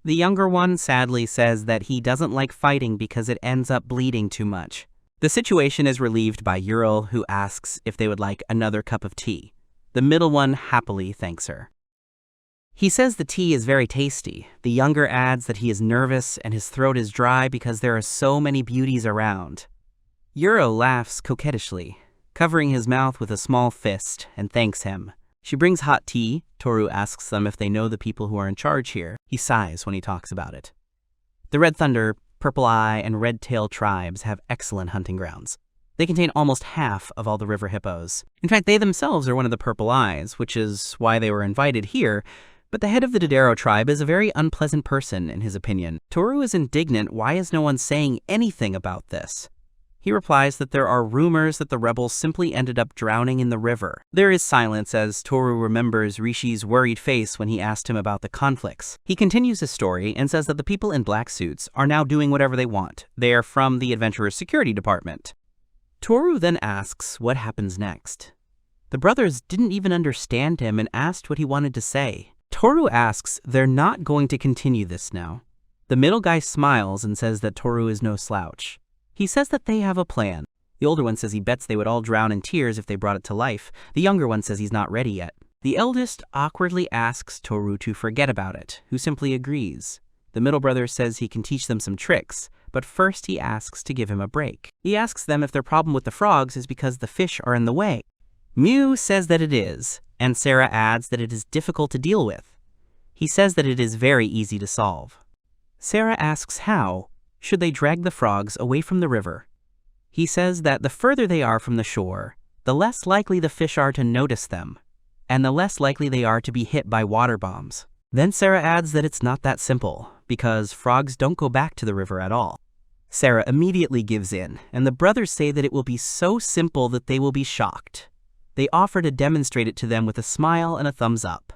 The younger one sadly says that he doesn't like fighting because it ends up bleeding too much. The situation is relieved by Uriel, who asks if they would like another cup of tea. The middle one happily thanks her. He says the tea is very tasty. The younger adds that he is nervous and his throat is dry because there are so many beauties around. Uriel laughs coquettishly, covering his mouth with a small fist, and thanks him. She brings hot tea. Toru asks them if they know the people who are in charge here. He sighs when he talks about it. The Red Thunder, Purple Eye, and Red Tail tribes have excellent hunting grounds. They contain almost half of all the river hippos. In fact, they themselves are one of the Purple Eyes, which is why they were invited here, but the head of the Dodero tribe is a very unpleasant person, in his opinion. Toru is indignant. Why is no one saying anything about this? He replies that there are rumors that the rebels simply ended up drowning in the river. There is silence as Toru remembers Rishi's worried face when he asked him about the conflicts. He continues his story and says that the people in black suits are now doing whatever they want. They are from the Adventurer's Security Department. Toru then asks what happens next. The brothers didn't even understand him and asked what he wanted to say. Toru asks they're not going to continue this now. The middle guy smiles and says that Toru is no slouch. He says that they have a plan. The older one says he bets they would all drown in tears if they brought it to life. The younger one says he's not ready yet. The eldest awkwardly asks Toru to forget about it, who simply agrees. The middle brother says he can teach them some tricks, but first he asks to give him a break. He asks them if their problem with the frogs is because the fish are in the way. Mew says that it is, and Sarah adds that it is difficult to deal with. He says that it is very easy to solve. Sarah asks how. Should they drag the frogs away from the river? He says that the further they are from the shore, the less likely the fish are to notice them, and the less likely they are to be hit by water bombs. Then Sarah adds that it's not that simple, because frogs don't go back to the river at all. Sarah immediately gives in, and the brothers say that it will be so simple that they will be shocked. They offer to demonstrate it to them with a smile and a thumbs up.